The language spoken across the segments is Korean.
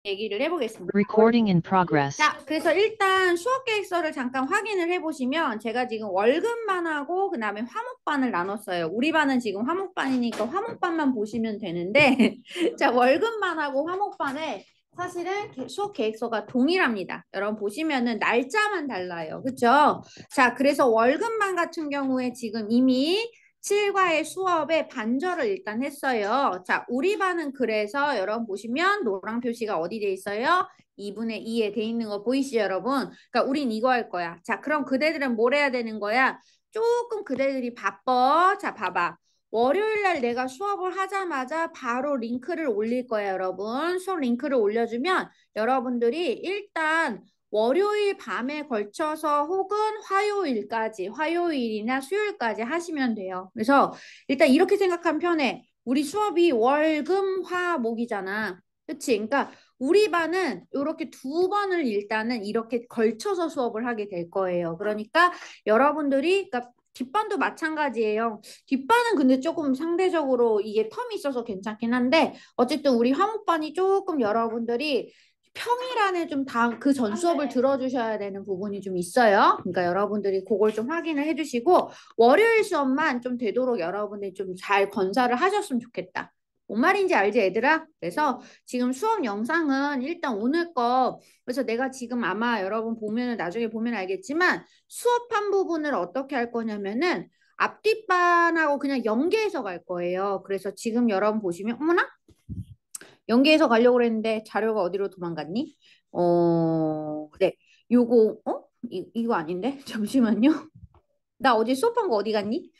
얘기를 해보겠습니다. Recording in progress. 자, 그래서 일단 수업 계획서를 잠깐 확인을 해보시면 제가 지금 월급반하고 그 다음에 화목반을 나눴어요. 우리 반은 지금 화목반이니까 화목반만 보시면 되는데 자, 월급반하고 화목반에 사실은 수업 계획서가 동일합니다. 여러분 보시면은 날짜만 달라요. 그쵸? 자, 그래서 월급반 같은 경우에 지금 이미 7과의 수업에 반절을 일단 했어요. 자, 우리 반은 그래서 여러분 보시면 노랑 표시가 어디 돼 있어요? 2분의 2에 돼 있는 거 보이시죠, 여러분? 그러니까 우린 이거 할 거야. 자, 그럼 그대들은 뭘 해야 되는 거야? 조금 그대들이 바빠. 자, 봐봐. 월요일 날 내가 수업을 하자마자 바로 링크를 올릴 거야, 여러분. 수업 링크를 올려주면 여러분들이 일단 월요일 밤에 걸쳐서 혹은 화요일까지, 화요일이나 수요일까지 하시면 돼요. 그래서 일단 이렇게 생각하면 편해. 우리 수업이 월, 금, 화, 목이잖아. 그치? 그러니까 우리 반은 이렇게 두 번을 일단은 이렇게 걸쳐서 수업을 하게 될 거예요. 그러니까 여러분들이, 그러니까 뒷반도 마찬가지예요. 뒷반은 근데 조금 상대적으로 이게 텀이 있어서 괜찮긴 한데 어쨌든 우리 화목반이 조금 여러분들이 평일 안에 좀 다 그 전 수업을 들어주셔야 되는 부분이 좀 있어요. 그러니까 여러분들이 그걸 좀 확인을 해주시고 월요일 수업만 좀 되도록 여러분들이 좀 잘 건사를 하셨으면 좋겠다. 뭔 말인지 알지, 얘들아? 그래서 지금 수업 영상은 일단 오늘 거, 그래서 내가 지금 아마 여러분 보면은 나중에 보면 알겠지만 수업한 부분을 어떻게 할 거냐면은 앞뒷반하고 그냥 연계해서 갈 거예요. 그래서 지금 여러분 보시면, 어머나? 연계해서 가려고 그랬는데 자료가 어디로 도망갔니? 네. 요거, 이거 아닌데? 잠시만요. 나 어제 수업한 거 어디 갔니?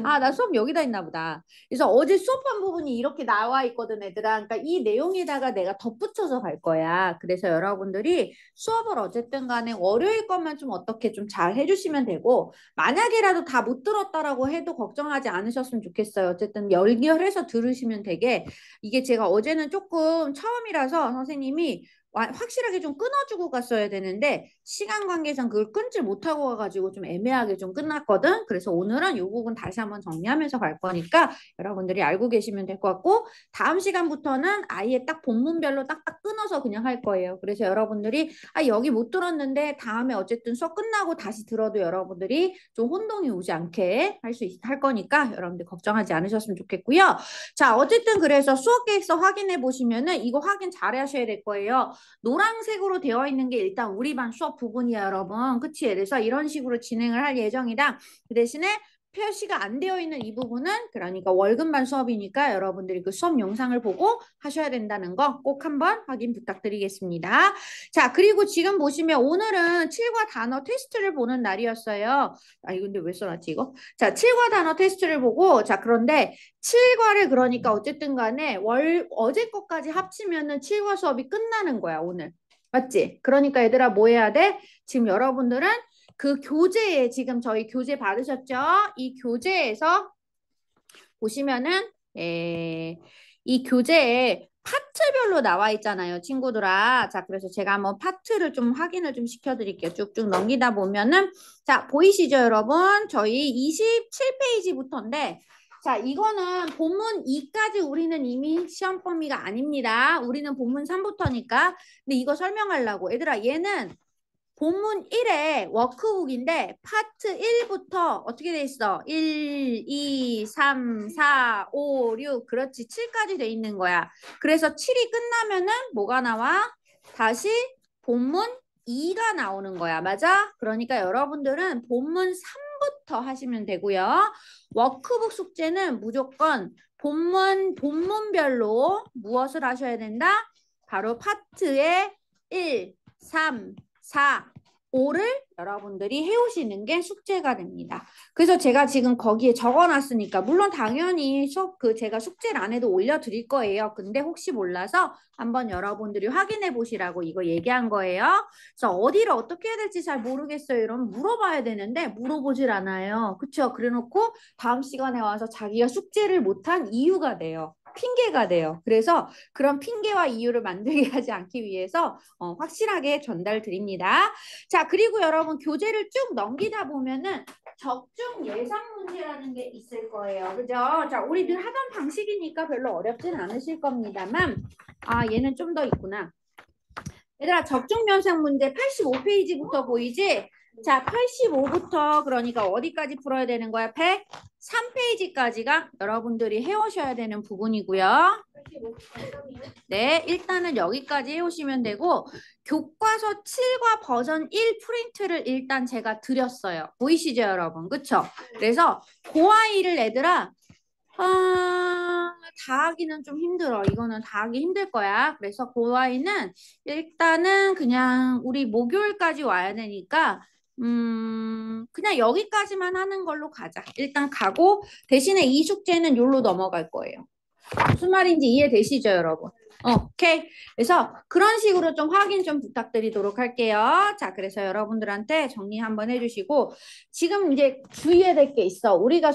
아, 나 수업 여기다 있나 보다. 그래서 어제 수업한 부분이 이렇게 나와 있거든, 얘들아. 그러니까 이 내용에다가 내가 덧붙여서 갈 거야. 그래서 여러분들이 수업을 어쨌든 간에 월요일 것만 좀 어떻게 좀 잘 해주시면 되고, 만약에라도 다 못 들었다라고 해도 걱정하지 않으셨으면 좋겠어요. 어쨌든 연결해서 들으시면 되게, 이게 제가 어제는 조금 처음이라서 선생님이 확실하게 좀 끊어주고 갔어야 되는데 시간 관계상 그걸 끊지 못하고 가가지고 좀 애매하게 좀 끝났거든. 그래서 오늘은 이 부분 다시 한번 정리하면서 갈 거니까 여러분들이 알고 계시면 될 것 같고 다음 시간부터는 아예 딱 본문별로 딱딱 끊어서 그냥 할 거예요. 그래서 여러분들이 아 여기 못 들었는데 다음에 어쨌든 수업 끝나고 다시 들어도 여러분들이 좀 혼동이 오지 않게 할 거니까 여러분들 걱정하지 않으셨으면 좋겠고요. 자 어쨌든 그래서 수업 계획서 확인해 보시면은 이거 확인 잘 하셔야 될 거예요. 노란색으로 되어 있는 게 일단 우리 반 수업 부분이야, 여러분. 그치? 그래서 이런 식으로 진행을 할 예정이다. 그 대신에 표시가 안 되어 있는 이 부분은 그러니까 월급반 수업이니까 여러분들이 그 수업 영상을 보고 하셔야 된다는 거 꼭 한번 확인 부탁드리겠습니다. 자, 그리고 지금 보시면 오늘은 7과 단어 테스트를 보는 날이었어요. 아, 이거 근데 왜 써놨지, 이거? 자, 7과 단어 테스트를 보고, 자, 그런데 7과를 그러니까 어쨌든 간에 어제 것까지 합치면은 7과 수업이 끝나는 거야, 오늘. 맞지? 그러니까 얘들아 뭐 해야 돼? 지금 여러분들은 그 교재에 지금 저희 교재 받으셨죠? 이 교재에서 보시면은 이 교재에 파트별로 나와 있잖아요, 친구들아. 자, 그래서 제가 한번 파트를 좀 확인을 좀 시켜드릴게요. 쭉쭉 넘기다 보면은 자, 보이시죠, 여러분? 저희 27페이지부터인데 자, 이거는 본문 2까지 우리는 이미 시험 범위가 아닙니다. 우리는 본문 3부터니까. 근데 이거 설명하려고. 얘들아, 얘는 본문 1의 워크북인데 파트 1부터 어떻게 돼 있어? 1, 2, 3, 4, 5, 6 그렇지 7까지 돼 있는 거야. 그래서 7이 끝나면은 뭐가 나와? 다시 본문 2가 나오는 거야. 맞아? 그러니까 여러분들은 본문 3부터 하시면 되고요. 워크북 숙제는 무조건 본문별로 무엇을 하셔야 된다? 바로 파트의 1, 3, 4, 5를 여러분들이 해오시는 게 숙제가 됩니다. 그래서 제가 지금 거기에 적어놨으니까 물론 당연히 수업 제가 숙제를 안 해도 올려드릴 거예요. 근데 혹시 몰라서 한번 여러분들이 확인해 보시라고 이거 얘기한 거예요. 그래서 어디를 어떻게 해야 될지 잘 모르겠어요. 이러면 물어봐야 되는데 물어보질 않아요. 그쵸? 그래놓고 다음 시간에 와서 자기가 숙제를 못한 이유가 돼요. 핑계가 돼요. 그래서 그런 핑계와 이유를 만들게 하지 않기 위해서 확실하게 전달 드립니다. 자, 그리고 여러분 교재를 쭉 넘기다 보면은 적중 예상 문제라는 게 있을 거예요. 그죠? 자, 우리 늘 하던 방식이니까 별로 어렵진 않으실 겁니다만, 아, 얘는 좀 더 있구나. 얘들아, 적중 면상 문제 85페이지부터 보이지? 자, 85부터 그러니까 어디까지 풀어야 되는 거야? 103페이지까지가 여러분들이 해오셔야 되는 부분이고요. 네, 일단은 여기까지 해오시면 되고 교과서 7과 버전 1 프린트를 일단 제가 드렸어요. 보이시죠, 여러분? 그쵸? 그래서 그 아이를 얘들아 다 하기는 좀 힘들어. 이거는 다 하기 힘들 거야. 그래서 그 아이는 일단은 그냥 우리 목요일까지 와야 되니까 그냥 여기까지만 하는 걸로 가자. 일단 가고 대신에 이 숙제는 요로 넘어갈 거예요. 무슨 말인지 이해되시죠, 여러분? 오케이. 그래서 그런 식으로 좀 확인 좀 부탁드리도록 할게요. 자, 그래서 여러분들한테 정리 한번 해주시고 지금 이제 주의해야 될 게 있어. 우리가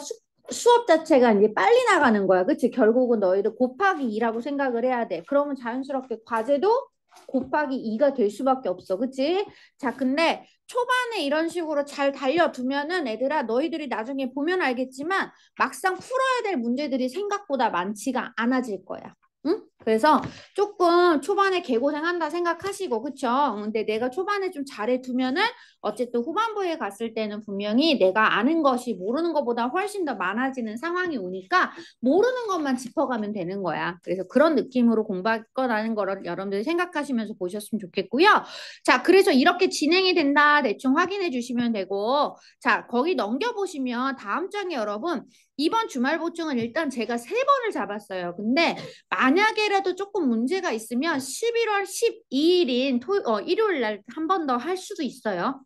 수업 자체가 이제 빨리 나가는 거야. 그치? 결국은 너희들 곱하기 2라고 생각을 해야 돼. 그러면 자연스럽게 과제도 곱하기 2가 될 수밖에 없어. 그치? 자, 근데 초반에 이런 식으로 잘 달려두면은 애들아 너희들이 나중에 보면 알겠지만 막상 풀어야 될 문제들이 생각보다 많지가 않아질 거야. 응? 그래서 조금 초반에 개고생한다 생각하시고 그쵸? 근데 내가 초반에 좀 잘해두면은 어쨌든 후반부에 갔을 때는 분명히 내가 아는 것이 모르는 것보다 훨씬 더 많아지는 상황이 오니까 모르는 것만 짚어가면 되는 거야. 그래서 그런 느낌으로 공부할 거라는 거를 여러분들이 생각하시면서 보셨으면 좋겠고요. 자, 그래서 이렇게 진행이 된다 대충 확인해 주시면 되고 자, 거기 넘겨보시면 다음 장에 여러분 이번 주말 보충은 일단 제가 3번을 잡았어요. 근데 만약에라도 조금 문제가 있으면 11월 12일인 일요일 날 한 번 더 할 수도 있어요.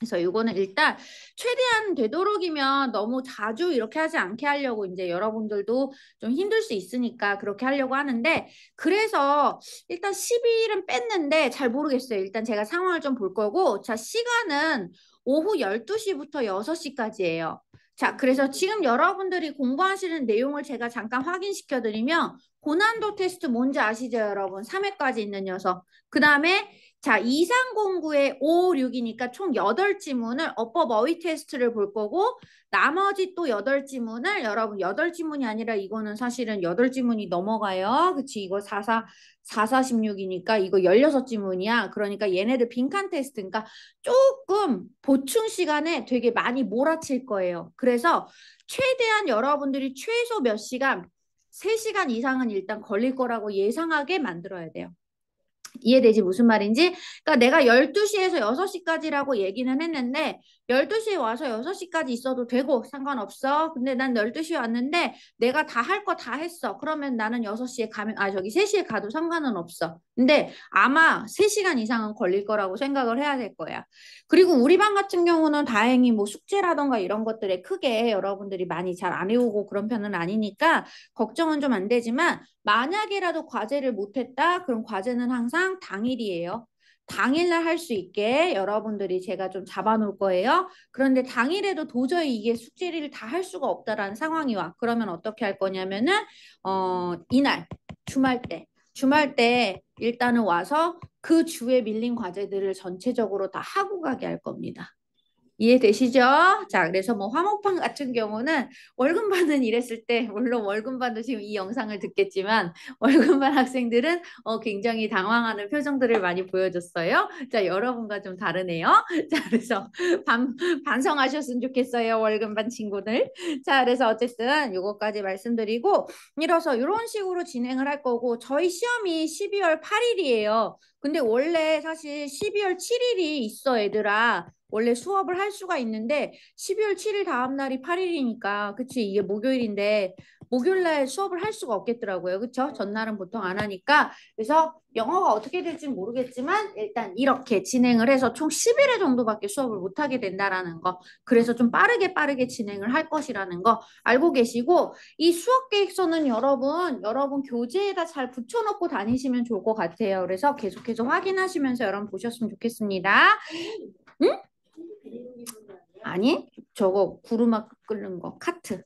그래서 이거는 일단 최대한 되도록이면 너무 자주 이렇게 하지 않게 하려고 이제 여러분들도 좀 힘들 수 있으니까 그렇게 하려고 하는데 그래서 일단 12일은 뺐는데 잘 모르겠어요. 일단 제가 상황을 좀 볼 거고 자 시간은 오후 12시부터 6시까지예요. 자 그래서 지금 여러분들이 공부하시는 내용을 제가 잠깐 확인시켜 드리면 고난도 테스트 뭔지 아시죠 여러분? 3회까지 있는 녀석. 그 다음에 자, 2309에 5, 6이니까 총 8지문을 어법 어휘 테스트를 볼 거고 나머지 또 8지문을 여러분 8지문이 아니라 이거는 사실은 8지문이 넘어가요. 그치? 이거 4416이니까 이거 16지문이야. 그러니까 얘네들 빈칸 테스트. 그러니까 조금 보충 시간에 되게 많이 몰아칠 거예요. 그래서 최대한 여러분들이 최소 몇 시간, 3시간 이상은 일단 걸릴 거라고 예상하게 만들어야 돼요. 이해되지 무슨 말인지? 그러니까 내가 12시에서 6시까지라고 얘기는 했는데 12시에 와서 6시까지 있어도 되고 상관없어. 근데 난 12시에 왔는데 내가 다 할 거 다 했어. 그러면 나는 6시에 가면 저기 3시에 가도 상관은 없어. 근데 아마 3시간 이상은 걸릴 거라고 생각을 해야 될 거야. 그리고 우리 반 같은 경우는 다행히 뭐 숙제라던가 이런 것들에 크게 여러분들이 많이 잘 안 해오고 그런 편은 아니니까 걱정은 좀 안 되지만 만약에라도 과제를 못했다? 그럼 과제는 항상 당일이에요. 당일날 할 수 있게 여러분들이 제가 좀 잡아놓을 거예요. 그런데 당일에도 도저히 이게 숙제를 다 할 수가 없다라는 상황이 와. 그러면 어떻게 할 거냐면은 이날 주말 때 일단은 와서 그 주에 밀린 과제들을 전체적으로 다 하고 가게 할 겁니다. 이해되시죠? 자, 그래서 뭐 화목반 같은 경우는 월급반은 이랬을 때 물론 월급반도 지금 이 영상을 듣겠지만 월급반 학생들은 굉장히 당황하는 표정들을 많이 보여줬어요. 자, 여러분과 좀 다르네요. 자, 그래서 반성하셨으면 좋겠어요. 월급반 친구들. 자, 그래서 어쨌든 요거까지 말씀드리고 이래서 이런 식으로 진행을 할 거고 저희 시험이 12월 8일이에요. 근데 원래 사실 12월 7일이 있어, 얘들아. 원래 수업을 할 수가 있는데 12월 7일 다음 날이 8일이니까 그치 이게 목요일인데 목요일 날 수업을 할 수가 없겠더라고요. 그쵸? 전날은 보통 안 하니까 그래서 영어가 어떻게 될지 모르겠지만 일단 이렇게 진행을 해서 총 10일 정도밖에 수업을 못 하게 된다라는 거. 그래서 좀 빠르게 진행을 할 것이라는 거 알고 계시고 이 수업 계획서는 여러분 교재에다 잘 붙여놓고 다니시면 좋을 것 같아요. 그래서 계속해서 확인하시면서 여러분 보셨으면 좋겠습니다. 응? 아니 저거 구르마 끓는 거 카트.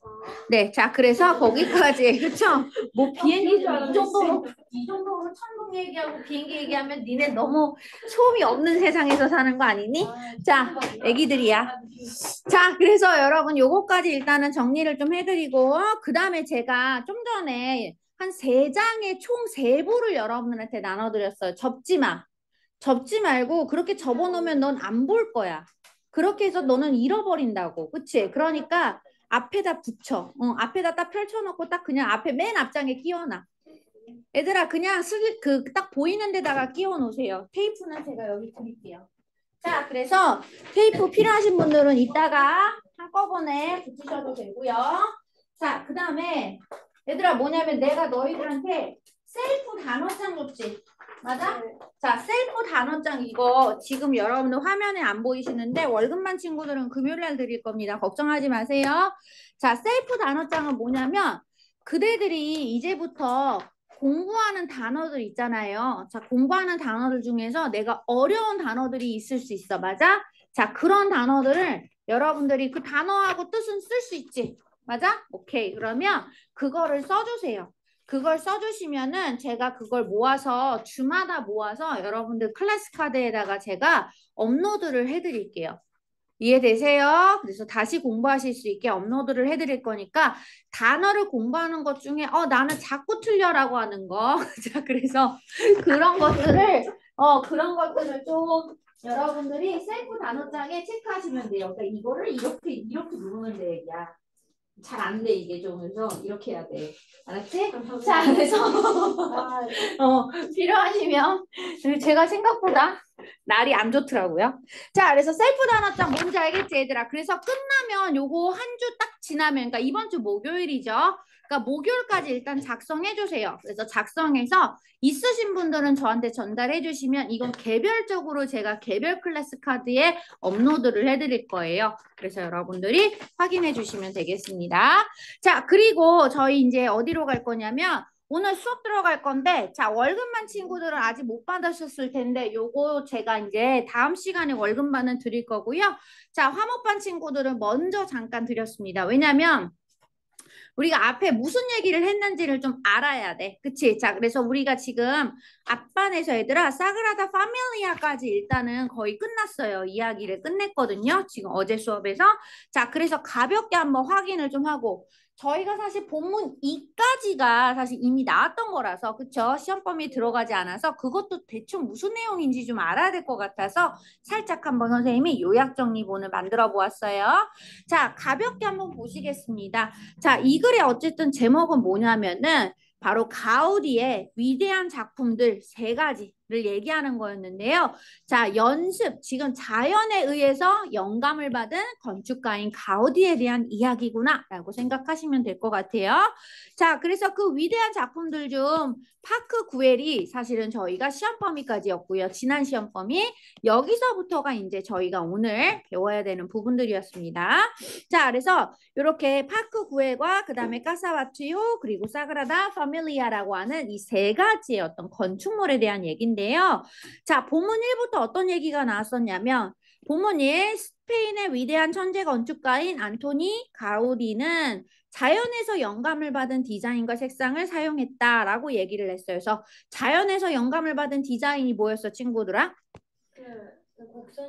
네, 자 그래서 거기까지 그렇죠? 뭐 비행기 이 정도로 천국 얘기하고 비행기 얘기하면 니네 너무 소음이 없는 세상에서 사는 거 아니니? 자, 애기들이야. 자, 그래서 여러분 요거까지 일단은 정리를 좀 해드리고 그 다음에 제가 좀 전에 한 3장의 총 3부를 여러분들한테 나눠드렸어요. 접지 마. 접지 말고 그렇게 접어놓으면 넌 안 볼 거야. 그렇게 해서 너는 잃어버린다고. 그치? 그러니까 앞에다 붙여. 앞에다 딱 펼쳐놓고 딱 그냥 앞에 맨 앞장에 끼워놔. 얘들아 그냥 딱 보이는 데다가 끼워 놓으세요. 테이프는 제가 여기 드릴게요. 자, 그래서 테이프 필요하신 분들은 이따가 한꺼번에 붙이셔도 되고요. 자, 그 다음에 얘들아 뭐냐면 내가 너희들한테 셀프 단어장 줬지. 맞아? 자, 셀프 단어장 이거 지금 여러분들 화면에 안 보이시는데 월급만 친구들은 금요일날 드릴 겁니다. 걱정하지 마세요. 자, 셀프 단어장은 뭐냐면 그대들이 이제부터 공부하는 단어들 있잖아요. 자, 공부하는 단어들 중에서 내가 어려운 단어들이 있을 수 있어. 맞아? 자, 그런 단어들을 여러분들이 그 단어하고 뜻은 쓸 수 있지. 맞아? 오케이. 그러면 그거를 써주세요. 그걸 써주시면은 제가 그걸 모아서 주마다 모아서 여러분들 클래스 카드에다가 제가 업로드를 해드릴게요. 이해되세요? 그래서 다시 공부하실 수 있게 업로드를 해드릴 거니까 단어를 공부하는 것 중에 나는 자꾸 틀려라고 하는 거. 자, 그래서 그런 것들을 좀 여러분들이 셀프 단어장에 체크하시면 돼요. 그러니까 이거를 이렇게 누르면 돼, 얘기야. 잘 안 돼, 이게 좀. 그래서 이렇게 해야 돼. 알았지? 자, 그래서 필요하시면 제가 생각보다 날이 안 좋더라고요. 자, 그래서 셀프 단어장 뭔지 알겠지, 얘들아? 그래서 끝나면 요거 한 주 딱 지나면, 그러니까 이번 주 목요일이죠. 그러니까 목요일까지 일단 작성해 주세요. 그래서 작성해서 있으신 분들은 저한테 전달해 주시면 이건 개별적으로 제가 개별 클래스 카드에 업로드를 해드릴 거예요. 그래서 여러분들이 확인해 주시면 되겠습니다. 자, 그리고 저희 이제 어디로 갈 거냐면 오늘 수업 들어갈 건데, 자, 월급만 친구들은 아직 못 받으셨을 텐데, 요거 제가 이제 다음 시간에 월급만은 드릴 거고요. 자, 화목반 친구들은 먼저 잠깐 드렸습니다. 왜냐면, 우리가 앞에 무슨 얘기를 했는지를 좀 알아야 돼. 그치? 자, 그래서 우리가 지금 앞반에서 얘들아, 사그라다 파밀리아까지 일단은 거의 끝났어요. 이야기를 끝냈거든요. 지금 어제 수업에서. 자, 그래서 가볍게 한번 확인을 좀 하고, 저희가 사실 본문 2까지가 사실 이미 나왔던 거라서 그쵸? 시험 범위 들어가지 않아서 그것도 대충 무슨 내용인지 좀 알아야 될 것 같아서 살짝 한번 선생님이 요약 정리본을 만들어 보았어요. 자, 가볍게 한번 보시겠습니다. 자, 이 글의 어쨌든 제목은 뭐냐면은 바로 가우디의 위대한 작품들 3가지를 얘기하는 거였는데요. 자, 연습, 지금 자연에 의해서 영감을 받은 건축가인 가우디에 대한 이야기구나 라고 생각하시면 될 것 같아요. 자, 그래서 그 위대한 작품들 중 파크 구엘이 사실은 저희가 시험 범위까지였고요. 지난 시험 범위 여기서부터가 이제 저희가 오늘 배워야 되는 부분들이었습니다. 자, 그래서 이렇게 파크 구엘과 그 다음에 카사와투요 그리고 사그라다 파밀리아라고 하는 이 3가지의 어떤 건축물에 대한 얘기인데요. 자, 본문 1부터 어떤 얘기가 나왔었냐면 본문 1 스페인의 위대한 천재 건축가인 안토니 가우디는 자연에서 영감을 받은 디자인과 색상을 사용했다라고 얘기를 했어요. 그래서 자연에서 영감을 받은 디자인이 뭐였어, 친구들아?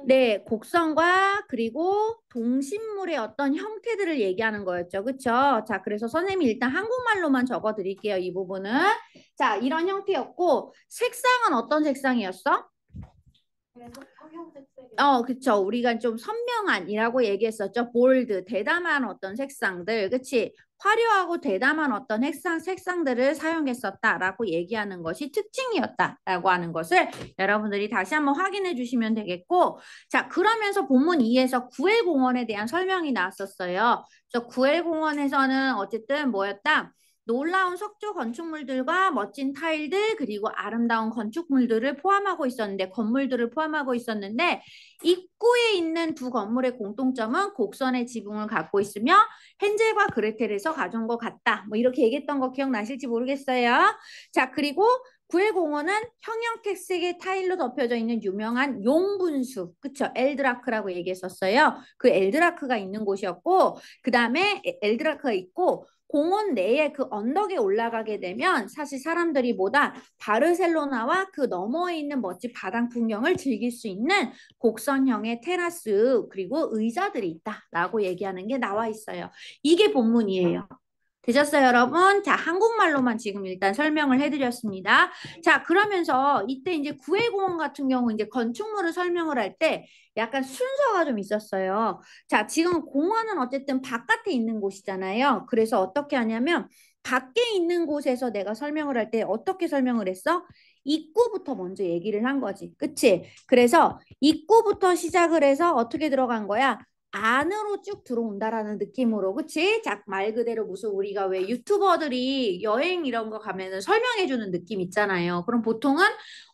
네, 곡선과 그리고 동식물의 어떤 형태들을 얘기하는 거였죠. 그쵸? 자, 그래서 선생님이 일단 한국말로만 적어 드릴게요. 이 부분은. 자, 이런 형태였고 색상은 어떤 색상이었어? 그쵸. 우리가 좀 선명한이라고 얘기했었죠. 볼드, 대담한 어떤 색상들, 그치? 화려하고 대담한 어떤 색상들을 사용했었다라고 얘기하는 것이 특징이었다라고 하는 것을 여러분들이 다시 한번 확인해 주시면 되겠고, 자, 그러면서 본문 2에서 구엘공원에 대한 설명이 나왔었어요. 그래서 구엘공원에서는 어쨌든 뭐였다? 놀라운 석조 건축물들과 멋진 타일들 그리고 아름다운 건축물들을 포함하고 있었는데 건물들을 포함하고 있었는데 입구에 있는 두 건물의 공통점은 곡선의 지붕을 갖고 있으며 헨젤과 그레텔에서 가져온 것 같다. 뭐 이렇게 얘기했던 거 기억나실지 모르겠어요. 자, 그리고 구해공원은 형형택색의 타일로 덮여져 있는 유명한 용분수, 그쵸? 엘드라크라고 얘기했었어요. 그 엘드라크가 있는 곳이었고, 그 다음에 엘드라크가 있고, 공원 내에 그 언덕에 올라가게 되면 사실 사람들이 보다 바르셀로나와 그 너머에 있는 멋진 바다 풍경을 즐길 수 있는 곡선형의 테라스 그리고 의자들이 있다라고 얘기하는 게 나와 있어요. 이게 본문이에요. 되셨어요, 여러분? 자, 한국말로만 지금 일단 설명을 해드렸습니다. 자, 그러면서 이때 이제 구해공원 같은 경우 이제 건축물을 설명을 할 때 약간 순서가 좀 있었어요. 자, 지금 공원은 어쨌든 바깥에 있는 곳이잖아요. 그래서 어떻게 하냐면 밖에 있는 곳에서 내가 설명을 할 때 어떻게 설명을 했어? 입구부터 먼저 얘기를 한 거지. 그치? 그래서 입구부터 시작을 해서 어떻게 들어간 거야? 안으로 쭉 들어온다라는 느낌으로, 그치? 자, 말 그대로 무슨 우리가 왜 유튜버들이 여행 이런 거 가면은 설명해주는 느낌 있잖아요. 그럼 보통은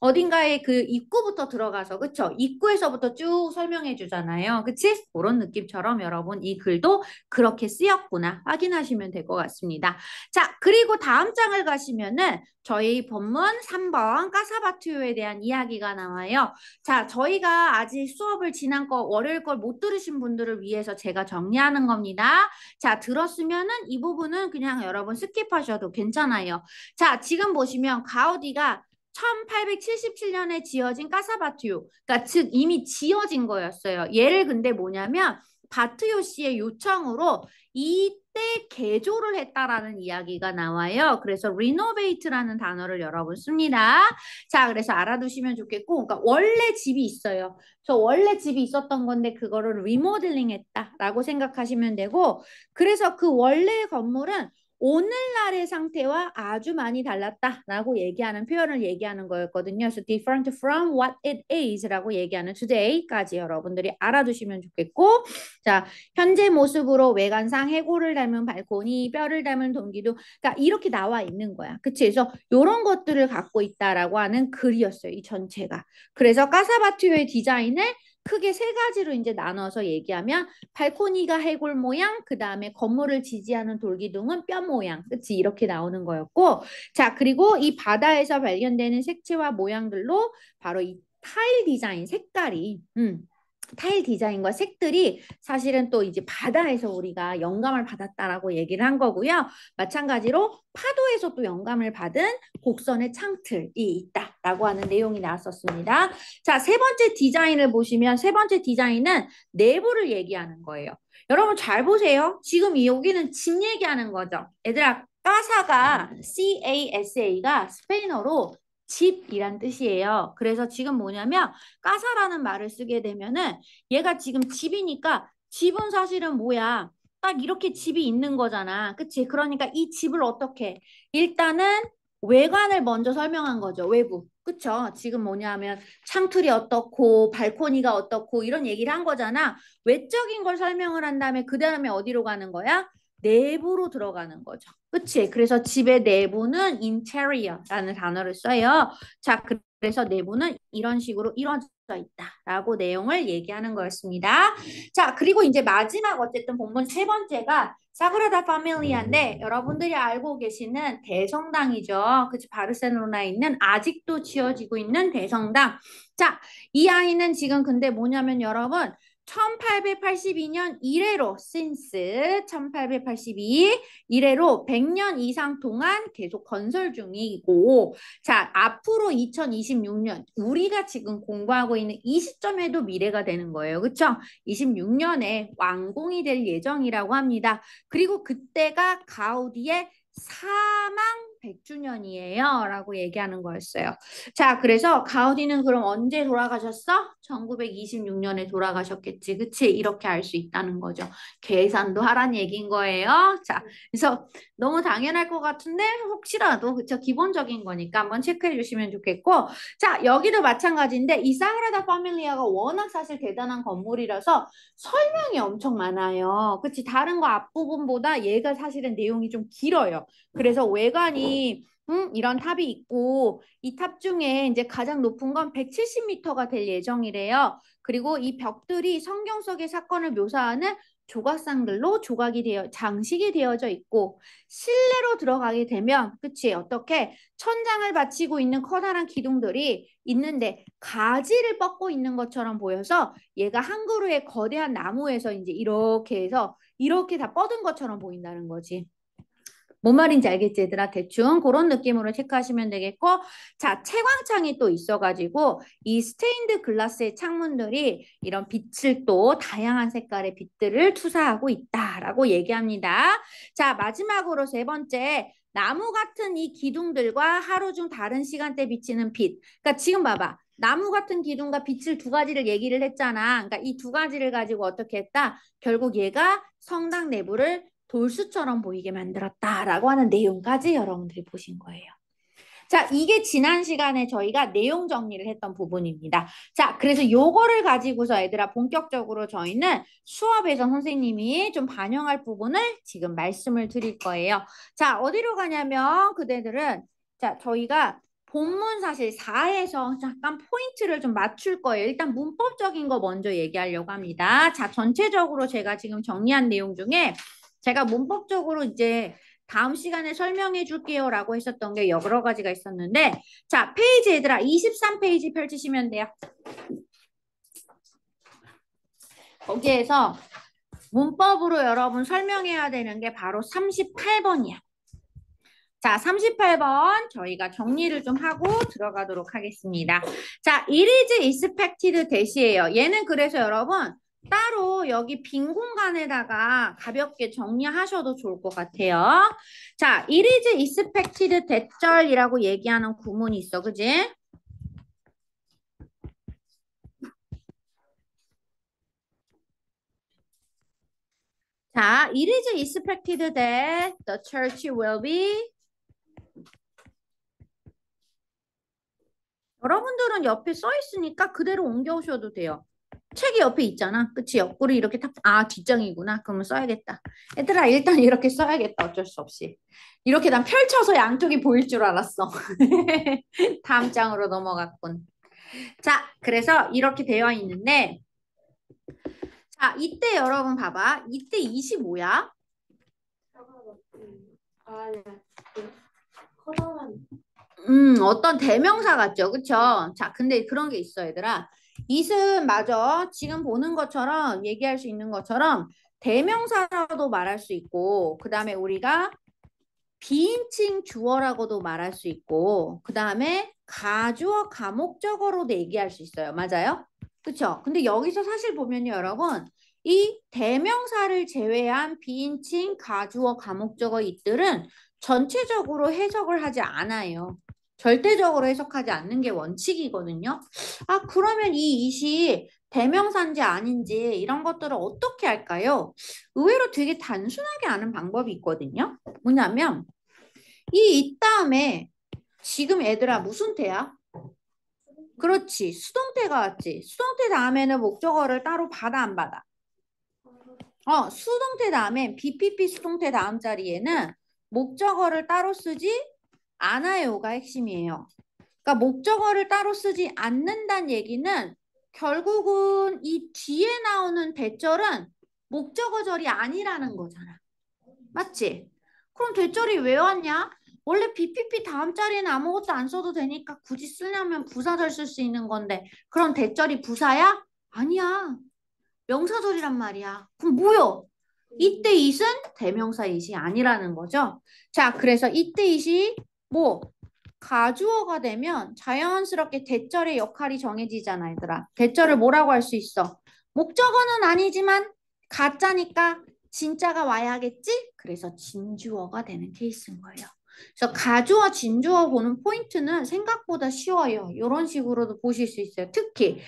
어딘가에 그 입구부터 들어가서, 그쵸? 입구에서부터 쭉 설명해주잖아요. 그치? 그런 느낌처럼 여러분 이 글도 그렇게 쓰였구나 확인하시면 될 것 같습니다. 자, 그리고 다음 장을 가시면은 저희 본문 3번 까사바투요에 대한 이야기가 나와요. 자, 저희가 아직 수업을 지난 거 월요일 걸 못 들으신 분들을 위해서 제가 정리하는 겁니다. 자, 들었으면은 이 부분은 그냥 여러분 스킵하셔도 괜찮아요. 자, 지금 보시면 가우디가 1877년에 지어진 까사바투요. 그러니까 즉 이미 지어진 거였어요. 얘를 근데 뭐냐면 바트요 씨의 요청으로 이때 개조를 했다라는 이야기가 나와요. 그래서 renovate라는 단어를 여러분 씁니다. 자, 그래서 알아두시면 좋겠고, 그러니까 원래 집이 있어요. 저 원래 집이 있었던 건데 그거를 리모델링 했다라고 생각하시면 되고, 그래서 그 원래 건물은 오늘날의 상태와 아주 많이 달랐다라고 얘기하는 표현을 얘기하는 거였거든요. 그래서 different from what it is라고 얘기하는 today까지 여러분들이 알아두시면 좋겠고, 자, 현재 모습으로 외관상 해골을 닮은 발코니, 뼈를 닮은 동기도, 그러니까 이렇게 나와 있는 거야. 그치? 그래서 이런 것들을 갖고 있다라고 하는 글이었어요. 이 전체가. 그래서 까사바투요의 디자인을 크게 세 가지로 이제 나눠서 얘기하면 발코니가 해골 모양, 그 다음에 건물을 지지하는 돌기둥은 뼈 모양, 그치? 이렇게 나오는 거였고, 자, 그리고 이 바다에서 발견되는 색채와 모양들로 바로 이 타일 디자인 색깔이, 타일 디자인과 색들이 사실은 또 이제 바다에서 우리가 영감을 받았다라고 얘기를 한 거고요. 마찬가지로 파도에서 또 영감을 받은 곡선의 창틀이 있다라고 하는 내용이 나왔었습니다. 자, 세 번째 디자인을 보시면 세 번째 디자인은 내부를 얘기하는 거예요. 여러분 잘 보세요. 지금 여기는 집 얘기하는 거죠. 얘들아, 까사가 CASA가 스페인어로 집이란 뜻이에요. 그래서 지금 뭐냐면 까사라는 말을 쓰게 되면은 얘가 지금 집이니까 집은 사실은 뭐야? 딱 이렇게 집이 있는 거잖아. 그치? 그러니까 이 집을 어떻게? 일단은 외관을 먼저 설명한 거죠. 외부. 그쵸? 지금 뭐냐면 창틀이 어떻고 발코니가 어떻고 이런 얘기를 한 거잖아. 외적인 걸 설명을 한 다음에 그 다음에 어디로 가는 거야? 내부로 들어가는 거죠. 그치? 그래서 집의 내부는 interior라는 단어를 써요. 자, 그래서 내부는 이런 식으로 이루어져 있다라고 내용을 얘기하는 거였습니다. 자, 그리고 이제 마지막 어쨌든 본문 세 번째가 사그라다 파밀리아인데 여러분들이 알고 계시는 대성당이죠. 그치? 바르셀로나에 있는 아직도 지어지고 있는 대성당. 자, 이 아이는 지금 근데 뭐냐면 여러분 1882년 이래로 since 1882 이래로 100년 이상 동안 계속 건설 중이고 자 앞으로 2026년 우리가 지금 공부하고 있는 이 시점에도 미래가 되는 거예요. 그렇죠? 26년에 완공이 될 예정이라고 합니다. 그리고 그때가 가우디의 사망 100주년이에요 라고 얘기하는 거였어요. 자, 그래서 가우디는 그럼 언제 돌아가셨어? 1926년에 돌아가셨겠지. 그치? 이렇게 알 수 있다는 거죠. 계산도 하란 얘기인 거예요. 자, 그래서 너무 당연할 것 같은데 혹시라도 그쵸? 기본적인 거니까 한번 체크해 주시면 좋겠고 자, 여기도 마찬가지인데 이 사그라다 파밀리아가 워낙 사실 대단한 건물이라서 설명이 엄청 많아요. 그치? 다른 거 앞부분보다 얘가 사실은 내용이 좀 길어요. 그래서 외관이 이런 탑이 있고 이 탑 중에 이제 가장 높은 건 170m가 될 예정이래요. 그리고 이 벽들이 성경 속의 사건을 묘사하는 조각상들로 장식이 되어져 있고 실내로 들어가게 되면 그치 어떻게 천장을 받치고 있는 커다란 기둥들이 있는데 가지를 뻗고 있는 것처럼 보여서 얘가 한 그루의 거대한 나무에서 이제 이렇게 해서 이렇게 다 뻗은 것처럼 보인다는 거지. 뭔 말인지 알겠지, 얘들아? 대충 그런 느낌으로 체크하시면 되겠고, 자, 채광창이 또 있어가지고 이 스테인드 글라스의 창문들이 이런 빛을 또 다양한 색깔의 빛들을 투사하고 있다라고 얘기합니다. 자, 마지막으로 세 번째, 나무 같은 이 기둥들과 하루 중 다른 시간대 비치는 빛. 그러니까 지금 봐봐. 나무 같은 기둥과 빛을 두 가지를 얘기를 했잖아. 그러니까 이 두 가지를 가지고 어떻게 했다? 결국 얘가 성당 내부를 돌수처럼 보이게 만들었다라고 하는 내용까지 여러분들이 보신 거예요. 자, 이게 지난 시간에 저희가 내용 정리를 했던 부분입니다. 자, 그래서 요거를 가지고서 얘들아 본격적으로 저희는 수업에서 선생님이 좀 반영할 부분을 지금 말씀을 드릴 거예요. 자, 어디로 가냐면 그대들은 자, 저희가 본문 사실 4에서 잠깐 포인트를 좀 맞출 거예요. 일단 문법적인 거 먼저 얘기하려고 합니다. 자, 전체적으로 제가 지금 정리한 내용 중에 제가 문법적으로 이제 다음 시간에 설명해 줄게요 라고 했었던 게 여러 가지가 있었는데 자 페이지 얘들아 23페이지 펼치시면 돼요. 거기에서 문법으로 여러분 설명해야 되는 게 바로 38번이야. 자 38번 저희가 정리를 좀 하고 들어가도록 하겠습니다. 자 it is expected 대시예요. 얘는 그래서 여러분 따로 여기 빈 공간에다가 가볍게 정리하셔도 좋을 것 같아요. 자, it is expected 대절이라고 얘기하는 구문이 있어, 그지? 자, it is expected that the church will be 여러분들은 옆에 써 있으니까 그대로 옮겨오셔도 돼요. 책이 옆에 있잖아. 그치? 옆구리 이렇게 탁, 아, 뒷장이구나. 그러면 써야겠다. 얘들아, 일단 이렇게 써야겠다. 어쩔 수 없이. 이렇게 난 펼쳐서 양쪽이 보일 줄 알았어. 다음 장으로 넘어갔군. 자, 그래서 이렇게 되어 있는데, 자, 이때 여러분 봐봐. 이때 25야? 어떤 대명사 같죠? 그쵸? 자, 근데 그런 게 있어, 얘들아. it은 맞아. 지금 보는 것처럼 얘기할 수 있는 것처럼 대명사라도 말할 수 있고, 그 다음에 우리가 비인칭 주어라고도 말할 수 있고, 그 다음에 가주어 가목적어로도 얘기할 수 있어요. 맞아요? 그쵸? 근데 여기서 사실 보면요, 여러분. 이 대명사를 제외한 비인칭 가주어 가목적어 it들은 전체적으로 해석을 하지 않아요. 절대적으로 해석하지 않는 게 원칙이거든요. 아, 그러면 이 it이 대명사인지 아닌지 이런 것들을 어떻게 할까요? 의외로 되게 단순하게 아는 방법이 있거든요. 뭐냐면 이 it 다음에 지금 애들아 무슨 태야? 그렇지. 수동태가 왔지. 수동태 다음에는 목적어를 따로 받아 안 받아? 수동태 다음에 BPP 수동태 다음 자리에는 목적어를 따로 쓰지 않아요가 핵심이에요. 그러니까 목적어를 따로 쓰지 않는다는 얘기는 결국은 이 뒤에 나오는 대절은 목적어절이 아니라는 거잖아. 맞지? 그럼 대절이 왜 왔냐? 원래 BPP 다음 자리에는 아무것도 안 써도 되니까 굳이 쓰려면 부사절 쓸 수 있는 건데 그럼 대절이 부사야? 아니야. 명사절이란 말이야. 그럼 뭐요? 이때 it은 대명사 it이 아니라는 거죠. 자, 그래서 이때 it이 뭐 가주어가 되면 자연스럽게 대절의 역할이 정해지잖아, 얘들아. 대절을 뭐라고 할 수 있어? 목적어는 아니지만 가짜니까 진짜가 와야겠지? 그래서 진주어가 되는 케이스인 거예요. 그래서 가주어, 진주어 보는 포인트는 생각보다 쉬워요. 이런 식으로도 보실 수 있어요. 특히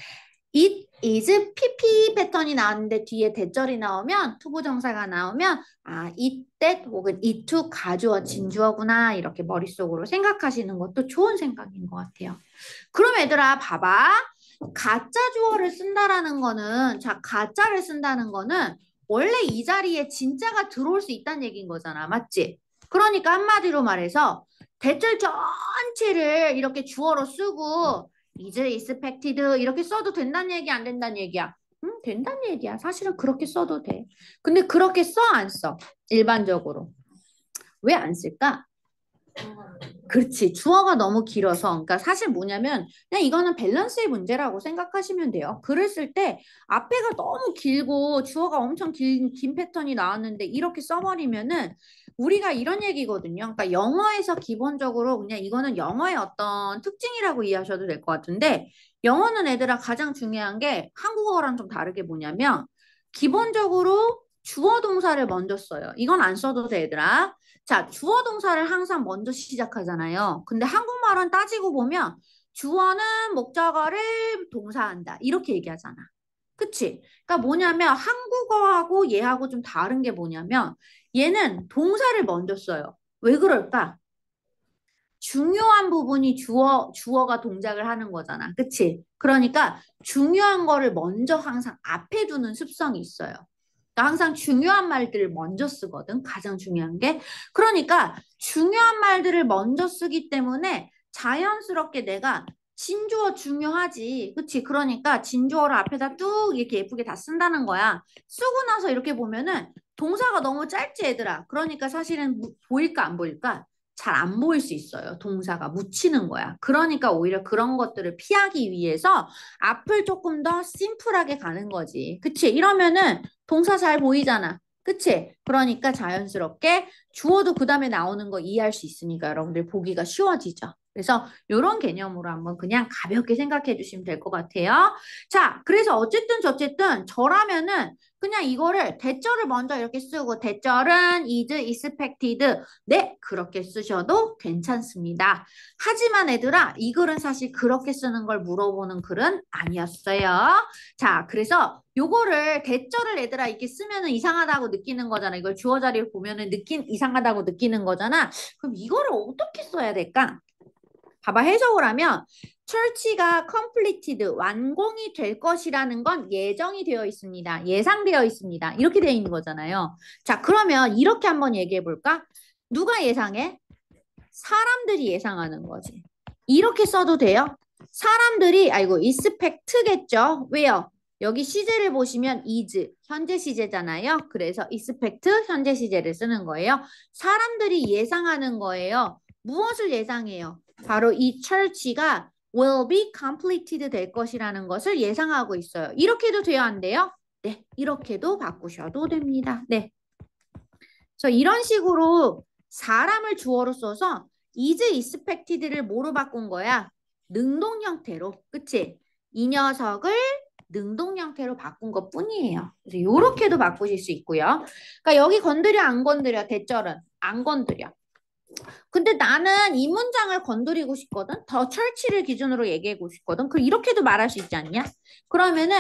it is pp 패턴이 나왔는데 뒤에 대절이 나오면 투부정사가 나오면 아 it that 혹은 it to 가주어 진주어구나 이렇게 머릿속으로 생각하시는 것도 좋은 생각인 것 같아요. 그럼 얘들아 봐봐. 가짜 주어를 쓴다라는 거는 자 가짜를 쓴다는 거는 원래 이 자리에 진짜가 들어올 수 있다는 얘기인 거잖아. 맞지? 그러니까 한마디로 말해서 대절 전체를 이렇게 주어로 쓰고 is expected 이렇게 써도 된다는 얘기 안 된다는 얘기야. 응? 된다는 얘기야. 사실은 그렇게 써도 돼. 근데 그렇게 써, 안 써? 일반적으로. 왜 안 쓸까? 그렇지. 주어가 너무 길어서. 그러니까 사실 뭐냐면 그냥 이거는 밸런스의 문제라고 생각하시면 돼요. 글을 쓸 때 앞에가 너무 길고 주어가 엄청 긴 패턴이 나왔는데 이렇게 써버리면은 우리가 이런 얘기거든요. 그러니까 영어에서 기본적으로 그냥 이거는 영어의 어떤 특징이라고 이해하셔도 될 것 같은데 영어는 애들아 가장 중요한 게 한국어랑 좀 다르게 뭐냐면 기본적으로 주어 동사를 먼저 써요. 이건 안 써도 돼, 얘들아. 자, 주어 동사를 항상 먼저 시작하잖아요. 근데 한국말은 따지고 보면 주어는 목적어를 동사한다. 이렇게 얘기하잖아. 그치? 그러니까 뭐냐면 한국어하고 얘하고 좀 다른 게 뭐냐면 얘는 동사를 먼저 써요. 왜 그럴까? 중요한 부분이 주어가 동작을 하는 거잖아. 그치? 그러니까 중요한 거를 먼저 항상 앞에 두는 습성이 있어요. 그러니까 항상 중요한 말들을 먼저 쓰거든. 가장 중요한 게. 그러니까 중요한 말들을 먼저 쓰기 때문에 자연스럽게 내가 진주어 중요하지. 그치? 그러니까 진주어를 앞에다 뚝 이렇게 예쁘게 다 쓴다는 거야. 쓰고 나서 이렇게 보면은 동사가 너무 짧지, 얘들아. 그러니까 사실은 보일까 안 보일까? 잘 안 보일 수 있어요. 동사가 묻히는 거야. 그러니까 오히려 그런 것들을 피하기 위해서 앞을 조금 더 심플하게 가는 거지. 그치? 이러면은 동사 잘 보이잖아. 그치? 그러니까 자연스럽게 주어도 그 다음에 나오는 거 이해할 수 있으니까 여러분들 보기가 쉬워지죠. 그래서 이런 개념으로 한번 그냥 가볍게 생각해 주시면 될 것 같아요. 자, 그래서 어쨌든 저쨌든 저라면은 그냥 이거를 대절을 먼저 이렇게 쓰고 대절은 is expected. 네, 그렇게 쓰셔도 괜찮습니다. 하지만 애들아, 이 글은 사실 그렇게 쓰는 걸 물어보는 글은 아니었어요. 자, 그래서 요거를 대절을 얘들아 이렇게 쓰면은 이상하다고 느끼는 거잖아. 이걸 주어 자리를 보면은 이상하다고 느끼는 거잖아. 그럼 이거를 어떻게 써야 될까? 봐봐, 해석을 하면 church가 completed, 완공이 될 것이라는 건 예정이 되어 있습니다. 예상되어 있습니다. 이렇게 되어 있는 거잖아요. 자, 그러면 이렇게 한번 얘기해 볼까? 누가 예상해? 사람들이 예상하는 거지. 이렇게 써도 돼요? 사람들이, 아이고, expect겠죠? 왜요? 여기 시제를 보시면 is, 현재 시제잖아요. 그래서 expect, 현재 시제를 쓰는 거예요. 사람들이 예상하는 거예요. 무엇을 예상해요? 바로 이 church가 will be completed 될 것이라는 것을 예상하고 있어요. 이렇게도 돼요, 안 돼요? 네, 이렇게도 바꾸셔도 됩니다. 네. 그래서 이런 식으로 사람을 주어로 써서 is expected를 뭐로 바꾼 거야? 능동 형태로. 그치? 이 녀석을 능동 형태로 바꾼 것 뿐이에요. 그래서 이렇게도 바꾸실 수 있고요. 그러니까 여기 건드려 안 건드려 대절은 안 건드려. 근데 나는 이 문장을 건드리고 싶거든. 더 철치를 기준으로 얘기하고 싶거든. 그 이렇게도 말할 수 있지 않냐? 그러면은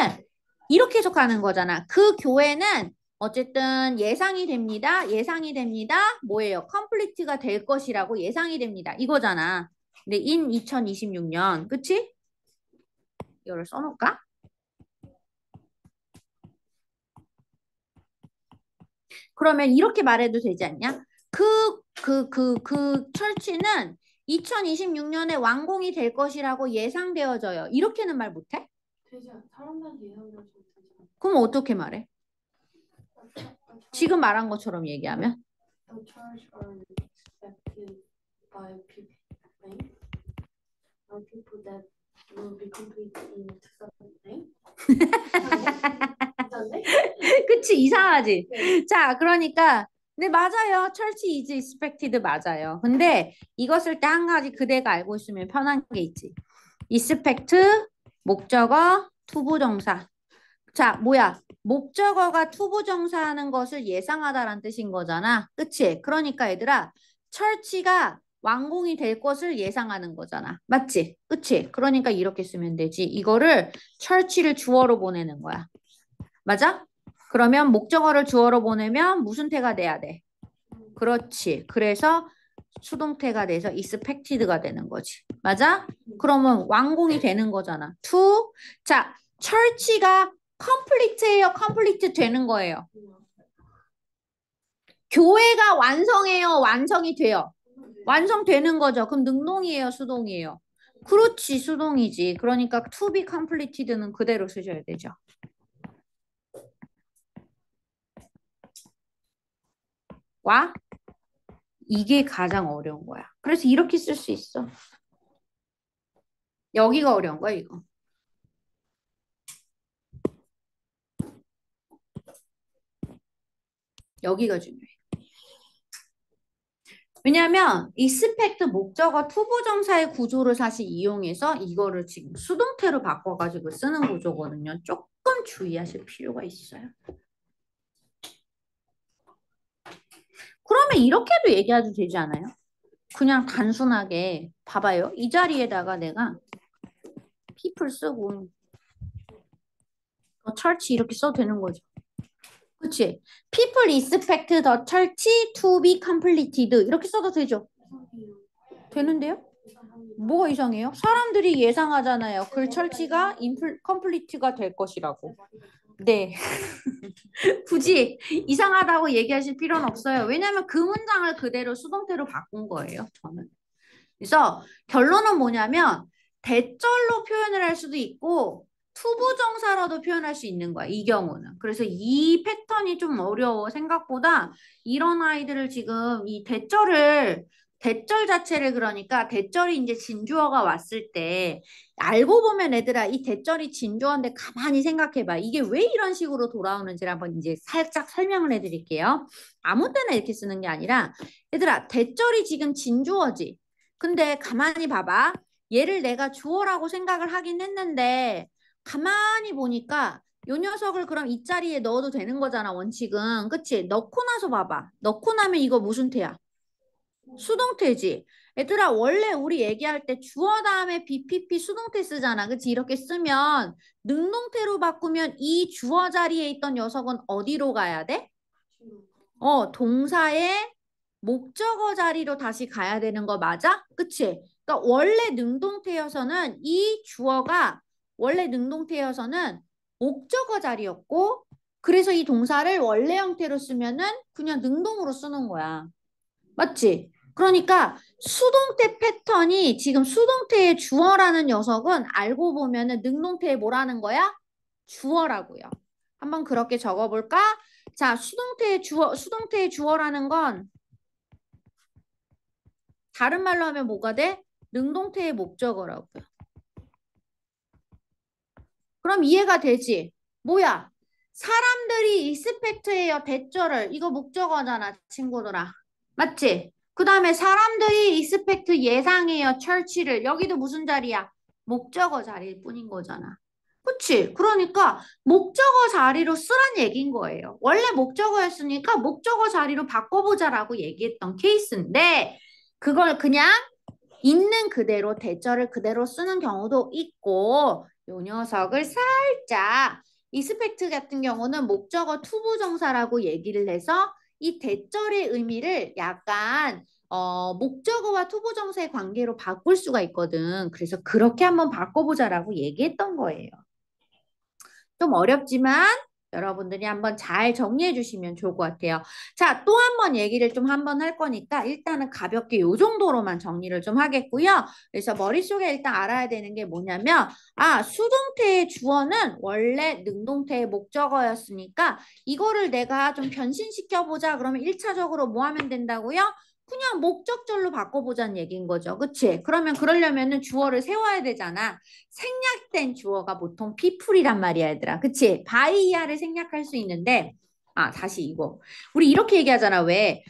이렇게 해석하는 거잖아. 그 교회는 어쨌든 예상이 됩니다. 예상이 됩니다. 뭐예요? 컴플리트가 될 것이라고 예상이 됩니다. 이거잖아. 근데 in 2026년. 그치? 이거를 써놓을까? 그러면 이렇게 말해도 되지 않냐? 그 철치는 2026년에 완공이 될 것이라고 예상되어져요. 이렇게는 말 못해? 되지 않, 사람들한테 예상되어서 되지 않. 그럼 어떻게 말해? 지금 말한 것처럼 얘기하면? The charge are expected by people, right? Are people that will be complete in 2009? 이상한데? 그치, 이상하지? 네. 자, 그러니까, 네, 맞아요. 철치 is expected 맞아요. 근데 이거 쓸 때 한 가지 그대가 알고 있으면 편한 게 있지. expect, 목적어, 투부정사. 자, 뭐야? 목적어가 투부정사하는 것을 예상하다라는 뜻인 거잖아. 그치? 그러니까 얘들아, 철치가 완공이 될 것을 예상하는 거잖아. 맞지? 그치? 그러니까 이렇게 쓰면 되지. 이거를 철치를 주어로 보내는 거야. 맞아? 그러면 목적어를 주어로 보내면 무슨 태가 돼야 돼? 그렇지. 그래서 수동태가 돼서 expected가 되는 거지. 맞아? 그러면 완공이 되는 거잖아. to. 자, 철치가 complete예요. complete 되는 거예요. 교회가 완성해요. 완성이 돼요. 완성되는 거죠. 그럼 능동이에요. 수동이에요. 그렇지. 수동이지. 그러니까 to be completed는 그대로 쓰셔야 되죠. 이게 가장 어려운 거야. 그래서 이렇게 쓸 수 있어. 여기가 어려운 거야, 이거. 여기가 중요해. 왜냐하면 expect 목적어 투부정사의 구조를 사실 이용해서 이거를 지금 수동태로 바꿔가지고 쓰는 구조거든요. 조금 주의하실 필요가 있어요. 그러면 이렇게도 얘기해도 되지 않아요? 그냥 단순하게 봐봐요. 이 자리에다가 내가 people 쓰고 church 이렇게 써도 되는 거죠. 그치? People expect the church to be completed 이렇게 써도 되죠? 되는데요? 뭐가 이상해요? 사람들이 예상하잖아요. 그 철치가 컴플리트가 될 것이라고. 네. 굳이 이상하다고 얘기하실 필요는 없어요. 왜냐하면 그 문장을 그대로 수동태로 바꾼 거예요. 저는. 그래서 결론은 뭐냐면 대절로 표현을 할 수도 있고 투부정사로도 표현할 수 있는 거야. 이 경우는. 그래서 이 패턴이 좀 어려워. 생각보다 이런 아이들을 지금 이 대절 자체를 그러니까 대절이 이제 진주어가 왔을 때 알고 보면 얘들아 이 대절이 진주어인데 가만히 생각해봐. 이게 왜 이런 식으로 돌아오는지를 한번 이제 살짝 설명을 해드릴게요. 아무 때나 이렇게 쓰는 게 아니라 얘들아 대절이 지금 진주어지. 근데 가만히 봐봐. 얘를 내가 주어라고 생각을 하긴 했는데 가만히 보니까 요 녀석을 그럼 이 자리에 넣어도 되는 거잖아, 원칙은. 그치? 넣고 나서 봐봐. 넣고 나면 이거 무슨 태야? 수동태지. 얘들아, 원래 우리 얘기할 때 주어 다음에 BPP 수동태 쓰잖아. 그치? 이렇게 쓰면 능동태로 바꾸면 이 주어 자리에 있던 녀석은 어디로 가야 돼? 동사의 목적어 자리로 다시 가야 되는 거 맞아? 그치? 그러니까 원래 능동태여서는 이 주어가 원래 능동태여서는 목적어 자리였고 그래서 이 동사를 원래 형태로 쓰면은 그냥 능동으로 쓰는 거야. 맞지? 그러니까 수동태 패턴이 지금 수동태의 주어라는 녀석은 알고 보면은 능동태에 뭐라는 거야? 주어라고요. 한번 그렇게 적어볼까? 자, 수동태의 주어라는 건 다른 말로 하면 뭐가 돼? 능동태의 목적어라고요. 그럼 이해가 되지? 뭐야? 사람들이 익스펙트해요. 대절을. 이거 목적어잖아, 친구들아. 맞지? 그 다음에 사람들이 익스펙트 예상해요. 철치를. 여기도 무슨 자리야? 목적어 자리일 뿐인 거잖아. 그치? 그러니까 목적어 자리로 쓰란 얘기인 거예요. 원래 목적어였으니까 목적어 자리로 바꿔보자라고 얘기했던 케이스인데 그걸 그냥 있는 그대로 대절을 그대로 쓰는 경우도 있고 요 녀석을 살짝 이스펙트 같은 경우는 목적어 투부정사라고 얘기를 해서 이 대절의 의미를 약간 목적어와 투부정사의 관계로 바꿀 수가 있거든. 그래서 그렇게 한번 바꿔보자라고 얘기했던 거예요. 좀 어렵지만 여러분들이 한번 잘 정리해 주시면 좋을 것 같아요. 자, 또 한 번 얘기를 좀 한번 할 거니까 일단은 가볍게 요 정도로만 정리를 좀 하겠고요. 그래서 머릿속에 일단 알아야 되는 게 뭐냐면 수동태의 주어는 원래 능동태의 목적어였으니까 이거를 내가 좀 변신시켜 보자 그러면 1차적으로 뭐 하면 된다고요? 그냥 목적절로 바꿔보자는 얘기인 거죠. 그치? 그러면 그러려면은 주어를 세워야 되잖아. 생략된 주어가 보통 people이란 말이야, 얘들아. 그치? 바이야를 생략할 수 있는데, 다시 이거. 우리 이렇게 얘기하잖아. 왜?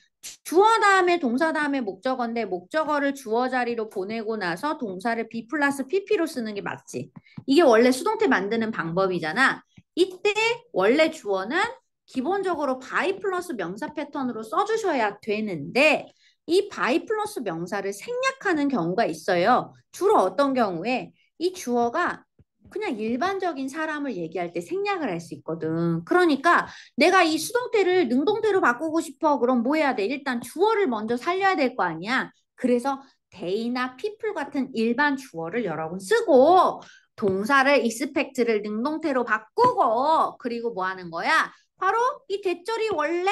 주어 다음에 동사 다음에 목적어인데 목적어를 주어 자리로 보내고 나서 동사를 be 플러스 pp로 쓰는 게 맞지. 이게 원래 수동태 만드는 방법이잖아. 이때 원래 주어는 기본적으로 by 플러스 명사 패턴으로 써주셔야 되는데 이 by 플러스 명사를 생략하는 경우가 있어요. 주로 어떤 경우에 이 주어가 그냥 일반적인 사람을 얘기할 때 생략을 할 수 있거든. 그러니까 내가 이 수동태를 능동태로 바꾸고 싶어. 그럼 뭐 해야 돼? 일단 주어를 먼저 살려야 될 거 아니야. 그래서 they나 people 같은 일반 주어를 여러 번 쓰고 동사를 expect를 능동태로 바꾸고 그리고 뭐 하는 거야? 바로 이 대절이 원래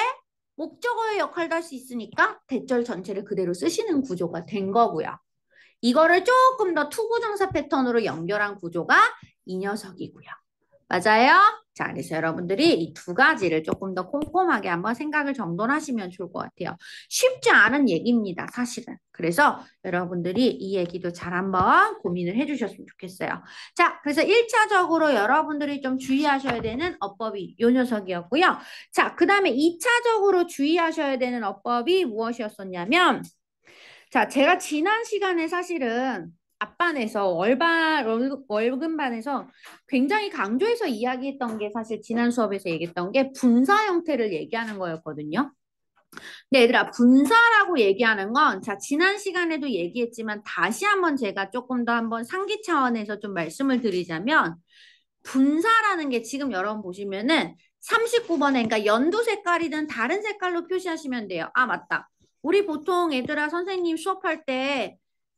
목적어의 역할도 할 수 있으니까 대절 전체를 그대로 쓰시는 구조가 된 거고요. 이거를 조금 더 투부정사 패턴으로 연결한 구조가 이 녀석이고요. 맞아요? 자, 그래서 여러분들이 이 두 가지를 조금 더 꼼꼼하게 한번 생각을 정돈하시면 좋을 것 같아요. 쉽지 않은 얘기입니다, 사실은. 그래서 여러분들이 이 얘기도 잘 한번 고민을 해주셨으면 좋겠어요. 자, 그래서 1차적으로 여러분들이 좀 주의하셔야 되는 어법이 요 녀석이었고요. 자, 그 다음에 2차적으로 주의하셔야 되는 어법이 무엇이었었냐면, 자, 제가 지난 시간에 사실은 앞반에서 월급반에서 굉장히 강조해서 이야기했던 게 사실 지난 수업에서 얘기했던 게 분사 형태를 얘기하는 거였거든요. 근데 얘들아, 분사라고 얘기하는 건, 자, 지난 시간에도 얘기했지만 다시 한번 제가 조금 더 한번 상기 차원에서 좀 말씀을 드리자면, 분사라는 게 지금 여러분 보시면은 39번에, 그러니까 연두 색깔이든 다른 색깔로 표시하시면 돼요. 아, 맞다. 우리 보통 얘들아 선생님 수업할 때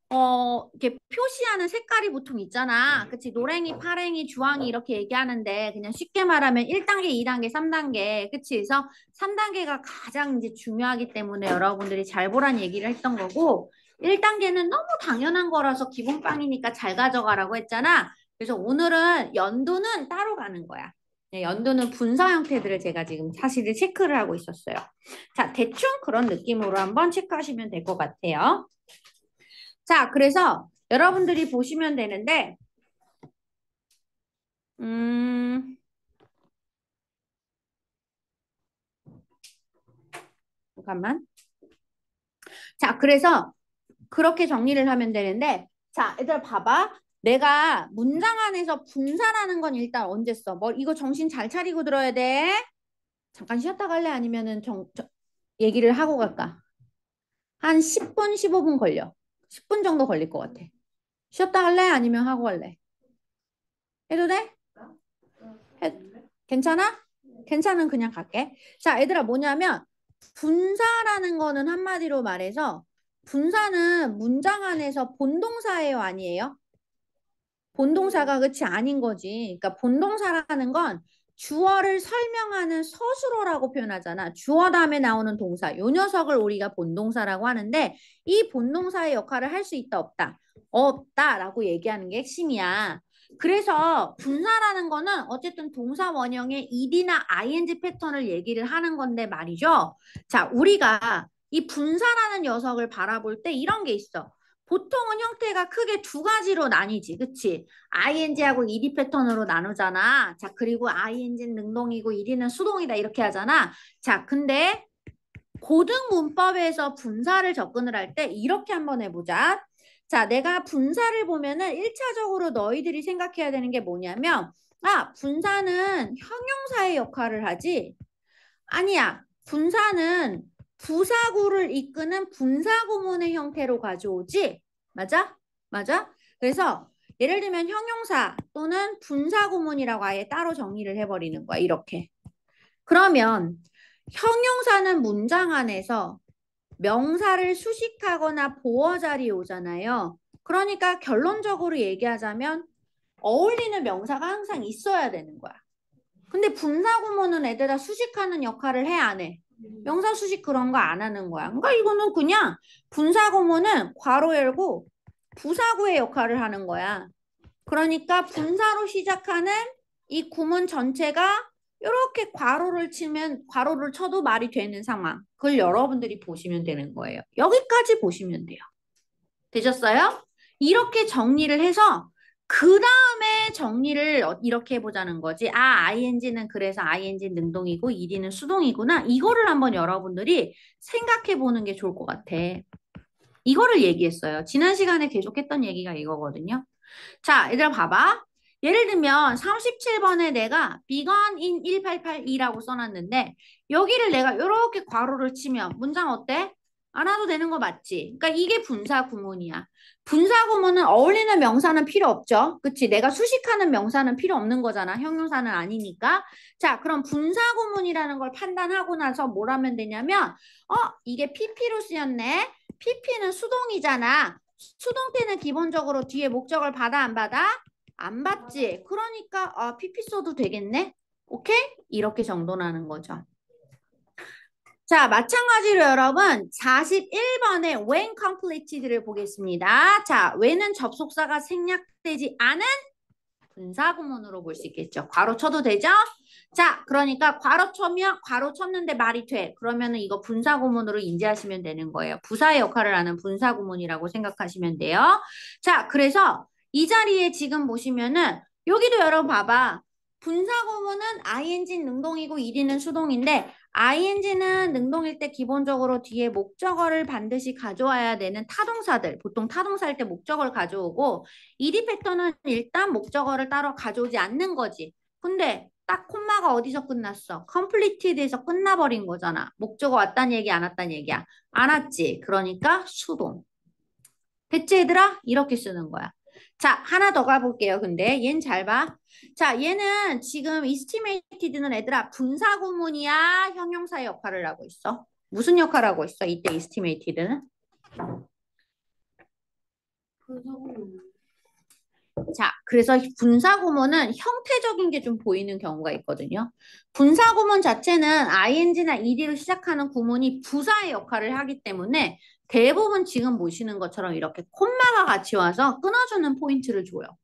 이렇게 표시하는 색깔이 보통 있잖아. 그치? 노랭이, 파랭이, 주황이 이렇게 얘기하는데 그냥 쉽게 말하면 1단계, 2단계, 3단계. 그치? 그래서 3단계가 가장 이제 중요하기 때문에 여러분들이 잘 보란 얘기를 했던 거고 1단계는 너무 당연한 거라서 기본빵이니까 잘 가져가라고 했잖아. 그래서 오늘은 연두는 따로 가는 거야. 네, 연두는 분사 형태들을 제가 지금 사실을 체크를 하고 있었어요. 자, 대충 그런 느낌으로 한번 체크하시면 될 것 같아요. 자, 그래서 여러분들이 보시면 되는데, 음, 잠깐만. 자, 그래서 그렇게 정리를 하면 되는데, 자, 얘들아 봐봐. 내가 문장 안에서 분사라는 건 일단 언제 써? 뭐, 이거 정신 잘 차리고 들어야 돼. 잠깐 쉬었다 갈래? 아니면은 얘기를 하고 갈까? 한 10분, 15분 걸려. 10분 정도 걸릴 것 같아. 쉬었다 갈래? 아니면 하고 갈래? 해도 돼? 해, 괜찮아? 괜찮은 그냥 갈게. 자, 얘들아 뭐냐면 분사라는 거는 한마디로 말해서 분사는 문장 안에서 본동사예요, 아니에요? 본동사가 그치 아닌 거지. 그러니까 본동사라는 건 주어를 설명하는 서술어라고 표현하잖아. 주어 다음에 나오는 동사. 요 녀석을 우리가 본동사라고 하는데 이 본동사의 역할을 할 수 있다 없다. 없다라고 얘기하는 게 핵심이야. 그래서 분사라는 거는 어쨌든 동사 원형의 ed나 ing 패턴을 얘기를 하는 건데 말이죠. 자, 우리가 이 분사라는 녀석을 바라볼 때 이런 게 있어. 보통은 형태가 크게 두 가지로 나뉘지, 그치? ing하고 ed 패턴으로 나누잖아. 자, 그리고 ing는 능동이고 ed는 수동이다 이렇게 하잖아. 자, 근데 고등 문법에서 분사를 접근을 할 때 이렇게 한번 해보자. 자, 내가 분사를 보면은 1차적으로 너희들이 생각해야 되는 게 뭐냐면, 아, 분사는 형용사의 역할을 하지? 아니야. 분사는 부사구를 이끄는 분사구문의 형태로 가져오지? 맞아? 맞아? 그래서 예를 들면 형용사 또는 분사구문이라고 아예 따로 정리를 해버리는 거야. 이렇게. 그러면 형용사는 문장 안에서 명사를 수식하거나 보어 자리에 오잖아요. 그러니까 결론적으로 얘기하자면 어울리는 명사가 항상 있어야 되는 거야. 근데 분사구문은 애들아 수식하는 역할을 해, 안 해? 명사 수식 그런 거 안 하는 거야. 그러니까 이거는 그냥 분사구문은 괄호 열고 부사구의 역할을 하는 거야. 그러니까 분사로 시작하는 이 구문 전체가 이렇게 괄호를 치면 괄호를 쳐도 말이 되는 상황. 그걸 여러분들이 보시면 되는 거예요. 여기까지 보시면 돼요. 되셨어요? 이렇게 정리를 해서 그 다음에 정리를 이렇게 해보자는 거지. 아, ing는 그래서 ing 능동이고 ed는 수동이구나. 이거를 한번 여러분들이 생각해 보는 게 좋을 것 같아. 이거를 얘기했어요. 지난 시간에 계속했던 얘기가 이거거든요. 자, 얘들아 봐봐. 예를 들면 37번에 내가 begun in 1882라고 써놨는데 여기를 내가 이렇게 괄호를 치면 문장 어때? 안 와도 되는 거 맞지? 그러니까 이게 분사 구문이야. 분사 구문은 어울리는 명사는 필요 없죠. 그치? 내가 수식하는 명사는 필요 없는 거잖아. 형용사는 아니니까. 자, 그럼 분사 구문이라는 걸 판단하고 나서 뭘 하면 되냐면 이게 PP로 쓰였네. PP는 수동이잖아. 수동태는 기본적으로 뒤에 목적을 받아 안 받아? 안 받지. 그러니까 PP 써도 되겠네. 오케이? 이렇게 정돈하는 거죠. 자, 마찬가지로 여러분 41번의 when completed를 보겠습니다. 자, when은 접속사가 생략되지 않은 분사구문으로 볼 수 있겠죠. 괄호 쳐도 되죠? 자, 그러니까 괄호 쳐면 괄호 쳤는데 말이 돼. 그러면은 이거 분사구문으로 인지하시면 되는 거예요. 부사의 역할을 하는 분사구문이라고 생각하시면 돼요. 자, 그래서 이 자리에 지금 보시면은 여기도 여러분 봐봐. 분사구문은 ing 능동이고 일이는 수동인데 ing는 능동일 때 기본적으로 뒤에 목적어를 반드시 가져와야 되는 타동사들, 보통 타동사일 때 목적어를 가져오고 일이 패턴은 일단 목적어를 따로 가져오지 않는 거지. 근데 딱 콤마가 어디서 끝났어? completed에서 끝나버린 거잖아. 목적어 왔단 얘기 안 왔단 얘기야. 안 왔지. 그러니까 수동. 됐지 얘들아? 이렇게 쓰는 거야. 자, 하나 더 가볼게요. 근데 얘는 잘 봐. 자, 얘는 지금 estimated는 얘들아 분사구문이야? 형용사의 역할을 하고 있어? 무슨 역할을 하고 있어? 이때 estimated는? 분사구문. 자, 그래서 분사구문은 형태적인 게 좀 보이는 경우가 있거든요. 분사구문 자체는 ing나 ed로 시작하는 구문이 부사의 역할을 하기 때문에 대부분 지금 보시는 것처럼 이렇게 콤마가 같이 와서 끊어주는 포인트를 줘요.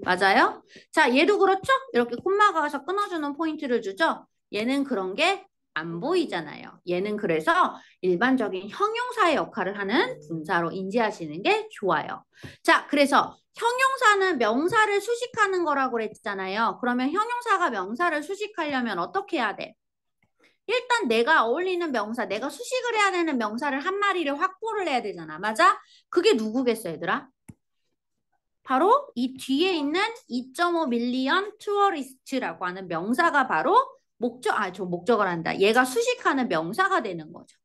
맞아요? 자, 얘도 그렇죠? 이렇게 콤마가 와서 끊어주는 포인트를 주죠? 얘는 그런 게 안 보이잖아요. 얘는 그래서 일반적인 형용사의 역할을 하는 분사로 인지하시는 게 좋아요. 자, 그래서 형용사는 명사를 수식하는 거라고 그랬잖아요. 그러면 형용사가 명사를 수식하려면 어떻게 해야 돼? 일단 내가 어울리는 명사, 내가 수식을 해야 되는 명사를 한 마리를 확보를 해야 되잖아. 맞아? 그게 누구겠어, 얘들아? 바로 이 뒤에 있는 2.5 밀리언 투어리스트라고 하는 명사가 바로 저 목적을 한다. 얘가 수식하는 명사가 되는 거죠.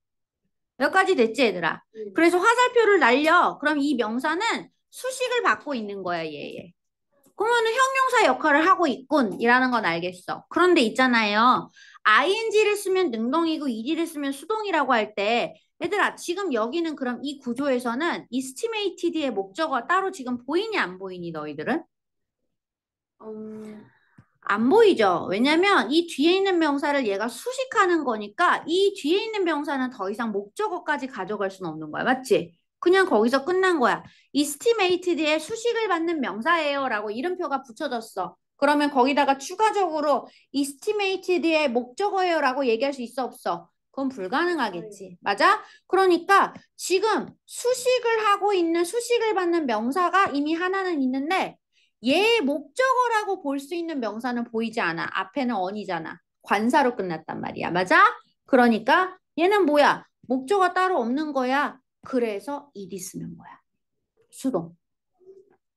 여기까지 됐지, 얘들아? 그래서 화살표를 날려. 그럼 이 명사는 수식을 받고 있는 거야, 얘. 그러면은 형용사 역할을 하고 있군 이라는 건 알겠어. 그런데 있잖아요. ing를 쓰면 능동이고 ed를 쓰면 수동이라고 할 때 얘들아 지금 여기는 그럼 이 구조에서는 estimated의 목적어가 따로 지금 보이니 안 보이니 너희들은? 안 보이죠? 왜냐면 이 뒤에 있는 명사를 얘가 수식하는 거니까 이 뒤에 있는 명사는 더 이상 목적어까지 가져갈 수는 없는 거야. 맞지? 그냥 거기서 끝난 거야. estimated의 수식을 받는 명사예요 라고 이름표가 붙여졌어. 그러면 거기다가 추가적으로 estimated의 목적어예요 라고 얘기할 수 있어 없어? 그건 불가능하겠지. 맞아? 그러니까 지금 수식을 하고 있는 수식을 받는 명사가 이미 하나는 있는데 얘의 목적어라고 볼 수 있는 명사는 보이지 않아. 앞에는 on이잖아. 관사로 끝났단 말이야. 맞아? 그러니까 얘는 뭐야? 목적어 따로 없는 거야. 그래서 ed 쓰는 거야. 수동.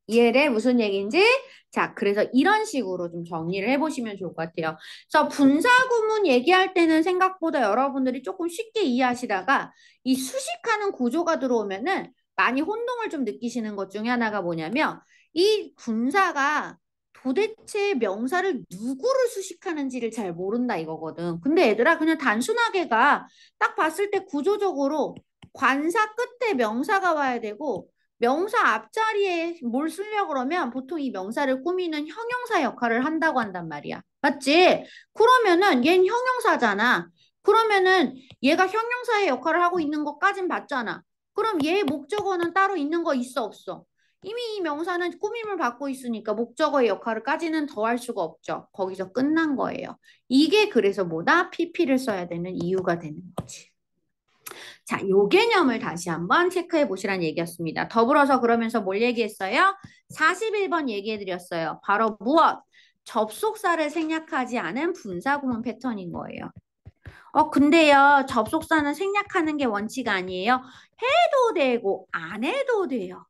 이해돼? 무슨 얘기인지? 자, 그래서 이런 식으로 좀 정리를 해보시면 좋을 것 같아요. 그래서 분사구문 얘기할 때는 생각보다 여러분들이 조금 쉽게 이해하시다가 이 수식하는 구조가 들어오면은 많이 혼동을 좀 느끼시는 것 중에 하나가 뭐냐면 이 분사가 도대체 명사를 누구를 수식하는지를 잘 모른다 이거거든. 근데 얘들아 그냥 단순하게 딱 봤을 때 구조적으로 관사 끝에 명사가 와야 되고 명사 앞자리에 뭘 쓰려고 그러면 보통 이 명사를 꾸미는 형용사 역할을 한다고 한단 말이야. 맞지? 그러면은 얘는 형용사잖아. 그러면은 얘가 형용사의 역할을 하고 있는 것까진 봤잖아. 그럼 얘 목적어는 따로 있는 거 있어 없어? 이미 이 명사는 꾸밈을 받고 있으니까 목적어의 역할을까지는 더 할 수가 없죠. 거기서 끝난 거예요. 이게 그래서 뭐다? PP를 써야 되는 이유가 되는 거지. 자, 요 개념을 다시 한번 체크해 보시라는 얘기였습니다. 더불어서 그러면서 뭘 얘기했어요? 41번 얘기해 드렸어요. 바로 무엇? 접속사를 생략하지 않은 분사구문 패턴인 거예요. 근데요, 접속사는 생략하는 게 원칙 아니에요. 해도 되고 안 해도 돼요.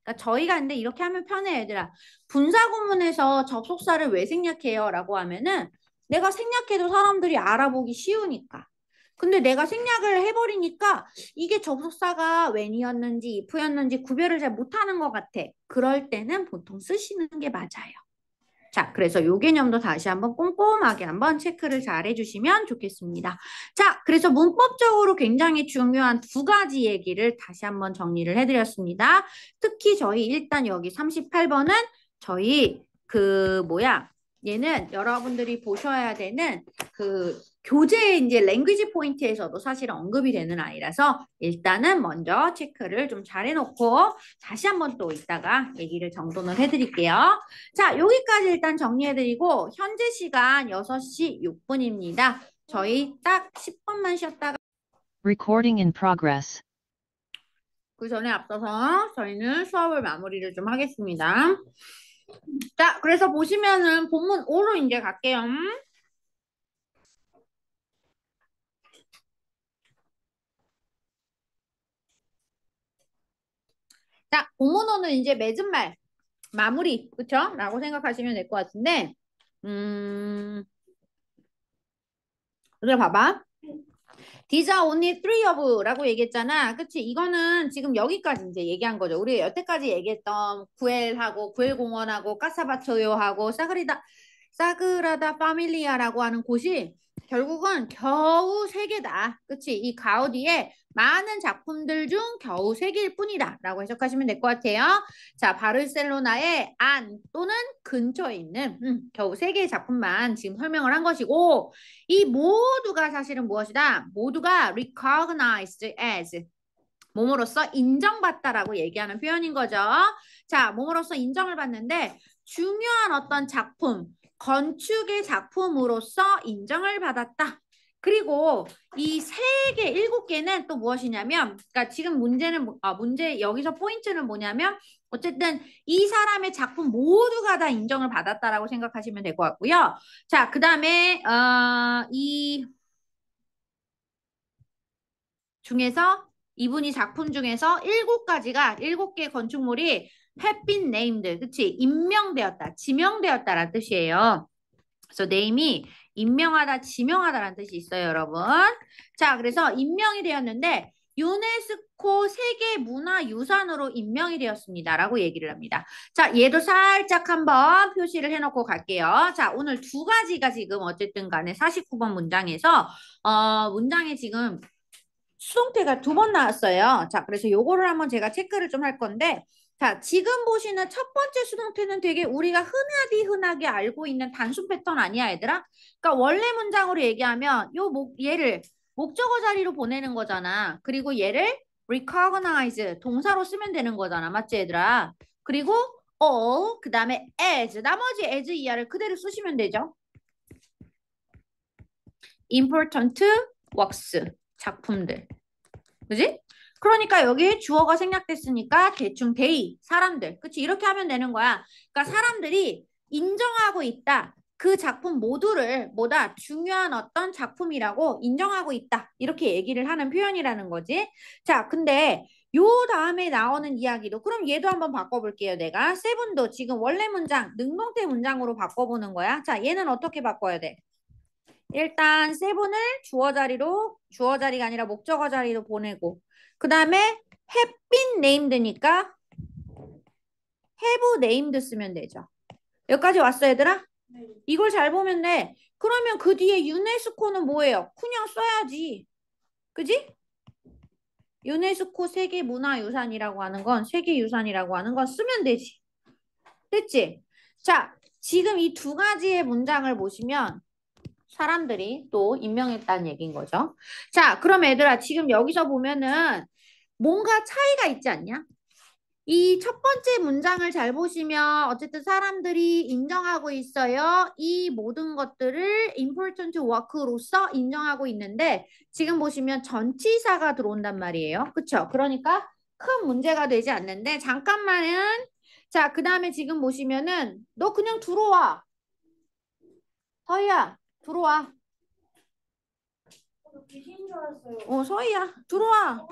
그러니까 저희가 근데 이렇게 하면 편해요, 얘들아. 분사구문에서 접속사를 왜 생략해요? 라고 하면은 내가 생략해도 사람들이 알아보기 쉬우니까. 근데 내가 생략을 해버리니까 이게 접속사가 when이었는지 if였는지 구별을 잘 못하는 것 같아. 그럴 때는 보통 쓰시는 게 맞아요. 자, 그래서 요 개념도 다시 한번 꼼꼼하게 한번 체크를 잘 해주시면 좋겠습니다. 자, 그래서 문법적으로 굉장히 중요한 두 가지 얘기를 다시 한번 정리를 해드렸습니다. 특히 저희 일단 여기 38번은 저희 얘는 여러분들이 보셔야 되는 교재 이제 랭귀지 포인트에서도 사실 언급이 되는 아이라서 일단은 먼저 체크를 좀 잘 해놓고 다시 한번 또 이따가 얘기를 정돈을 해드릴게요. 자, 여기까지 일단 정리해드리고 현재 시간 6시 6분입니다. 저희 딱 10분만 쉬었다가 Recording in progress. 그 전에 앞서서 저희는 수업을 마무리를 좀 하겠습니다. 자, 그래서 보시면은 본문 5로 이제 갈게요. 자, 본문 5는 이제 맺은 말, 마무리, 그쵸? 라고 생각하시면 될 것 같은데, 그래 봐봐. These are only three of 라고 얘기했잖아. 그치? 이거는 지금 여기까지 이제 얘기한 거죠. 우리 여태까지 얘기했던 구엘하고 구엘공원하고 까사바토요하고 사그라다 파밀리아라고 하는 곳이 결국은 겨우 3개다. 그치? 이 가우디의 많은 작품들 중 겨우 3개일 뿐이다. 라고 해석하시면 될 것 같아요. 자, 바르셀로나의 안 또는 근처에 있는 겨우 3개의 작품만 지금 설명을 한 것이고 이 모두가 사실은 무엇이다? 모두가 recognized as 몸으로써 인정받다라고 얘기하는 표현인 거죠. 자, 몸으로써 인정을 받는데 중요한 어떤 작품, 건축의 작품으로서 인정을 받았다. 그리고 이 3개, 7개는 또 무엇이냐면, 그러니까 지금 문제 여기서 포인트는 뭐냐면, 어쨌든 이 사람의 작품 모두가 다 인정을 받았다라고 생각하시면 될 것 같고요. 자, 그 다음에 이 중에서 이분이 작품 중에서 7개 건축물이 have been named, 그치? 임명되었다, 지명되었다라는 뜻이에요. 그래서 name이 임명하다, 지명하다라는 뜻이 있어요, 여러분. 자, 그래서 임명이 되었는데 유네스코 세계문화유산으로 임명이 되었습니다라고 얘기를 합니다. 자, 얘도 살짝 한번 표시를 해놓고 갈게요. 자, 오늘 2가지가 지금 어쨌든 간에 49번 문장에서 문장에 지금 수동태가 2번 나왔어요. 자, 그래서 요거를 한번 제가 체크를 좀 할 건데, 자, 지금 보시는 첫 번째 수동태는 되게 우리가 흔하게 알고 있는 단순 패턴 아니야, 얘들아? 그러니까 원래 문장으로 얘기하면 얘를 목적어 자리로 보내는 거잖아. 그리고 얘를 recognize 동사로 쓰면 되는 거잖아. 맞지, 얘들아? 그리고 그 다음에 as, 나머지 as 이하를 그대로 쓰시면 되죠. important works, 작품들. 그지? 그러니까 여기 주어가 생략됐으니까 대충 they, 사람들. 그치? 이렇게 하면 되는 거야. 그러니까 사람들이 인정하고 있다. 그 작품 모두를 뭐다? 중요한 어떤 작품이라고 인정하고 있다. 이렇게 얘기를 하는 표현이라는 거지. 자, 근데 요 다음에 나오는 이야기도 그럼 얘도 한번 바꿔볼게요. 내가 세븐도 지금 원래 문장, 능동태 문장으로 바꿔보는 거야. 자, 얘는 어떻게 바꿔야 돼? 일단 세븐을 주어 자리가 아니라 목적어 자리로 보내고 그 다음에 have been named니까 have named 쓰면 되죠. 여기까지 왔어, 얘들아? 네. 이걸 잘 보면 돼. 그러면 그 뒤에 유네스코는 뭐예요? 그냥 써야지. 그지? 유네스코 세계문화유산이라고 하는 건 세계유산이라고 하는 건 쓰면 되지. 됐지? 자, 지금 이 2가지의 문장을 보시면 사람들이 또 임명했다는 얘기인 거죠. 자, 그럼 얘들아 지금 여기서 보면은 뭔가 차이가 있지 않냐? 이 첫 번째 문장을 잘 보시면 어쨌든 사람들이 인정하고 있어요. 이 모든 것들을 important work로서 인정하고 있는데 지금 보시면 전치사가 들어온단 말이에요. 그쵸? 그러니까 큰 문제가 되지 않는데 잠깐만은 자, 그 다음에 지금 보시면은 너 그냥 들어와. 서희야. 들어와. 귀신인 줄 알았어요. 서희야. 들어와.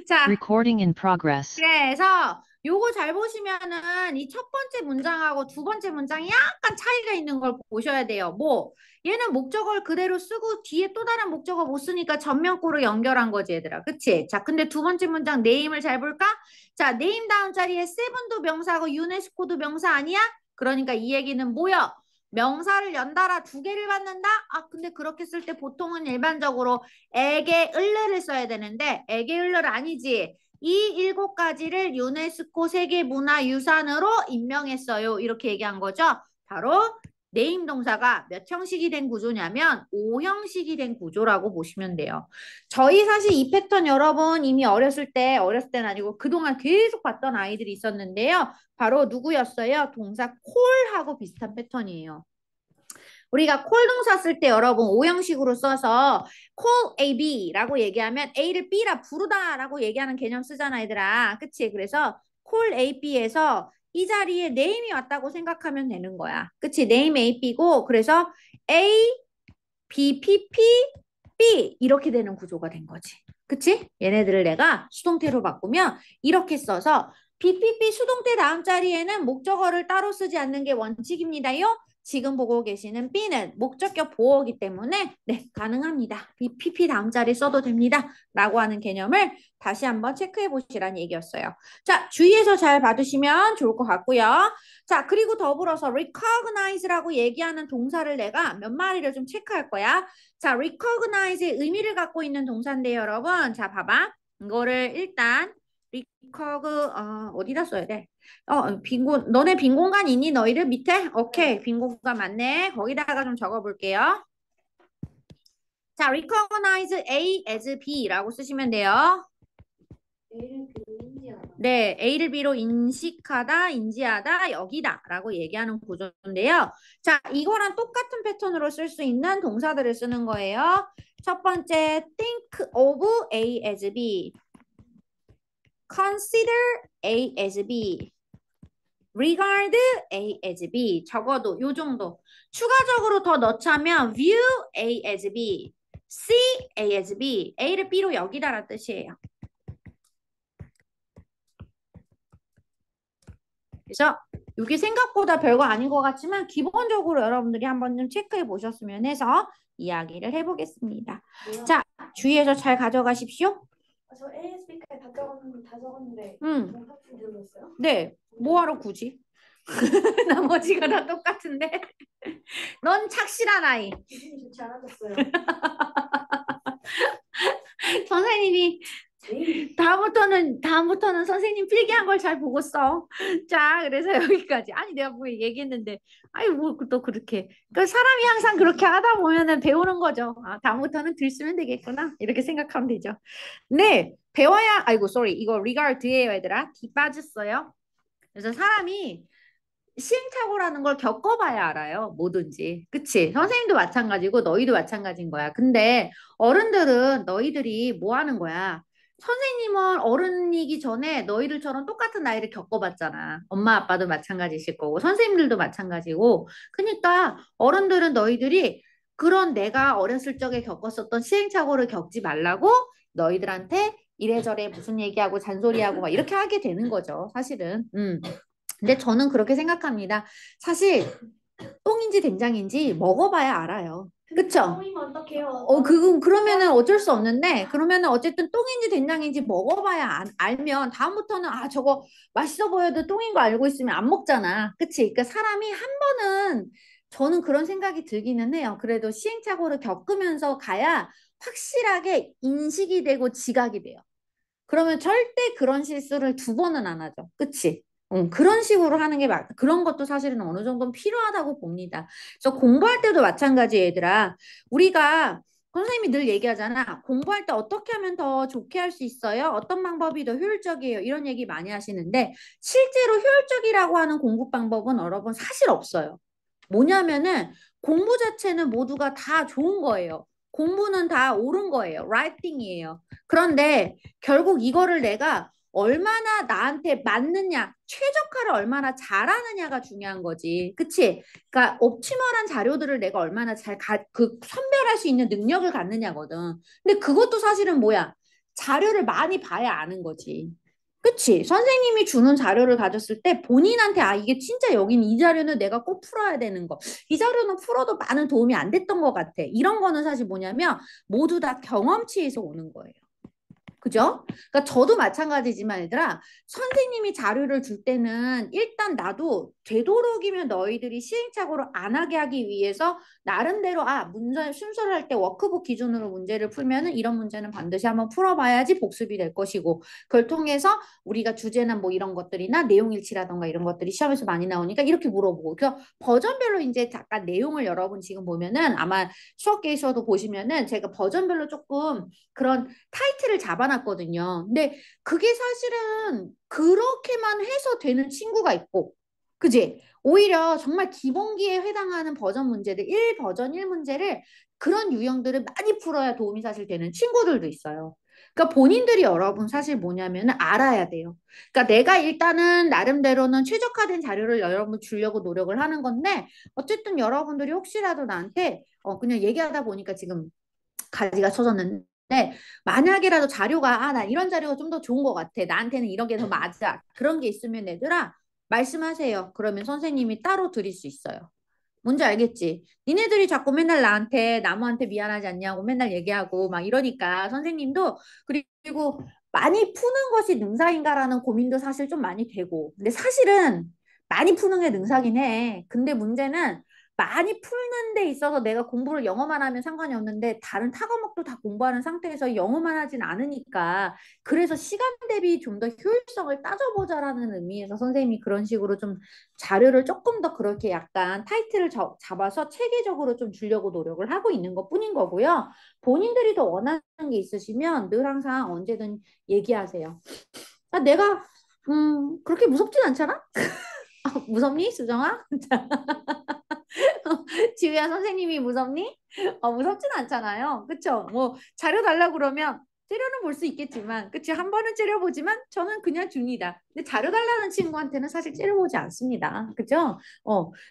자, Recording in progress. 그래서 요거 잘 보시면은 이 첫 번째 문장하고 2번째 문장이 약간 차이가 있는 걸 보셔야 돼요. 뭐 얘는 목적어를 그대로 쓰고 뒤에 또 다른 목적어 못 쓰니까 전면구로 연결한 거지, 얘들아. 그치? 자, 근데 2번째 문장 네임을 잘 볼까? 자, 네임 다음 자리에 세븐도 명사고 유네스코도 명사 아니야? 그러니까 이 얘기는 뭐야? 명사를 연달아 2개를 받는다? 아, 근데 그렇게 쓸 때 보통은 일반적으로 에게 을르를 써야 되는데 에게 을르를 아니지. 이 7가지를 유네스코 세계문화유산으로 임명했어요. 이렇게 얘기한 거죠. 바로 네임 동사가 몇 형식이 된 구조냐면 5형식이 된 구조라고 보시면 돼요. 저희 사실 이 패턴 여러분 이미 어렸을 때는 아니고 그동안 계속 봤던 아이들이 있었는데요. 바로 누구였어요? 동사 콜하고 비슷한 패턴이에요. 우리가 콜 동사 쓸 때 여러분 5형식으로 써서 call A, B라고 얘기하면 A를 B라 부르다라고 얘기하는 개념 쓰잖아 얘들아. 그치? 그래서 call A, B에서 이 자리에 name이 왔다고 생각하면 되는 거야. 그치? name A, B고 그래서 A, B, P, P, B 이렇게 되는 구조가 된 거지. 그치? 얘네들을 내가 수동태로 바꾸면 이렇게 써서 BPP 수동태 다음 자리에는 목적어를 따로 쓰지 않는 게 원칙입니다요. 지금 보고 계시는 B는 목적격 보어이기 때문에 네, 가능합니다. BPP 다음 자리 써도 됩니다. 라고 하는 개념을 다시 한번 체크해 보시라는 얘기였어요. 자, 주의해서 잘 봐두시면 좋을 것 같고요. 자, 그리고 더불어서 recognize라고 얘기하는 동사를 내가 몇 마리를 좀 체크할 거야. 자, recognize의 의미를 갖고 있는 동사인데요, 여러분. 자, 봐봐. 이거를 일단 어디다 써야 돼? 너네 빈 공간 있니? 너희들 밑에? 오케이, 빈 공간 맞네. 거기다가 좀 적어볼게요. 자, recognize A as B라고 쓰시면 돼요. A를 B로 인지하다. 네, A를 B로 인식하다, 인지하다, 여기다 라고 얘기하는 구조인데요. 자, 이거랑 똑같은 패턴으로 쓸 수 있는 동사들을 쓰는 거예요. 첫 번째, think of A as B. Consider A as B. regard A as B. 적어도 요 정도. 추가적으로 더 넣자면 view A as B. see A as B. A를 B로 여기다라는 뜻이에요. 그래서 이게 생각보다 별거 아닌 것 같지만 기본적으로 여러분들이 한번 좀 체크해 보셨으면 해서 이야기를 해보겠습니다. 뭐야? 자, 주의해서 잘 가져가십시오. 저 ASB까지 다 적었는데 동사표 들어있어요? 네. 뭐하러 굳이? 나머지가 다 똑같은데. 넌 착실한 아이. 기분이 좋지 않아졌어요. 선생님이 다음부터는 선생님 필기한 걸 잘 보고 써. 자, 그래서 여기까지. 아니, 내가 뭐 얘기했는데, 아니, 뭐 또 그렇게. 그 사람이 항상 그렇게 하다 보면은 배우는 거죠. 아, 다음부터는 들 쓰면 되겠구나. 이렇게 생각하면 되죠. 네, 배워야, 아이고, 쏘리. 이거 리가르드예요, 얘들아. 뒤 빠졌어요. 그래서 사람이 시행착오라는 걸 겪어봐야 알아요. 뭐든지. 그치? 선생님도 마찬가지고 너희도 마찬가지인 거야. 근데 어른들은 너희들이 뭐 하는 거야? 선생님은 어른이기 전에 너희들처럼 똑같은 나이를 겪어봤잖아. 엄마 아빠도 마찬가지실 거고 선생님들도 마찬가지고. 그러니까 어른들은 너희들이 그런 내가 어렸을 적에 겪었었던 시행착오를 겪지 말라고 너희들한테 이래저래 무슨 얘기하고 잔소리하고 막 이렇게 하게 되는 거죠. 사실은. 근데 저는 그렇게 생각합니다. 사실 똥인지 된장인지 먹어봐야 알아요. 그쵸? 똥이면 어떡해요? 그러면은 어쩔 수 없는데, 그러면은 어쨌든 똥인지 된장인지 먹어봐야 알면, 다음부터는, 아, 저거 맛있어 보여도 똥인 거 알고 있으면 안 먹잖아. 그치? 그러니까 사람이 한 번은, 저는 그런 생각이 들기는 해요. 그래도 시행착오를 겪으면서 가야 확실하게 인식이 되고 지각이 돼요. 그러면 절대 그런 실수를 두 번은 안 하죠. 그치? 그런 식으로 하는 게 그런 것도 사실은 어느 정도는 필요하다고 봅니다. 그래서 공부할 때도 마찬가지 얘들아. 우리가 선생님이 늘 얘기하잖아. 공부할 때 어떻게 하면 더 좋게 할 수 있어요? 어떤 방법이 더 효율적이에요? 이런 얘기 많이 하시는데 실제로 효율적이라고 하는 공부 방법은 여러분 사실 없어요. 뭐냐면은 공부 자체는 모두가 다 좋은 거예요. 공부는 다 옳은 거예요. right thing이에요. 그런데 결국 이거를 내가 얼마나 나한테 맞느냐, 최적화를 얼마나 잘하느냐가 중요한 거지. 그치? 그러니까 옵티멀한 자료들을 내가 얼마나 선별할 수 있는 능력을 갖느냐거든. 근데 그것도 사실은 뭐야? 자료를 많이 봐야 아는 거지. 그치? 선생님이 주는 자료를 가졌을 때 본인한테 아 이게 진짜 여긴 이 자료는 내가 꼭 풀어야 되는 거. 이 자료는 풀어도 많은 도움이 안 됐던 것 같아. 이런 거는 사실 뭐냐면 모두 다 경험치에서 오는 거예요. 그죠? 그러니까 저도 마찬가지지만 얘들아 선생님이 자료를 줄 때는 일단 나도 되도록이면 너희들이 시행착오를 안 하게 하기 위해서 나름대로 문제 순서를 할 때 워크북 기준으로 문제를 풀면은 이런 문제는 반드시 한번 풀어봐야지 복습이 될 것이고 그걸 통해서 우리가 주제나 뭐 이런 것들이나 내용일치라던가 이런 것들이 시험에서 많이 나오니까 이렇게 물어보고 그래서 버전별로 이제 잠깐 내용을 여러분 지금 보면은 아마 수업 계에서도 보시면은 제가 버전별로 조금 그런 타이틀을 잡아놨거든요. 근데 그게 사실은 그렇게만 해서 되는 친구가 있고 그지? 오히려 정말 기본기에 해당하는 버전 문제들, 1버전 1문제를 그런 유형들을 많이 풀어야 도움이 사실 되는 친구들도 있어요. 그러니까 본인들이 여러분 사실 뭐냐면 알아야 돼요. 그러니까 내가 일단은 나름대로는 최적화된 자료를 여러분 주려고 노력을 하는 건데 어쨌든 여러분들이 혹시라도 나한테 그냥 얘기하다 보니까 지금 가지가 쳐졌는데 만약에라도 자료가 나 이런 자료가 좀 더 좋은 것 같아. 나한테는 이런 게 더 맞아. 그런 게 있으면 얘들아 말씀하세요. 그러면 선생님이 따로 드릴 수 있어요. 뭔지 알겠지? 니네들이 자꾸 맨날 나한테 나무한테 미안하지 않냐고 맨날 얘기하고 막 이러니까 선생님도 그리고 많이 푸는 것이 능사인가라는 고민도 사실 좀 많이 되고 근데 사실은 많이 푸는 게 능사긴 해. 근데 문제는 많이 푸는 데 있어서 내가 공부를 영어만 하면 상관이 없는데 다른 타 과목도 다 공부하는 상태에서 영어만 하진 않으니까 그래서 시간 대비 좀 더 효율성을 따져보자라는 의미에서 선생님이 그런 식으로 좀 자료를 조금 더 그렇게 약간 타이틀을 잡아서 체계적으로 좀 주려고 노력을 하고 있는 것 뿐인 거고요. 본인들이 더 원하는 게 있으시면 늘 항상 언제든 얘기하세요. 내가 그렇게 무섭진 않잖아? 무섭니, 수정아? 지우야 선생님이 무섭니? 무섭진 않잖아요. 그쵸? 뭐 자료 달라고 그러면 째려는 볼 수 있겠지만 그치? 한 번은 째려보지만 저는 그냥 줍니다. 근데 자료 달라는 친구한테는 사실 째려보지 않습니다. 그죠?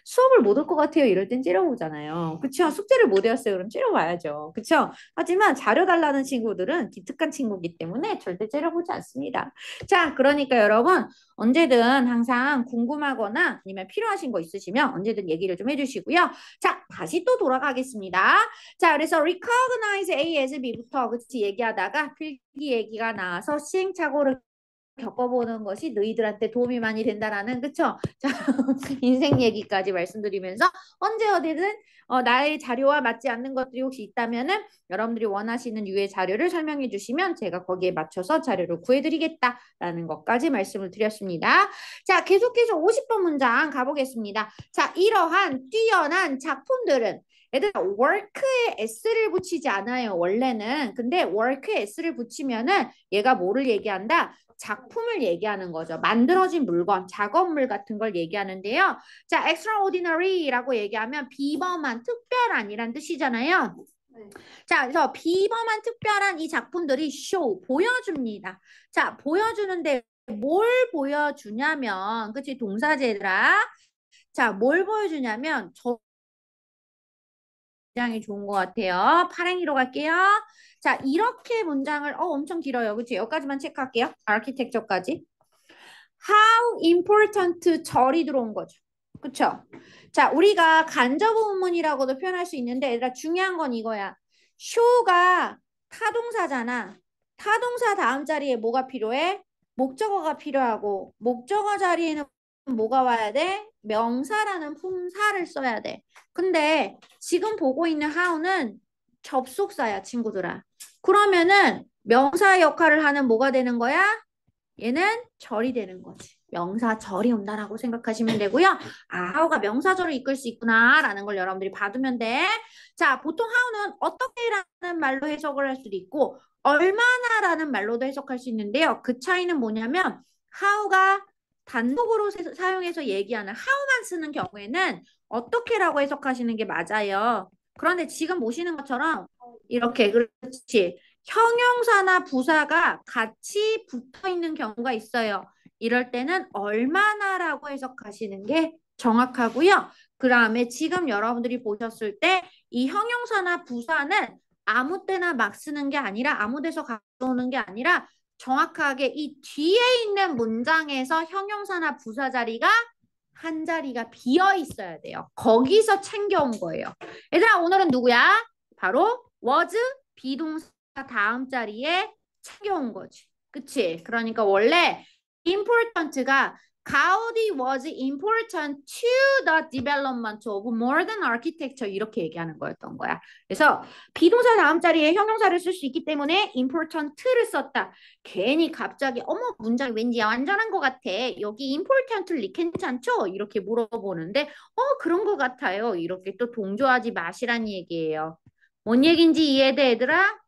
수업을 못 올 것 같아요. 이럴 땐 째려보잖아요. 그쵸? 숙제를 못 외웠어요. 그럼 째려봐야죠. 그쵸? 하지만 자료 달라는 친구들은 기특한 친구이기 때문에 절대 째려보지 않습니다. 자, 그러니까 여러분 언제든 항상 궁금하거나 아니면 필요하신 거 있으시면 언제든 얘기를 좀 해주시고요. 자, 다시 또 돌아가겠습니다. 자, 그래서 recognize A as B부터 그치 얘기하다가 필기 얘기가 나와서 시행착오를 겪어보는 것이 너희들한테 도움이 많이 된다라는 그쵸? 자, 인생 얘기까지 말씀드리면서 언제 어디든 나의 자료와 맞지 않는 것들이 혹시 있다면은 여러분들이 원하시는 유의 자료를 설명해 주시면 제가 거기에 맞춰서 자료를 구해드리겠다라는 것까지 말씀을 드렸습니다. 자, 계속해서 50번 문장 가보겠습니다. 자, 이러한 뛰어난 작품들은 얘들아 work에 s를 붙이지 않아요 원래는. 근데 work에 s를 붙이면은 얘가 뭐를 얘기한다? 작품을 얘기하는 거죠. 만들어진 물건, 작업물 같은 걸 얘기하는데요. 자, extraordinary라고 얘기하면 비범한, 특별한이란 뜻이잖아요. 네. 자, 그래서 비범한 특별한 이 작품들이 show, 보여줍니다. 자, 보여주는데 뭘 보여주냐면, 그치, 동사제들아. 자, 뭘 보여주냐면, 굉장히 좋은 것 같아요. 파랭이로 갈게요. 자, 이렇게 문장을, 엄청 길어요. 그치? 여기까지만 체크할게요. 아키텍처까지. How important 절이 들어온 거죠. 그쵸? 자, 우리가 간접 의문이라고도 표현할 수 있는데, 얘들아, 중요한 건 이거야. show가 타동사잖아. 타동사 다음 자리에 뭐가 필요해? 목적어가 필요하고, 목적어 자리에는 뭐가 와야 돼? 명사라는 품사를 써야 돼. 근데 지금 보고 있는 how는 접속사야, 친구들아. 그러면은 명사 역할을 하는 뭐가 되는 거야? 얘는 절이 되는 거지. 명사절이 온다라고 생각하시면 되고요. how가 명사절을 이끌 수 있구나라는 걸 여러분들이 봐두면 돼. 자, 보통 how는 어떻게라는 말로 해석을 할 수도 있고 얼마나라는 말로도 해석할 수 있는데요. 그 차이는 뭐냐면 how가 단독으로 사용해서 얘기하는 how만 쓰는 경우에는 어떻게라고 해석하시는 게 맞아요. 그런데 지금 보시는 것처럼 이렇게 그렇지. 형용사나 부사가 같이 붙어 있는 경우가 있어요. 이럴 때는 얼마나라고 해석하시는 게 정확하고요. 그 다음에 지금 여러분들이 보셨을 때 이 형용사나 부사는 아무 때나 막 쓰는 게 아니라 아무 데서 가져오는 게 아니라 정확하게 이 뒤에 있는 문장에서 형용사나 부사 자리가 한 자리가 비어 있어야 돼요. 거기서 챙겨온 거예요. 얘들아 오늘은 누구야? 바로 was 비동사 다음 자리에 챙겨온 거지. 그치? 그러니까 원래 important가 Gaudi was important to the development of modern architecture 이렇게 얘기하는 거였던 거야. 그래서 비동사 다음 자리에 형용사를 쓸 수 있기 때문에 important를 썼다. 괜히 갑자기 어머 문장이 왠지 완전한 것 같아. 여기 importantly 괜찮죠? 이렇게 물어보는데 그런 것 같아요. 이렇게 또 동조하지 마시란 얘기예요. 뭔 얘기인지 이해돼 얘들아?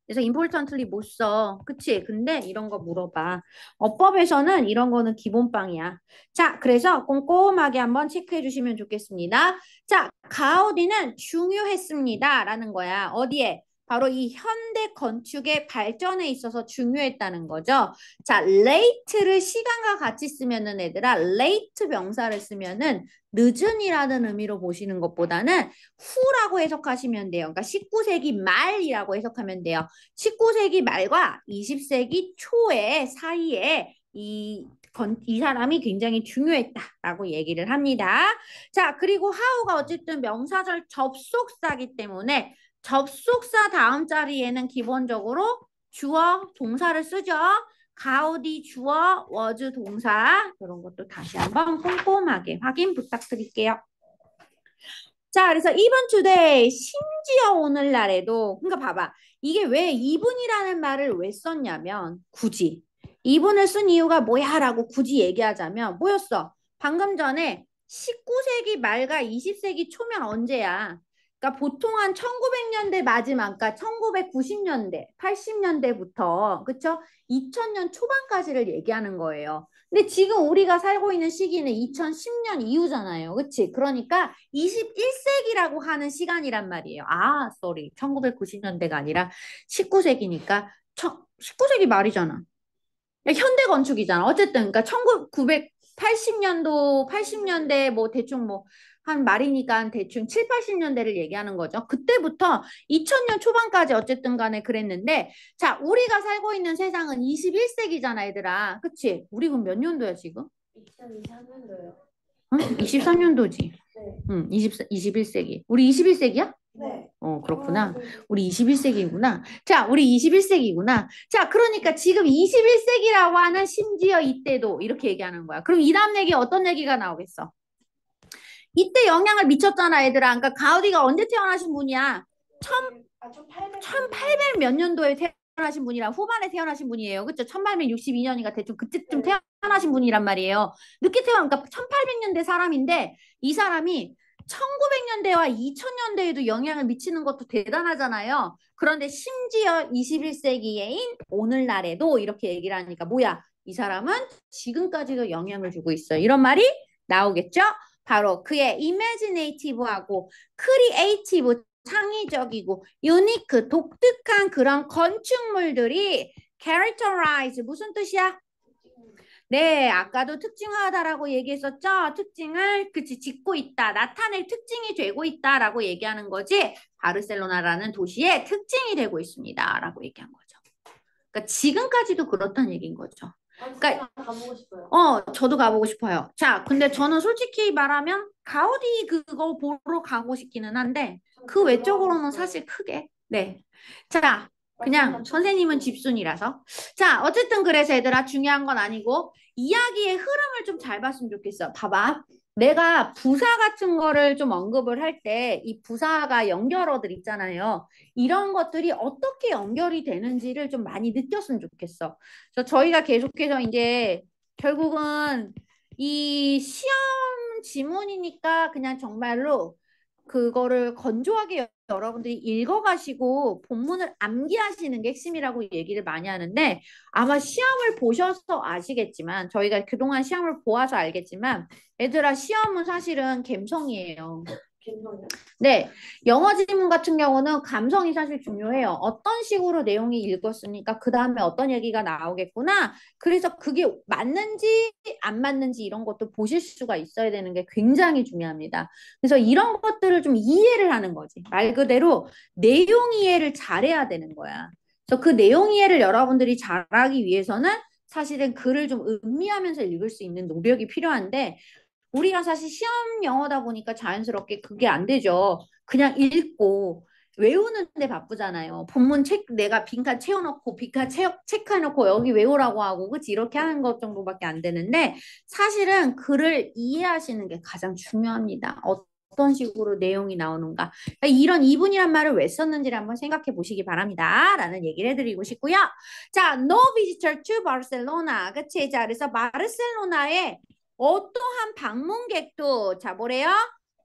그래서 importantly 못 써. 그치? 근데 이런 거 물어봐. 어법에서는 이런 거는 기본빵이야. 자, 그래서 꼼꼼하게 한번 체크해 주시면 좋겠습니다. 자, 가우디는 중요했습니다. 라는 거야. 어디에? 바로 이 현대 건축의 발전에 있어서 중요했다는 거죠. 자, late를 시간과 같이 쓰면은 얘들아, late 명사를 쓰면은 늦은이라는 의미로 보시는 것보다는 후라고 해석하시면 돼요. 그러니까 19세기 말이라고 해석하면 돼요. 19세기 말과 20세기 초의 사이에 이 사람이 굉장히 중요했다라고 얘기를 합니다. 자, 그리고 how가 어쨌든 명사절 접속사기 때문에 접속사 다음 자리에는 기본적으로 주어, 동사를 쓰죠. 가우디 주어, was 동사 이런 것도 다시 한번 꼼꼼하게 확인 부탁드릴게요. 자, 그래서 even today, 심지어 오늘날에도, 그러니까 봐봐. 이게 왜 even이라는 말을 왜 썼냐면, 굳이. even을 쓴 이유가 뭐야? 라고 굳이 얘기하자면, 뭐였어? 방금 전에 19세기 말과 20세기 초면 언제야? 그러니까 보통 한 1900년대 마지막, 그러니까 1990년대, 80년대부터, 그쵸? 2000년 초반까지를 얘기하는 거예요. 근데 지금 우리가 살고 있는 시기는 2010년 이후잖아요. 그치? 그러니까 21세기라고 하는 시간이란 말이에요. 아, sorry. 1990년대가 아니라 19세기니까 19세기 말이잖아. 현대 건축이잖아. 어쨌든 그러니까 1980년도, 80년대 뭐 대충 뭐 한 말이니까 대충 7, 80년대를 얘기하는 거죠. 그때부터 2000년 초반까지 어쨌든 간에 그랬는데 자, 우리가 살고 있는 세상은 21세기잖아, 얘들아. 그치? 우리 그럼 몇 년도야, 지금? 2023년도요. 응? 23년도지. 네. 응, 21세기. 우리 21세기야? 네. 그렇구나. 우리 21세기구나. 자, 우리 21세기구나. 자, 그러니까 지금 21세기라고 하는 심지어 이때도 이렇게 얘기하는 거야. 그럼 이 다음 얘기 어떤 얘기가 나오겠어? 이때 영향을 미쳤잖아, 얘들아. 그러니까 가우디가 언제 태어나신 분이야? 1800 몇 년도에 태어나신 분이라 후반에 태어나신 분이에요. 그쵸? 1862년이니까 대충 그때쯤 태어나신 분이란 말이에요. 늦게 태어나니까 1800년대 사람인데 이 사람이 1900년대와 2000년대에도 영향을 미치는 것도 대단하잖아요. 그런데 심지어 21세기인 오늘날에도 이렇게 얘기를 하니까 뭐야? 이 사람은 지금까지도 영향을 주고 있어요. 이런 말이 나오겠죠? 바로 그의 imaginative하고 creative, 창의적이고 유니크, 독특한 그런 건축물들이 characterize, 무슨 뜻이야? 네, 아까도 특징화하다라고 얘기했었죠? 특징을 짓고 있다, 나타낼 특징이 되고 있다라고 얘기하는 거지 바르셀로나라는 도시의 특징이 되고 있습니다라고 얘기한 거죠. 그러니까 지금까지도 그렇다는 얘기인 거죠. 그러니까 가보고 싶어요. 저도 가보고 싶어요. 자, 근데 저는 솔직히 말하면 가우디 그거 보러 가고 싶기는 한데 그 외적으로는 사실 크게 네. 자, 그냥 선생님은 집순이라서 자, 어쨌든 그래서 얘들아 중요한 건 아니고 이야기의 흐름을 좀 잘 봤으면 좋겠어. 봐봐. 내가 부사 같은 거를 좀 언급을 할 때 이 부사가 연결어들 있잖아요. 이런 것들이 어떻게 연결이 되는지를 좀 많이 느꼈으면 좋겠어. 그래서 저희가 계속해서 이제 결국은 이 시험 지문이니까 그냥 정말로 그거를 건조하게 여러분들이 읽어가시고 본문을 암기하시는 게 핵심이라고 얘기를 많이 하는데 아마 시험을 보셔서 아시겠지만 저희가 그동안 시험을 보아서 알겠지만 얘들아 시험은 사실은 감성이에요. 감성이요? 네, 영어 지문 같은 경우는 감성이 사실 중요해요. 어떤 식으로 내용이 읽었으니까 그 다음에 어떤 얘기가 나오겠구나. 그래서 그게 맞는지 안 맞는지 이런 것도 보실 수가 있어야 되는 게 굉장히 중요합니다. 그래서 이런 것들을 좀 이해를 하는 거지. 말 그대로 내용 이해를 잘해야 되는 거야. 그래서 그 내용 이해를 여러분들이 잘하기 위해서는 사실은 글을 좀 음미하면서 읽을 수 있는 노력이 필요한데 우리가 사실 시험 영어다 보니까 자연스럽게 그게 안 되죠. 그냥 읽고 외우는데 바쁘잖아요. 본문 내가 빈칸 채워놓고 빈칸 체크해놓고 여기 외우라고 하고 그치 이렇게 하는 것 정도밖에 안 되는데 사실은 글을 이해하시는 게 가장 중요합니다. 어떤 식으로 내용이 나오는가. 그러니까 이런 이분이란 말을 왜 썼는지를 한번 생각해 보시기 바랍니다. 라는 얘기를 해드리고 싶고요. 자, no visitor to Barcelona. 그치? 자, 그래서 바르셀로나에 어떠한 방문객도 자, 뭐래요?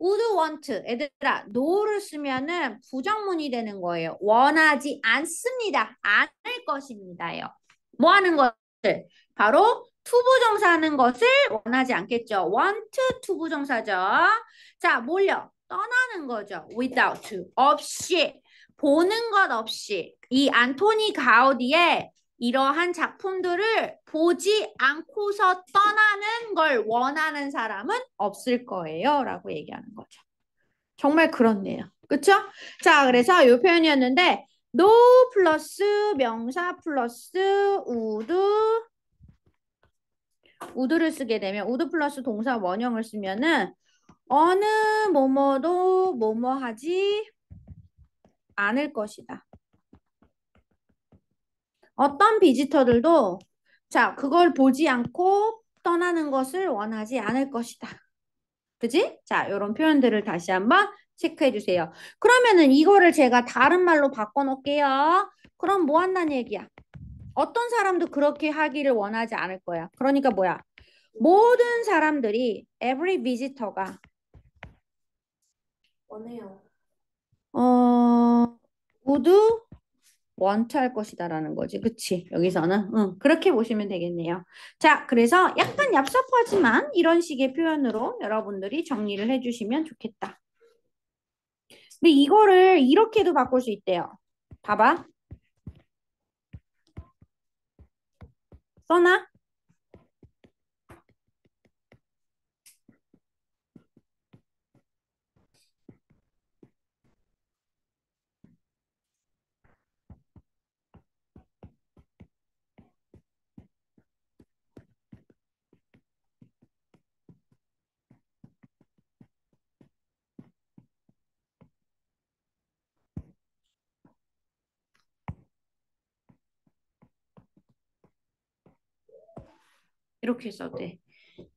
would want. 얘들아, no를 쓰면은 부정문이 되는 거예요. 원하지 않습니다. 않을 것입니다요. 뭐 하는 것을? 바로 투부정사 하는 것을 원하지 않겠죠. want 투부정사죠. 자, 뭘요? 떠나는 거죠. without. 없이. 보는 것 없이. 이 안토니 가우디의 이러한 작품들을 보지 않고서 떠나는 걸 원하는 사람은 없을 거예요. 라고 얘기하는 거죠. 정말 그렇네요. 그쵸? 자, 그래서 이 표현이었는데 no 플러스 명사 플러스 would를 쓰게 되면 would 플러스 동사 원형을 쓰면은 어느 뭐뭐도 뭐뭐 하지 않을 것이다. 어떤 비지터들도 자, 그걸 보지 않고 떠나는 것을 원하지 않을 것이다. 그지? 자, 이런 표현들을 다시 한번 체크해 주세요. 그러면은 이거를 제가 다른 말로 바꿔놓을게요. 그럼 뭐 한다는 얘기야? 어떤 사람도 그렇게 하기를 원하지 않을 거야. 그러니까 뭐야? 모든 사람들이 every visitor가 원해요. would want 할 것이다라는 거지. 그치? 여기서는 그렇게 보시면 되겠네요. 자, 그래서 약간 얍삽하지만 이런 식의 표현으로 여러분들이 정리를 해주시면 좋겠다. 근데 이거를 이렇게도 바꿀 수 있대요. 봐봐. 써놔? 이렇게 써도 돼.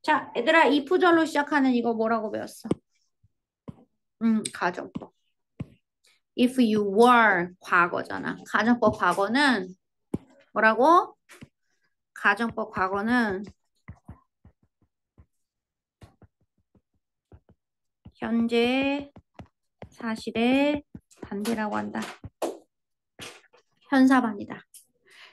자, 얘들아, if절로 시작하는 이거 뭐라고 배웠어? 가정법. If you were 과거잖아. 가정법 과거는 뭐라고? 가정법 과거는 현재 사실의 반대라고 한다. 현사반이다.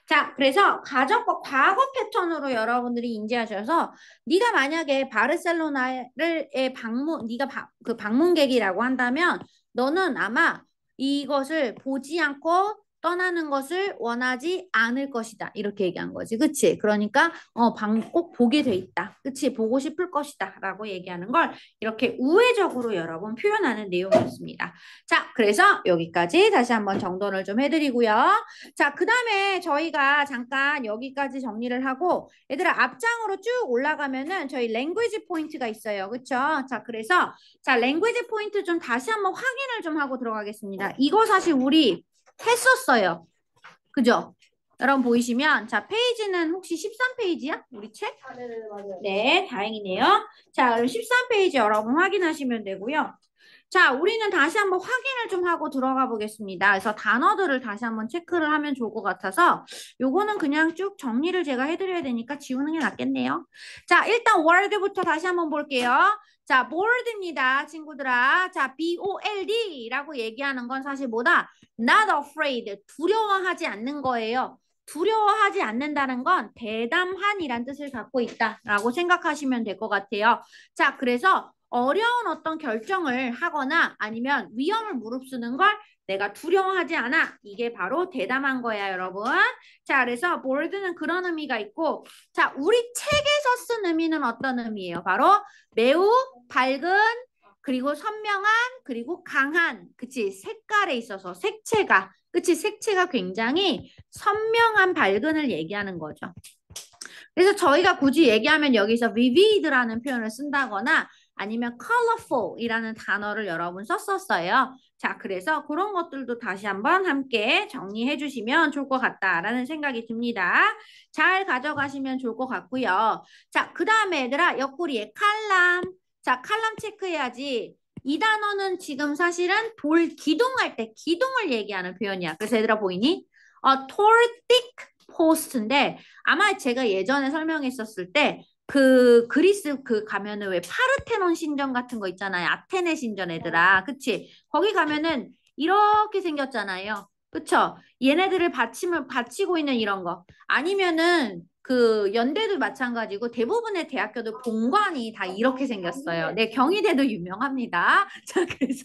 자, 그래서 가정법 과거 패턴으로 여러분들이 인지하셔서 네가 만약에 바르셀로나를 네가 그 방문객이라고 한다면 너는 아마 이것을 보지 않고 떠나는 것을 원하지 않을 것이다. 이렇게 얘기한 거지. 그치? 그러니까 꼭 보게 돼 있다. 그치? 보고 싶을 것이다. 라고 얘기하는 걸 이렇게 우회적으로 여러분 표현하는 내용이었습니다. 자, 그래서 여기까지 다시 한번 정돈을 좀 해드리고요. 자, 그 다음에 저희가 잠깐 여기까지 정리를 하고 얘들아 앞장으로 쭉 올라가면은 저희 랭귀지 포인트가 있어요. 그쵸? 자, 그래서 자, 랭귀지 포인트 좀 다시 한번 확인을 좀 하고 들어가겠습니다. 이거 사실 우리 했었어요. 그죠? 여러분 보이시면 자, 페이지는 혹시 13페이지야? 우리 책? 네, 맞아요. 네, 다행이네요. 자, 그럼 13페이지 여러분 확인하시면 되고요. 자, 우리는 다시 한번 확인을 좀 하고 들어가 보겠습니다. 그래서 단어들을 다시 한번 체크를 하면 좋을 것 같아서 요거는 그냥 쭉 정리를 제가 해드려야 되니까 지우는 게 낫겠네요. 자, 일단 word부터 다시 한번 볼게요. 자, bold입니다, 친구들아. 자, BOLD라고 얘기하는 건 사실 뭐다? Not afraid, 두려워하지 않는 거예요. 두려워하지 않는다는 건 대담한이란 뜻을 갖고 있다라고 생각하시면 될 것 같아요. 자, 그래서 어려운 어떤 결정을 하거나 아니면 위험을 무릅쓰는 걸 내가 두려워하지 않아. 이게 바로 대담한 거야, 여러분. 자, 그래서 bold는 그런 의미가 있고 자, 우리 책에서 쓴 의미는 어떤 의미예요? 바로 매우 밝은 그리고 선명한 그리고 강한 그치 색깔에 있어서 색채가 그치 색채가 굉장히 선명한 밝은을 얘기하는 거죠. 그래서 저희가 굳이 얘기하면 여기서 vivid라는 표현을 쓴다거나 아니면 colorful이라는 단어를 여러분 썼었어요. 자, 그래서 그런 것들도 다시 한번 함께 정리해 주시면 좋을 것 같다라는 생각이 듭니다. 잘 가져가시면 좋을 것 같고요. 자, 그 다음에 얘들아 옆구리에 칼럼. 자, 칼럼 체크해야지. 이 단어는 지금 사실은 기둥할 때 기둥을 얘기하는 표현이야. 그래서 얘들아 보이니? tall, thick post인데 아마 제가 예전에 설명했었을 때 그 그리스 그 가면은 왜 파르테논 신전 같은 거 있잖아요. 아테네 신전 애들아. 그치? 거기 가면은 이렇게 생겼잖아요. 그쵸? 얘네들을 받치고 있는 이런 거. 아니면은 그 연대도 마찬가지고 대부분의 대학교도 본관이 다 이렇게 생겼어요. 네, 경희대도 유명합니다. 자, 그래서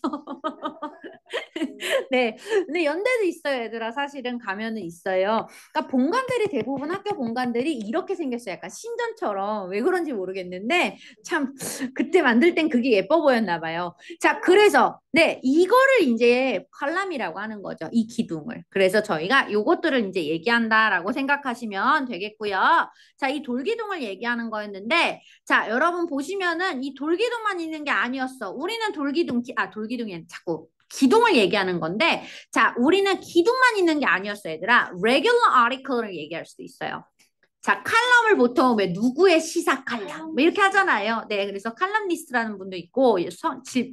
네, 근데 연대도 있어요, 얘들아. 사실은 가면은 있어요. 그러니까 본관들이 대부분 학교 본관들이 이렇게 생겼어요. 약간 신전처럼. 왜 그런지 모르겠는데 참 그때 만들 땐 그게 예뻐 보였나 봐요. 자, 그래서 네, 이거를 이제 칼럼이라고 하는 거죠. 이 기둥을. 그래서 저희가 요것들을 이제 얘기한다라고 생각하시면 되겠고요. 자, 이 돌기둥을 얘기하는 거였는데 자, 여러분 보시면은 이 돌기둥만 있는 게 아니었어. 우리는 돌기둥이 자꾸 기둥을 얘기하는 건데 자, 우리는 기둥만 있는 게 아니었어, 얘들아. regular article을 얘기할 수도 있어요. 자, 칼럼을 보통 왜 누구의 시사 칼럼 뭐 이렇게 하잖아요. 네, 그래서 칼럼니스트라는 분도 있고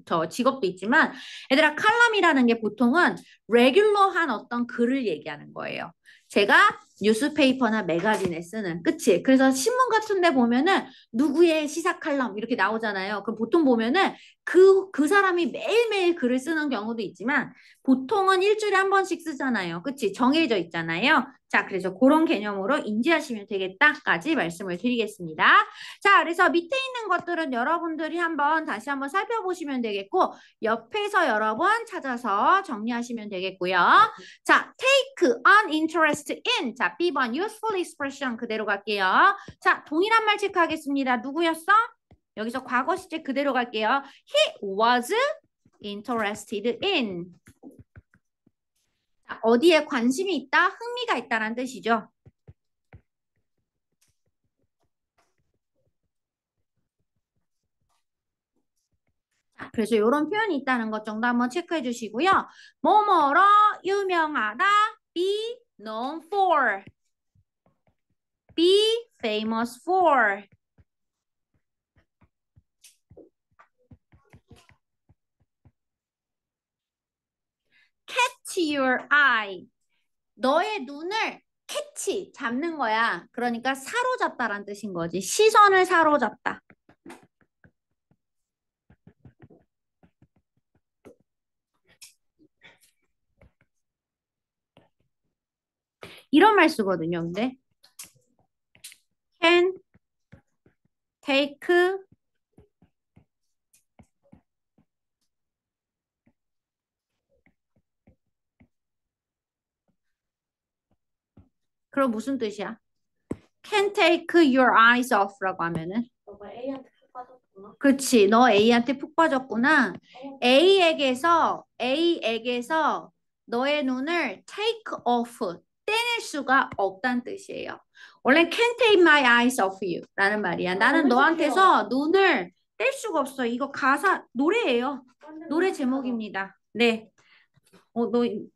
저 직업도 있지만 얘들아 칼럼이라는 게 보통은 레귤러한 어떤 글을 얘기하는 거예요. 제가 뉴스페이퍼나 매거진에 쓰는 그치? 그래서 신문 같은 데 보면은 누구의 시사 칼럼 이렇게 나오잖아요. 그럼 보통 보면은 그 사람이 매일매일 글을 쓰는 경우도 있지만 보통은 일주일에 한 번씩 쓰잖아요. 그치? 정해져 있잖아요. 자, 그래서 그런 개념으로 인지하시면 되겠다까지 말씀을 드리겠습니다. 자, 그래서 밑에 있는 것들은 여러분들이 다시 한번 살펴보시면 되겠고 옆에서 여러 번 찾아서 정리하시면 되겠고요. 자, take an interest in. 자, B번 useful expression 그대로 갈게요. 자, 동일한 말 체크하겠습니다. 누구였어? 여기서 과거 시제 그대로 갈게요. He was interested in. 자, 어디에 관심이 있다, 흥미가 있다라는 뜻이죠. 자, 그래서 이런 표현이 있다는 것 정도 한번 체크해 주시고요. 뭐뭐로 유명하다, be known for, be famous for. catch your eye. 너의 눈을 캐치, 잡는 거야. 그러니까 사로잡다라는 뜻인 거지. 시선을 사로잡다. 이런 말 쓰거든요. 근데 can take 그럼 무슨 뜻이야? Can take your eyes off라고 하면은 너가 A한테 푹 빠졌구나. 그렇지. 너 A한테 푹 빠졌구나. A에게서 너의 눈을 take off 떼낼 수가 없다는 뜻이에요. 원래 can't take my eyes off you 라는 말이야. 나는 너한테서 눈을 뗄 수가 없어. 이거 가사 노래예요. 노래 제목입니다. 네.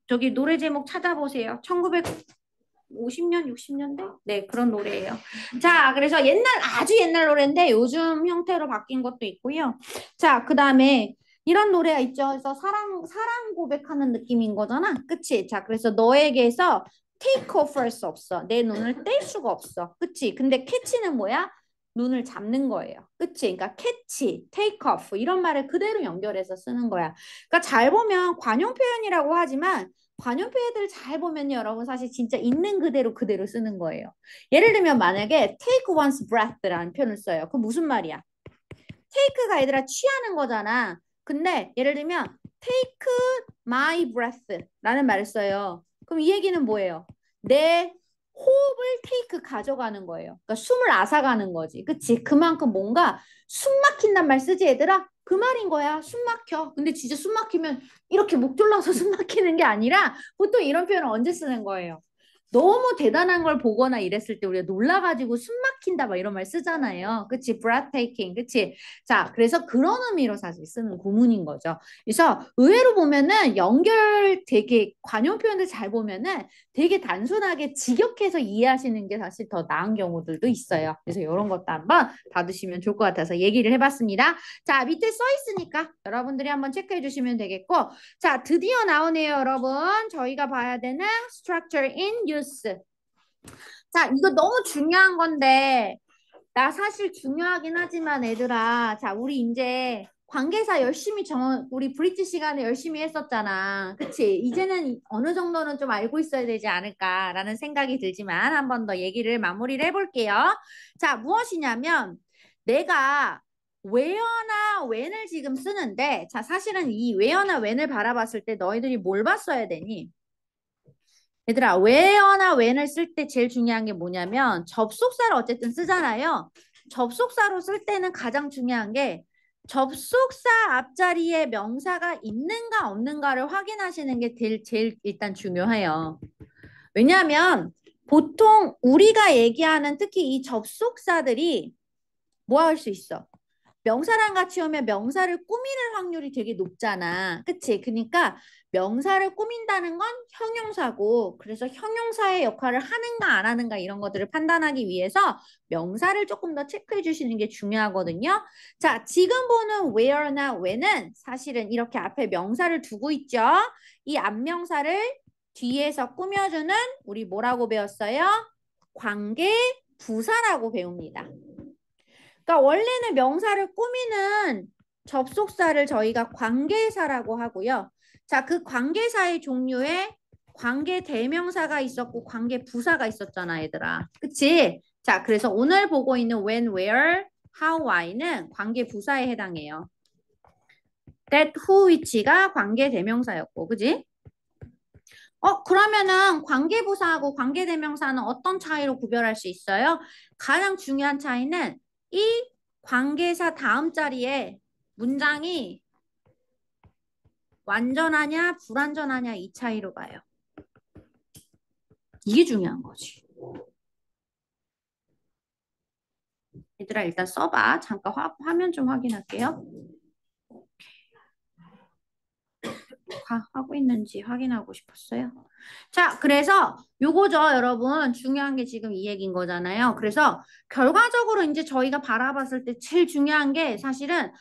저기 노래 제목 찾아보세요. 1950년, 60년대? 네, 그런 노래예요. 자, 그래서 아주 옛날 노래인데 요즘 형태로 바뀐 것도 있고요. 자, 그 다음에 이런 노래가 있죠. 그래서 사랑 고백하는 느낌인 거잖아. 그치? 자, 그래서 너에게서 take off 할 수 없어. 내 눈을 뗄 수가 없어. 그치? 근데 catch는 뭐야? 눈을 잡는 거예요. 그치? 그러니까 catch, take off 이런 말을 그대로 연결해서 쓰는 거야. 그러니까 잘 보면 관용 표현이라고 하지만 관용 표현들을 잘 보면 여러분 사실 진짜 있는 그대로 쓰는 거예요. 예를 들면 만약에 take one's breath라는 표현을 써요. 그 무슨 말이야? take가 얘들아 취하는 거잖아. 근데 예를 들면 take my breath라는 말을 써요. 그럼 이 얘기는 뭐예요? 내 호흡을 take 가져가는 거예요. 그러니까 숨을 앗아가는 거지. 그치? 그만큼 뭔가 숨 막힌단 말 쓰지 얘들아? 그 말인 거야. 숨 막혀. 근데 진짜 숨 막히면 이렇게 목 졸라서 숨 막히는 게 아니라 보통 이런 표현을 언제 쓰는 거예요? 너무 대단한 걸 보거나 이랬을 때 우리가 놀라가지고 숨 막힌다 막 이런 말 쓰잖아요. 그치? breathtaking. 그치? 자, 그래서 그런 의미로 사실 쓰는 구문인 거죠. 그래서 의외로 보면은 연결 되게 관용 표현들 잘 보면은 되게 단순하게 직역해서 이해하시는 게 사실 더 나은 경우들도 있어요. 그래서 이런 것도 한번 봐두시면 좋을 것 같아서 얘기를 해봤습니다. 자, 밑에 써 있으니까 여러분들이 한번 체크해 주시면 되겠고, 자, 드디어 나오네요, 여러분. 저희가 봐야 되는 structure in use. 자, 이거 너무 중요한 건데, 나 사실 중요하긴 하지만 얘들아, 자, 우리 이제 관계사 열심히 우리 브릿지 시간에 열심히 했었잖아. 그치? 이제는 어느 정도는 좀 알고 있어야 되지 않을까라는 생각이 들지만 한 번 더 얘기를 마무리를 해볼게요. 자, 무엇이냐면 내가 where나 when을 지금 쓰는데, 자, 사실은 이 where나 when을 바라봤을 때 너희들이 뭘 봤어야 되니? 얘들아, where나 when을 쓸 때 제일 중요한 게 뭐냐면 접속사를 어쨌든 쓰잖아요. 접속사로 쓸 때는 가장 중요한 게 접속사 앞자리에 명사가 있는가 없는가를 확인하시는 게 제일 일단 중요해요. 왜냐하면 보통 우리가 얘기하는 특히 이 접속사들이 뭐 할 수 있어? 명사랑 같이 오면 명사를 꾸미는 확률이 되게 높잖아. 그치? 그러니까 명사를 꾸민다는 건 형용사고, 그래서 형용사의 역할을 하는가 안 하는가 이런 것들을 판단하기 위해서 명사를 조금 더 체크해 주시는 게 중요하거든요. 자, 지금 보는 where나 when은 사실은 이렇게 앞에 명사를 두고 있죠. 이 앞명사를 뒤에서 꾸며주는 우리 뭐라고 배웠어요? 관계 부사라고 배웁니다. 그러니까 원래는 명사를 꾸미는 접속사를 저희가 관계사라고 하고요. 자, 그 관계사의 종류에 관계 대명사가 있었고 관계 부사가 있었잖아, 얘들아. 그치? 자, 그래서 오늘 보고 있는 when, where, how, why는 관계 부사에 해당해요. that, who, which가 관계 대명사였고, 그지? 그러면은 관계부사하고 관계대명사는 어떤 차이로 구별할 수 있어요? 가장 중요한 차이는 이 관계사 다음 자리에 문장이 완전하냐 불완전하냐 이 차이로 봐요. 이게 중요한 거지. 얘들아 일단 써봐. 잠깐 화면 좀 확인할게요. 하고 있는지 확인하고 싶었어요. 자, 그래서 요거죠, 여러분. 중요한 게 지금 이 얘기인 거잖아요. 그래서 결과적으로 이제 저희가 바라봤을 때 제일 중요한 게 사실은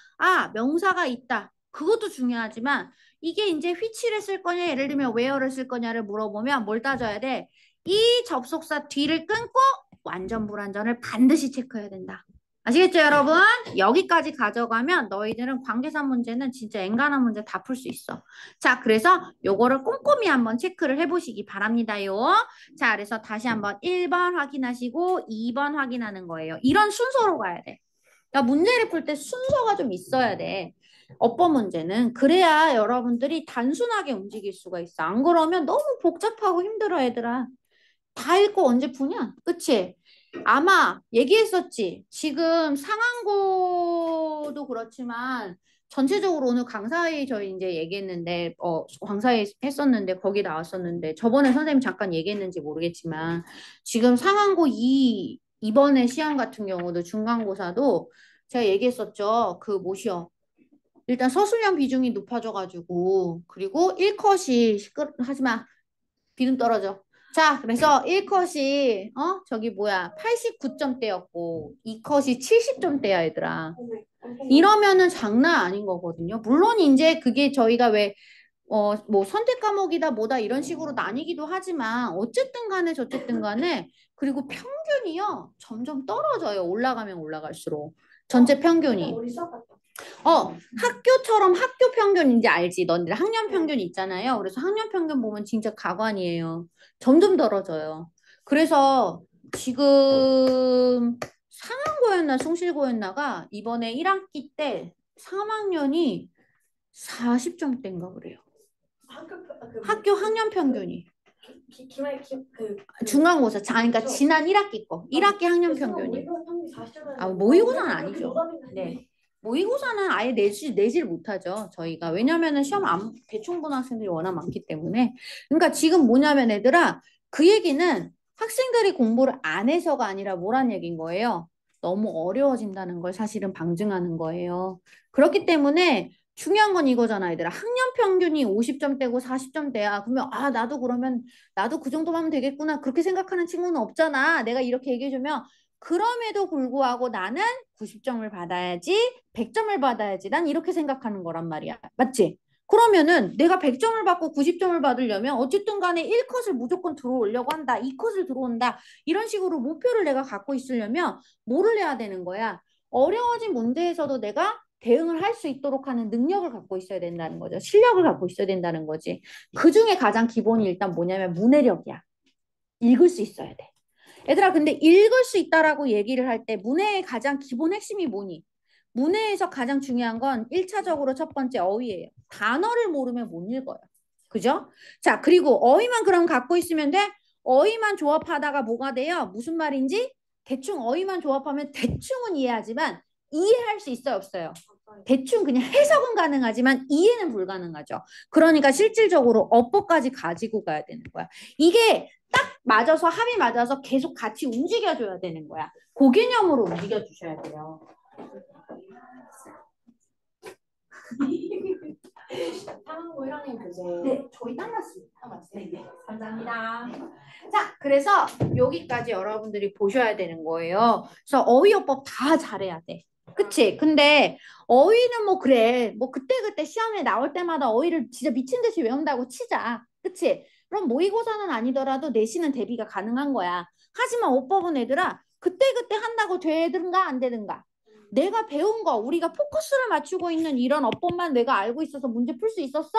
명사가 있다. 그것도 중요하지만 이게 이제 which를 쓸 거냐, 예를 들면 where를 쓸 거냐를 물어보면 뭘 따져야 돼? 이 접속사 뒤를 끊고 완전 불완전을 반드시 체크해야 된다. 아시겠죠, 여러분? 여기까지 가져가면 너희들은 관계사 문제는 진짜 엔간한 문제 다 풀 수 있어. 자, 그래서 요거를 꼼꼼히 한번 체크를 해보시기 바랍니다요. 자, 그래서 다시 한번 1번 확인하시고 2번 확인하는 거예요. 이런 순서로 가야 돼. 그러니까 문제를 풀 때 순서가 좀 있어야 돼. 어법 문제는 그래야 여러분들이 단순하게 움직일 수가 있어. 안 그러면 너무 복잡하고 힘들어, 얘들아. 다 읽고 언제 푸냐? 그치? 아마 얘기했었지. 지금 상한고도 그렇지만 전체적으로 오늘 강사회 저희 이제 얘기했는데 강사회 했었는데 거기 나왔었는데 저번에 선생님 잠깐 얘기했는지 모르겠지만 지금 상한고 이번에 시험 같은 경우도 중간고사도 제가 얘기했었죠. 그 뭐시여. 일단 서술형 비중이 높아져가지고 그리고 1컷이 하지마. 비듬 떨어져. 자, 그래서 1컷이 저기 뭐야 89점대였고 2컷이 70점대야 얘들아. 이러면은 장난 아닌 거거든요. 물론 이제 그게 저희가 왜 뭐 선택 과목이다 뭐다 이런 식으로 나뉘기도 하지만 어쨌든 간에 저쨌든 간에 그리고 평균이요 점점 떨어져요. 올라가면 올라갈수록 전체 평균이. 학교처럼 학교 평균 이제 알지? 너희들 학년 평균 있잖아요. 그래서 학년 평균 보면 진짜 가관이에요. 점점 떨어져요. 그래서 지금 상한고였나 숭실고였나가 이번에 1학기 때 3학년이 40점대인가 그래요. 학교 학년 평균이. 중간고사. 그러니까 지난 1학기 거. 1학기 학년 평균이. 모의고사는 아니죠. 네. 모의고사는 아예 내질 못하죠. 저희가. 왜냐면은 시험 대충 보는 학생들이 워낙 많기 때문에. 그러니까 지금 뭐냐면 얘들아 그 얘기는 학생들이 공부를 안 해서가 아니라 뭐란 얘기인 거예요? 너무 어려워진다는 걸 사실은 방증하는 거예요. 그렇기 때문에 중요한 건 이거잖아, 얘들아. 학년 평균이 50점대고 40점대야. 그러면 나도 그러면 나도 그 정도만 하면 되겠구나. 그렇게 생각하는 친구는 없잖아. 내가 이렇게 얘기해주면 그럼에도 불구하고 나는 90점을 받아야지, 100점을 받아야지. 난 이렇게 생각하는 거란 말이야. 맞지? 그러면은 내가 100점을 받고 90점을 받으려면 어쨌든 간에 1컷을 무조건 들어오려고 한다. 2컷을 들어온다. 이런 식으로 목표를 내가 갖고 있으려면 뭐를 해야 되는 거야? 어려워진 문제에서도 내가 대응을 할 수 있도록 하는 능력을 갖고 있어야 된다는 거죠. 실력을 갖고 있어야 된다는 거지. 그중에 가장 기본이 일단 뭐냐면 문해력이야. 읽을 수 있어야 돼. 얘들아, 근데 읽을 수 있다라고 얘기를 할 때 문해의 가장 기본 핵심이 뭐니? 문해에서 가장 중요한 건 1차적으로 첫 번째 어휘예요. 단어를 모르면 못 읽어요. 그죠? 자, 그리고 어휘만 그럼 갖고 있으면 돼? 어휘만 조합하다가 뭐가 돼요? 무슨 말인지? 대충 어휘만 조합하면 대충은 이해하지만 이해할 수 있어요, 없어요? 대충 그냥 해석은 가능하지만 이해는 불가능하죠. 그러니까 실질적으로 어법까지 가지고 가야 되는 거야. 이게 딱 맞아서 합이 맞아서 계속 같이 움직여줘야 되는 거야. 그 개념으로 움직여주셔야 돼요. 상하고 1학년 교재. 네, 저희 딱 맞습니다. 다 맞지? 네, 감사합니다. 자, 그래서 여기까지 여러분들이 보셔야 되는 거예요. 그래서 어휘어법 다 잘해야 돼. 그치? 근데 어휘는 뭐 그래. 뭐 그때그때 시험에 나올 때마다 어휘를 진짜 미친 듯이 외운다고 치자. 그치? 그럼 모의고사는 아니더라도 내신은 대비가 가능한 거야. 하지만 어법은 얘들아 그때그때 한다고 되든가 안 되든가. 내가 배운 거, 우리가 포커스를 맞추고 있는 이런 어법만 내가 알고 있어서 문제 풀 수 있었어?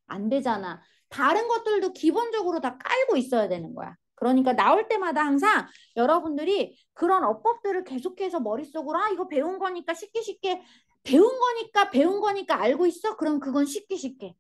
안 되잖아. 다른 것들도 기본적으로 다 깔고 있어야 되는 거야. 그러니까 나올 때마다 항상 여러분들이 그런 어법들을 계속해서 머릿속으로 이거 배운 거니까 쉽게 배운 거니까 알고 있어? 그럼 그건 쉽게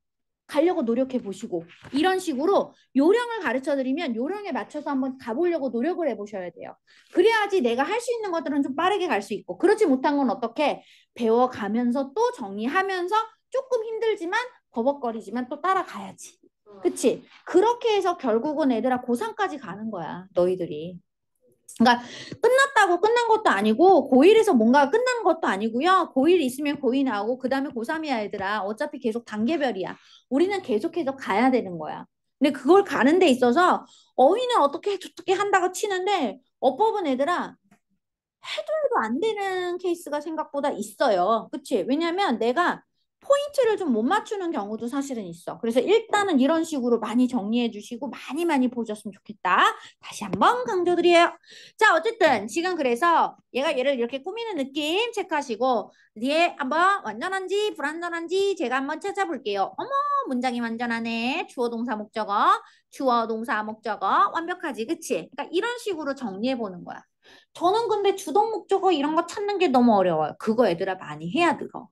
가려고 노력해 보시고 이런 식으로 요령을 가르쳐 드리면 요령에 맞춰서 한번 가보려고 노력을 해보셔야 돼요. 그래야지 내가 할 수 있는 것들은 좀 빠르게 갈 수 있고 그렇지 못한 건 어떻게 배워가면서 또 정리하면서 조금 힘들지만 버벅거리지만 또 따라가야지. 그치? 그렇게 해서 결국은 애들아 고3까지 가는 거야. 너희들이. 그러니까 끝났다고 끝난 것도 아니고 고1에서 뭔가 끝난 것도 아니고요. 고1 있으면 고2 나오고 그 다음에 고3이야 얘들아. 어차피 계속 단계별이야. 우리는 계속해서 가야 되는 거야. 근데 그걸 가는 데 있어서 어휘는 어떻게 저떻게 한다고 치는데 어법은 얘들아 해도 안 되는 케이스가 생각보다 있어요. 그치? 왜냐면 내가 포인트를 좀 못 맞추는 경우도 사실은 있어. 그래서 일단은 이런 식으로 많이 정리해 주시고 많이 보셨으면 좋겠다. 다시 한번 강조드려요. 자, 어쨌든 지금 그래서 얘를 이렇게 꾸미는 느낌 체크하시고 뒤에 한번 완전한지 불완전한지 제가 한번 찾아볼게요. 어머, 문장이 완전하네. 주어 동사 목적어, 주어 동사 목적어 완벽하지, 그치? 그러니까 이런 식으로 정리해 보는 거야. 저는 근데 주동 목적어 이런 거 찾는 게 너무 어려워요. 그거 애들아 많이 해야 들어.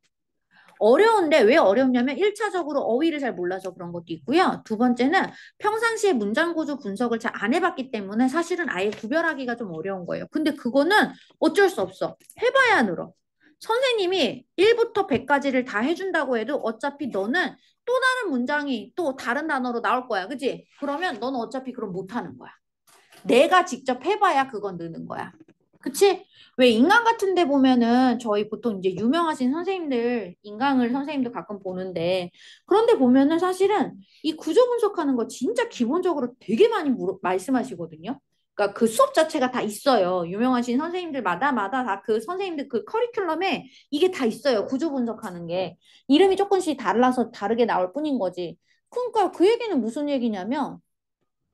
어려운데 왜 어렵냐면 1차적으로 어휘를 잘 몰라서 그런 것도 있고요. 두 번째는 평상시에 문장 구조 분석을 잘 안 해봤기 때문에 사실은 아예 구별하기가 좀 어려운 거예요. 근데 그거는 어쩔 수 없어. 해봐야 늘어. 선생님이 1부터 100까지를 다 해준다고 해도 어차피 너는 또 다른 문장이 또 다른 단어로 나올 거야. 그치? 그러면 너는 어차피 그럼 못하는 거야. 내가 직접 해봐야 그건 느는 거야. 그치? 왜 인강 같은 데 보면은 저희 보통 이제 유명하신 선생님들, 인강을 선생님들 가끔 보는데 그런데 보면은 사실은 이 구조 분석하는 거 진짜 기본적으로 되게 많이 말씀하시거든요. 그러니까 그 수업 자체가 다 있어요. 유명하신 선생님들마다 다 그 선생님들 그 커리큘럼에 이게 다 있어요. 구조 분석하는 게. 이름이 조금씩 달라서 다르게 나올 뿐인 거지. 그러니까 그 얘기는 무슨 얘기냐면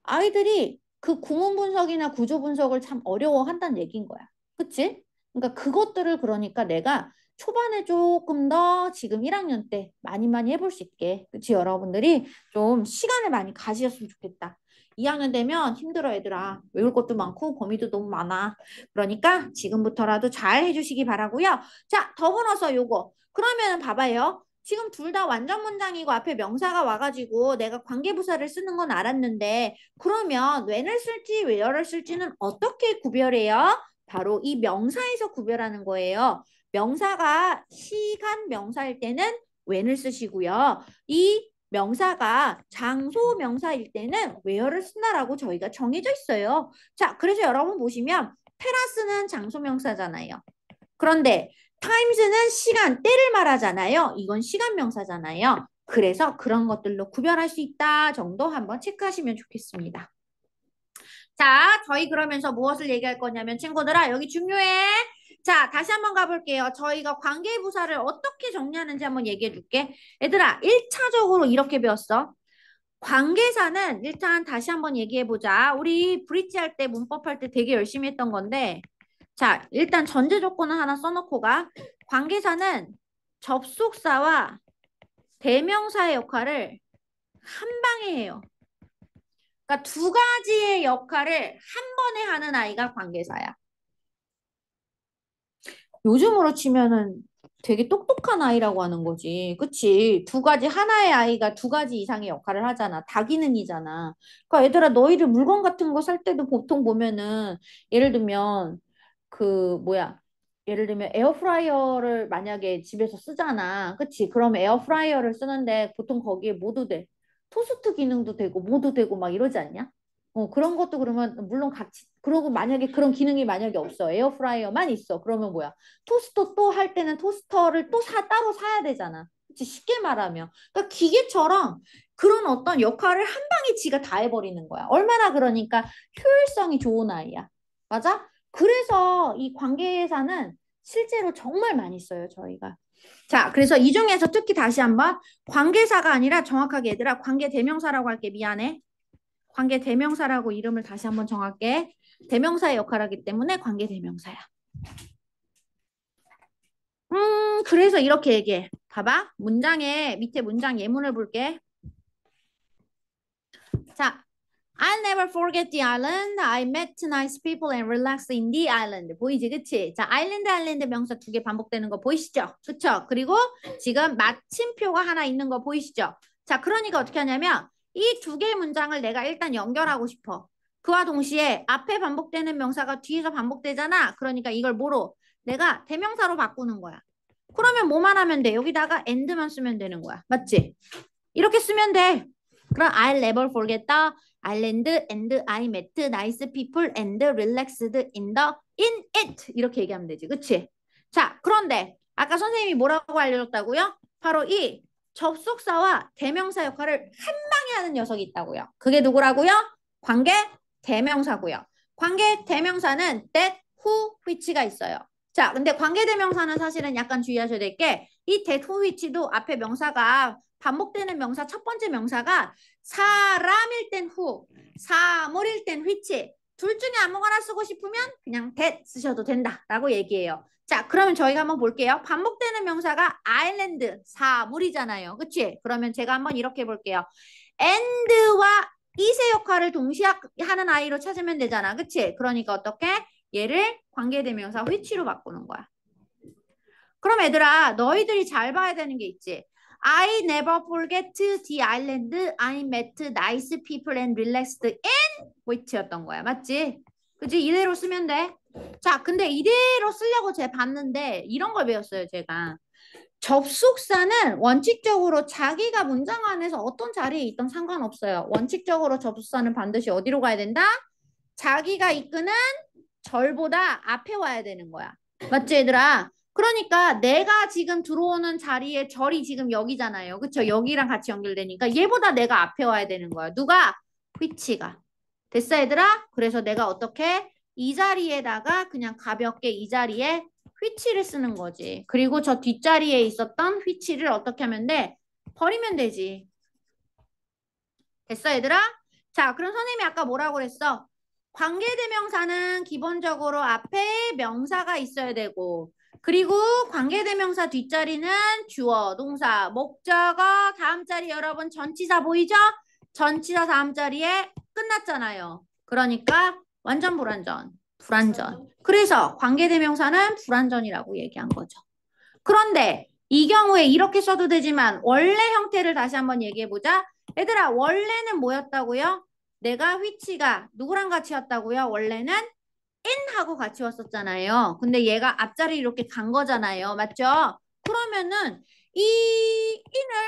아이들이 그 구문 분석이나 구조 분석을 참 어려워한다는 얘기인 거야. 그치? 그러니까 그것들을 그러니까 내가 초반에 조금 더 지금 1학년 때 많이 해볼 수 있게 그치? 여러분들이 좀 시간을 많이 가지셨으면 좋겠다. 2학년 되면 힘들어 얘들아. 외울 것도 많고 범위도 너무 많아. 그러니까 지금부터라도 잘 해주시기 바라고요. 자, 더불어서 요거. 그러면 봐봐요. 지금 둘 다 완전 문장이고 앞에 명사가 와가지고 내가 관계부사를 쓰는 건 알았는데 그러면 when을 쓸지 where를 쓸지는 어떻게 구별해요? 바로 이 명사에서 구별하는 거예요. 명사가 시간 명사일 때는 when을 쓰시고요. 이 명사가 장소 명사일 때는 where를 쓴다라고 저희가 정해져 있어요. 자, 그래서 여러분 보시면 테라스는 장소 명사잖아요. 그런데 times는 시간, 때를 말하잖아요. 이건 시간 명사잖아요. 그래서 그런 것들로 구별할 수 있다 정도 한번 체크하시면 좋겠습니다. 자, 저희 그러면서 무엇을 얘기할 거냐면 친구들아 여기 중요해. 자, 다시 한번 가볼게요. 저희가 관계부사를 어떻게 정리하는지 한번 얘기해 줄게. 얘들아, 1차적으로 이렇게 배웠어. 관계사는 일단 다시 한번 얘기해 보자. 우리 브릿지 할 때 문법 할 때 되게 열심히 했던 건데 자, 일단 전제 조건은 하나 써놓고 가. 관계사는 접속사와 대명사의 역할을 한 방에 해요. 그러니까 두 가지의 역할을 한 번에 하는 아이가 관계사야. 요즘으로 치면은 되게 똑똑한 아이라고 하는 거지. 그치? 두 가지, 하나의 아이가 두 가지 이상의 역할을 하잖아. 다기능이잖아. 그러니까 얘들아, 너희들 물건 같은 거 살 때도 보통 보면은, 예를 들면, 예를 들면 에어프라이어를 만약에 집에서 쓰잖아. 그치? 그럼 에어프라이어를 쓰는데 보통 거기에 뭐도 돼. 토스트 기능도 되고, 뭐도 되고 막 이러지 않냐? 그런 것도 그러면, 물론 같이, 그러고 만약에 그런 기능이 만약에 없어. 에어프라이어만 있어. 그러면 뭐야? 토스터 또 할 때는 토스터를 또 따로 사야 되잖아. 그치? 쉽게 말하면. 그러니까 기계처럼 그런 어떤 역할을 한 방에 지가 다 해버리는 거야. 얼마나 그러니까 효율성이 좋은 아이야. 맞아? 그래서 이 관계사는 실제로 정말 많이 써요, 저희가. 자, 그래서 이 중에서 특히 다시 한번 관계사가 아니라 정확하게 얘들아 관계 대명사라고 할게. 미안해. 관계 대명사라고 이름을 다시 한번 정할게. 대명사의 역할을 하기 때문에 관계 대명사야. 그래서 이렇게 얘기해. 봐봐. 문장에 밑에 문장 예문을 볼게. 자, I'll never forget the island. I met nice people and relaxed in the island. 보이지, 그치? 자, 아일랜드 명사 두 개 반복되는 거 보이시죠? 그쵸? 그리고 지금 마침표가 하나 있는 거 보이시죠? 자, 그러니까 어떻게 하냐면 이 두 개의 문장을 내가 일단 연결하고 싶어. 그와 동시에 앞에 반복되는 명사가 뒤에서 반복되잖아. 그러니까 이걸 뭐로? 내가 대명사로 바꾸는 거야. 그러면 뭐만 하면 돼? 여기다가 and만 쓰면 되는 거야. 맞지? 이렇게 쓰면 돼. 그럼 I'll never forget the island and I met nice people and relaxed in it. 이렇게 얘기하면 되지. 그치? 자, 그런데 아까 선생님이 뭐라고 알려줬다고요? 바로 이 접속사와 대명사 역할을 한 방에 하는 녀석이 있다고요. 그게 누구라고요? 관계 대명사고요. 관계 대명사는 that, who, which가 있어요. 자, 근데 관계대명사는 사실은 약간 주의하셔야 될 게 이 that, who, which도 앞에 명사가 반복되는 명사 첫 번째 명사가 사람일 땐 who, 사물일 땐 which 둘 중에 아무거나 쓰고 싶으면 그냥 that 쓰셔도 된다라고 얘기해요. 자, 그러면 저희가 한번 볼게요. 반복되는 명사가 island, 사물이잖아요. 그치? 그러면 제가 한번 이렇게 볼게요. and와 it의 역할을 동시에 하는 아이로 찾으면 되잖아. 그치? 그러니까 어떻게? 얘를 관계대명사 which로 바꾸는 거야. 그럼 얘들아 너희들이 잘 봐야 되는 게 있지. I never forget the island. I met nice people and relaxed in which였던 거야. 맞지? 그치? 이대로 쓰면 돼. 자, 근데 이대로 쓰려고 제가 봤는데 이런 걸 배웠어요, 제가. 접속사는 원칙적으로 자기가 문장 안에서 어떤 자리에 있던 상관없어요. 원칙적으로 접속사는 반드시 어디로 가야 된다? 자기가 이끄는 절보다 앞에 와야 되는 거야. 맞지, 얘들아? 그러니까 내가 지금 들어오는 자리에 절이 지금 여기잖아요. 그쵸? 여기랑 같이 연결되니까 얘보다 내가 앞에 와야 되는 거야. 누가? which가. 됐어, 얘들아? 그래서 내가 어떻게? 이 자리에다가 그냥 가볍게 이 자리에 which를 쓰는 거지. 그리고 저 뒷자리에 있었던 which를 어떻게 하면 돼? 버리면 되지. 됐어, 얘들아? 자, 그럼 선생님이 아까 뭐라고 그랬어? 관계대명사는 기본적으로 앞에 명사가 있어야 되고 그리고 관계대명사 뒷자리는 주어, 동사, 목적어, 다음 자리 여러분 전치사 보이죠? 전치사 다음 자리에 끝났잖아요. 그러니까 완전 불완전, 불완전. 그래서 관계대명사는 불완전이라고 얘기한 거죠. 그런데 이 경우에 이렇게 써도 되지만 원래 형태를 다시 한번 얘기해보자. 얘들아 원래는 뭐였다고요? 내가 which가 누구랑 같이 왔다고요? 원래는 in하고 같이 왔었잖아요. 근데 얘가 앞자리 이렇게 간 거잖아요. 맞죠? 그러면은 이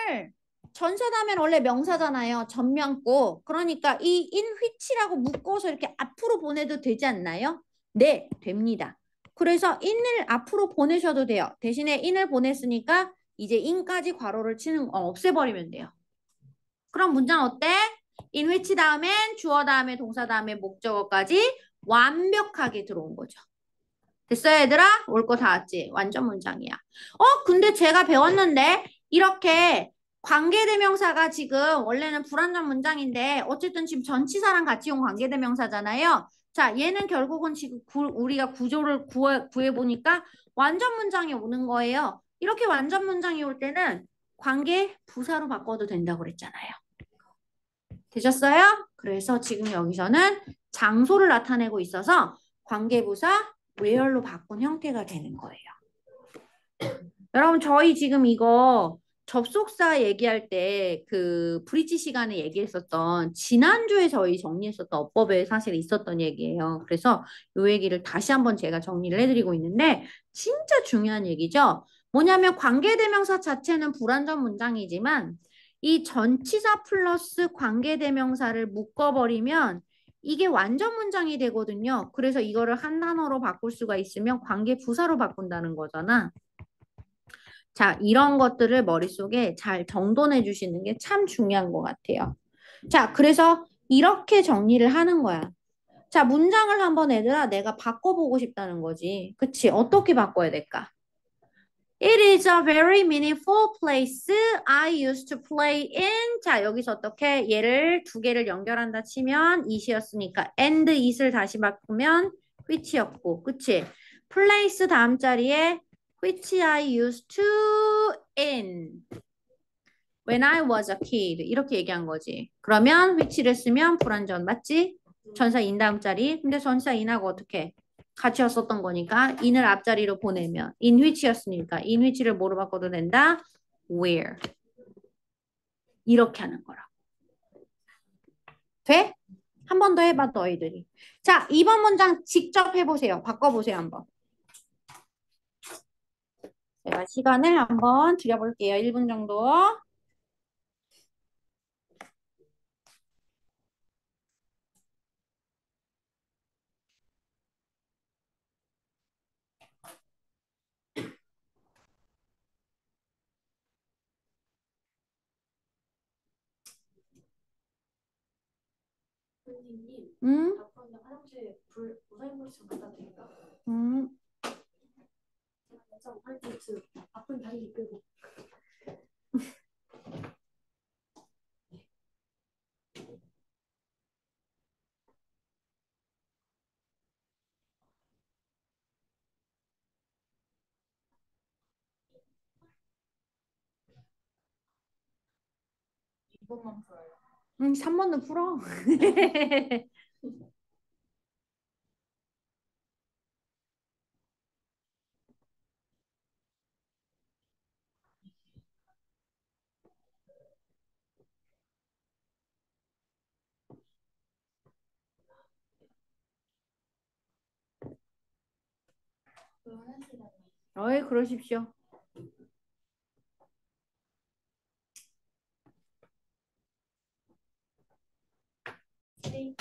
in을 전사 다음엔 원래 명사잖아요. 전면고. 그러니까 이 in which라고 묶어서 이렇게 앞으로 보내도 되지 않나요? 네, 됩니다. 그래서 in을 앞으로 보내셔도 돼요. 대신에 in을 보냈으니까 이제 in까지 괄호를 없애버리면 돼요. 그럼 문장 어때? in which 다음엔 주어 다음에 동사 다음에 목적어까지 완벽하게 들어온 거죠. 됐어요, 얘들아? 올 거 다 왔지? 완전 문장이야. 근데 제가 배웠는데 이렇게 관계대명사가 지금 원래는 불완전 문장인데 어쨌든 지금 전치사랑 같이 온 관계대명사잖아요. 자, 얘는 결국은 지금 우리가 구조를 구해보니까 완전 문장이 오는 거예요. 이렇게 완전 문장이 올 때는 관계 부사로 바꿔도 된다고 그랬잖아요. 되셨어요? 그래서 지금 여기서는 장소를 나타내고 있어서 관계부사 where로 바꾼 형태가 되는 거예요. 여러분 저희 지금 이거 접속사 얘기할 때 그 브릿지 시간에 얘기했었던 지난주에 저희 정리했었던 어법에 사실 있었던 얘기예요. 그래서 이 얘기를 다시 한번 제가 정리를 해드리고 있는데 진짜 중요한 얘기죠. 뭐냐면 관계대명사 자체는 불완전 문장이지만 이 전치사 플러스 관계대명사를 묶어버리면 이게 완전 문장이 되거든요. 그래서 이거를 한 단어로 바꿀 수가 있으면 관계부사로 바꾼다는 거잖아. 자, 이런 것들을 머릿속에 잘 정돈해 주시는 게 참 중요한 것 같아요. 자, 그래서 이렇게 정리를 하는 거야. 자, 문장을 한번 얘들아 내가 바꿔보고 싶다는 거지. 그치? 어떻게 바꿔야 될까? It is a very meaningful place I used to play in. 자, 여기서 어떻게 얘를 두 개를 연결한다 치면 it이었으니까 and it을 다시 바꾸면 which였고, 그치? place 다음 자리에 which I used to in when I was a kid 이렇게 얘기한 거지. 그러면 which를 쓰면 불완전 맞지? 전사 in 다음 자리. 근데 전사 in하고 어떻게? 같이 였었던 거니까 in을 앞자리로 보내면 in which였으니까 in which를 뭐로 바꿔도 된다? where 이렇게 하는 거라. 돼? 한 번 더 해봐 너희들이. 자, 2번 문장 직접 해보세요. 바꿔보세요 한번. 제가 시간을 한번 줄여볼게요. 1분 정도. 선생님, 응? 아빠는 화장실에 우사인물 좀 갖다 드릴까? 응? 진짜 화이트 아픈 다리 이끌고. 이것만 풀어요. 응, 3번도 풀어. 어이, 그러십시오.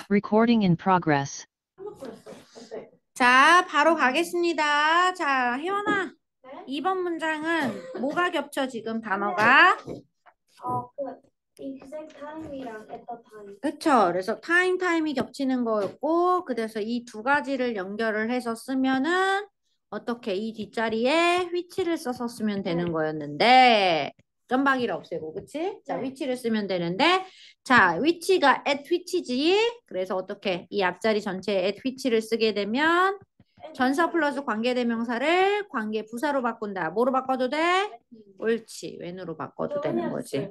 Recording in progress. 한번 풀었어. 어때? 자, 바로 가겠습니다. 자, 혜원아. 네? 2번 문장은 뭐가 겹쳐 지금 단어가? exact time이랑 at the time. 그쵸. 그래서 타임이 겹치는 거였고, 그래서 이 두 가지를 연결을 해서 쓰면은 어떻게 이 뒷자리에 which를 써서 쓰면 되는 거였는데, 점박이를 없애고, 그치? 자, 네. which를 쓰면 되는데, 자, which가 at which지. 그래서 어떻게 이 앞자리 전체에 at which를 쓰게 되면 전사 플러스 관계대명사를 관계부사로 바꾼다. 뭐로 바꿔도 돼? 옳지. when으로 바꿔도 되는 거지.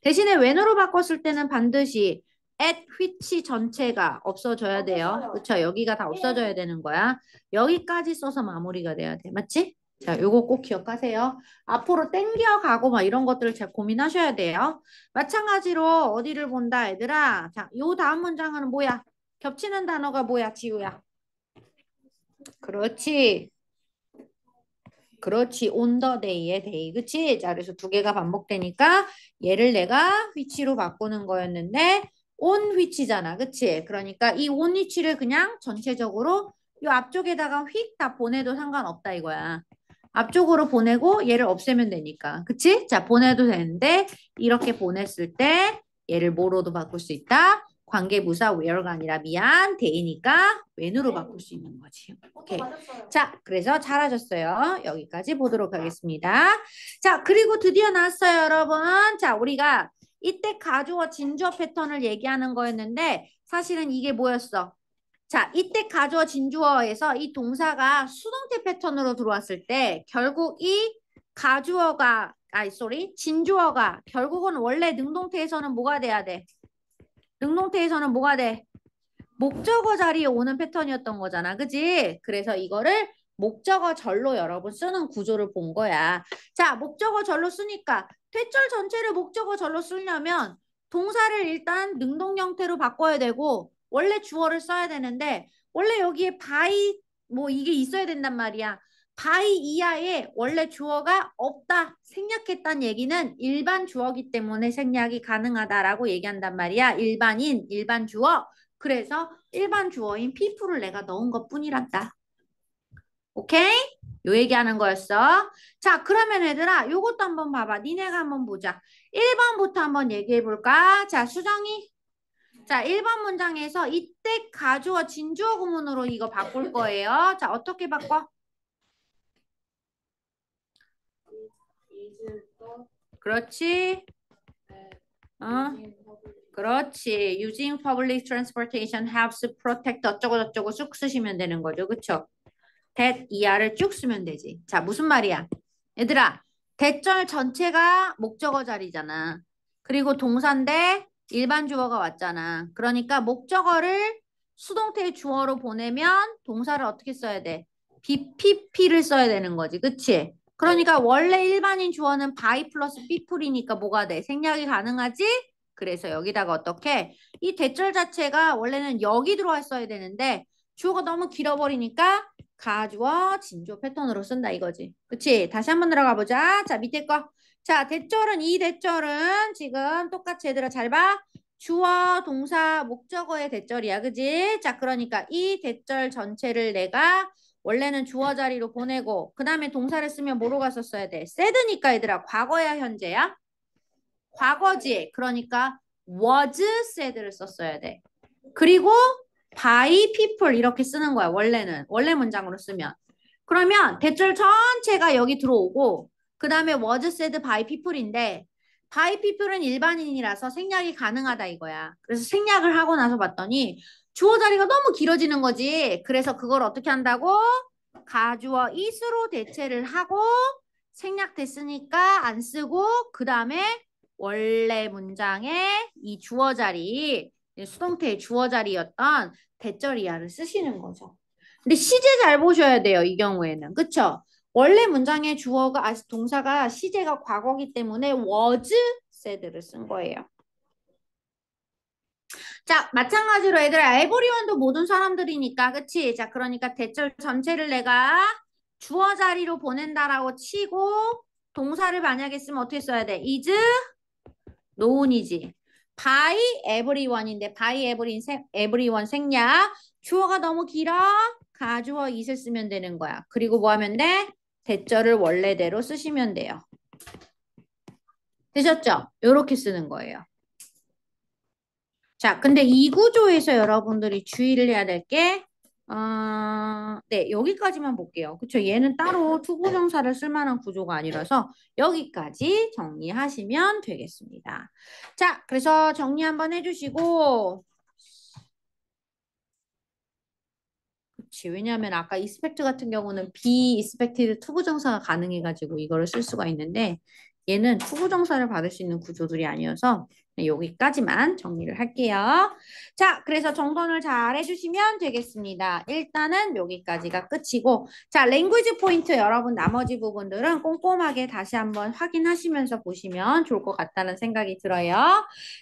대신에 when으로 바꿨을 때는 반드시 at which 전체가 없어져야 돼요. 그쵸? 여기가 다 없어져야 되는 거야. 여기까지 써서 마무리가 돼야 돼. 맞지? 자, 요거 꼭 기억하세요. 앞으로 땡겨가고 막 이런 것들을 잘 고민하셔야 돼요. 마찬가지로 어디를 본다, 얘들아? 자, 요 다음 문장은 뭐야? 겹치는 단어가 뭐야, 지우야? 그렇지. 그렇지. on the day의 day. 그치? 자, 그래서 두 개가 반복되니까 얘를 내가 which로 바꾸는 거였는데 on which잖아. 그치? 그러니까 이 on which를 그냥 전체적으로 이 앞쪽에다가 휙 다 보내도 상관없다 이거야. 앞쪽으로 보내고 얘를 없애면 되니까. 그치? 자, 보내도 되는데 이렇게 보냈을 때 얘를 뭐로도 바꿀 수 있다? 관계부사 where가 아니라 미안, day니까 when으로 바꿀 수 있는 거지. 오케이. 맞았어요. 자, 그래서 잘하셨어요. 여기까지 보도록 하겠습니다. 자, 그리고 드디어 나왔어요, 여러분. 자, 우리가 이때 가주어 진주어 패턴을 얘기하는 거였는데 사실은 이게 뭐였어? 자, 이때 가주어 진주어에서 이 동사가 수동태 패턴으로 들어왔을 때 결국 이 가주어가 진주어가 결국은 원래 능동태에서는 뭐가 돼야 돼? 능동태에서는 뭐가 돼? 목적어 자리에 오는 패턴이었던 거잖아. 그지? 그래서 이거를 목적어 절로 여러분 쓰는 구조를 본 거야. 자, 목적어 절로 쓰니까 대절 전체를 목적어 절로 쓰려면 동사를 일단 능동 형태로 바꿔야 되고 원래 주어를 써야 되는데 원래 여기에 by 뭐 이게 있어야 된단 말이야. by 이하에 원래 주어가 없다. 생략했다는 얘기는 일반 주어기 때문에 생략이 가능하다라고 얘기한단 말이야. 일반인, 일반 주어. 그래서 일반 주어인 people을 내가 넣은 것뿐이란다. 오케이? 요 얘기하는 거였어. 자, 그러면 얘들아, 요것도 한번 봐봐. 니네가 한번 보자. 1번부터 한번 얘기해 볼까? 자, 수정이. 자, 1번 문장에서 이때 가주어 진주어 구문으로 이거 바꿀 거예요. 자, 어떻게 바꿔? is the 그렇지. 어? 그렇지. Using public transportation helps protect 어쩌고저쩌고 쑥 쓰시면 되는 거죠. 그쵸? that 이하를 쭉 쓰면 되지. 자, 무슨 말이야? 얘들아, 대절 전체가 목적어 자리잖아. 그리고 동사인데 일반 주어가 왔잖아. 그러니까 목적어를 수동태 주어로 보내면 동사를 어떻게 써야 돼? BPP를 써야 되는 거지. 그치? 그러니까 원래 일반인 주어는 by 플러스 people이니까 뭐가 돼? 생략이 가능하지? 그래서 여기다가 어떻게? 이 대절 자체가 원래는 여기 들어와 있어야 되는데 주어가 너무 길어버리니까 가주어 진주어 패턴으로 쓴다 이거지. 그치? 다시 한번 들어가 보자. 자, 밑에 거. 자, 대절은 이 대절은 지금 똑같이 얘들아 잘 봐. 주어, 동사, 목적어의 대절이야. 그지? 자, 그러니까 이 대절 전체를 내가 원래는 주어 자리로 보내고 그 다음에 동사를 쓰면 뭐로 갔었어야 돼? said니까 얘들아 과거야 현재야? 과거지. 그러니까 was said를 썼어야 돼. 그리고 by people 이렇게 쓰는 거야. 원래는. 원래 문장으로 쓰면. 그러면 대절 전체가 여기 들어오고 그 다음에 was said by people인데 by people은 일반인이라서 생략이 가능하다 이거야. 그래서 생략을 하고 나서 봤더니 주어 자리가 너무 길어지는 거지. 그래서 그걸 어떻게 한다고? 가주어 is로 대체를 하고 생략됐으니까 안 쓰고 그 다음에 원래 문장에 이 주어 자리 수동태의 주어 자리였던 대절 이하를 쓰시는 거죠. 근데 시제 잘 보셔야 돼요. 이 경우에는. 그쵸? 원래 문장의 주어가 동사가 시제가 과거기 때문에 was said를 쓴 거예요. 자, 마찬가지로 얘들아 에버리원도 모든 사람들이니까 그치? 자, 그러니까 대절 전체를 내가 주어 자리로 보낸다라고 치고 동사를 만약에 쓰면 어떻게 써야 돼? is known이지. by everyone인데 by everyone 생략. 주어가 너무 길어. 가주어 is를 쓰면 되는 거야. 그리고 뭐 하면 돼? 대절을 원래대로 쓰시면 돼요. 되셨죠? 요렇게 쓰는 거예요. 자, 근데 이 구조에서 여러분들이 주의를 해야 될 게, 네, 여기까지만 볼게요. 그쵸? 얘는 따로 투부정사를 쓸 만한 구조가 아니라서 여기까지 정리하시면 되겠습니다. 자, 그래서 정리 한번 해주시고, 그치. 왜냐하면 아까 expect 같은 경우는 be expected 투부정사가 가능해가지고 이거를 쓸 수가 있는데, 얘는 투부정사를 받을 수 있는 구조들이 아니어서 여기까지만 정리를 할게요. 자, 그래서 정돈을 잘 해주시면 되겠습니다. 일단은 여기까지가 끝이고 자, 랭귀지 포인트 여러분 나머지 부분들은 꼼꼼하게 다시 한번 확인하시면서 보시면 좋을 것 같다는 생각이 들어요.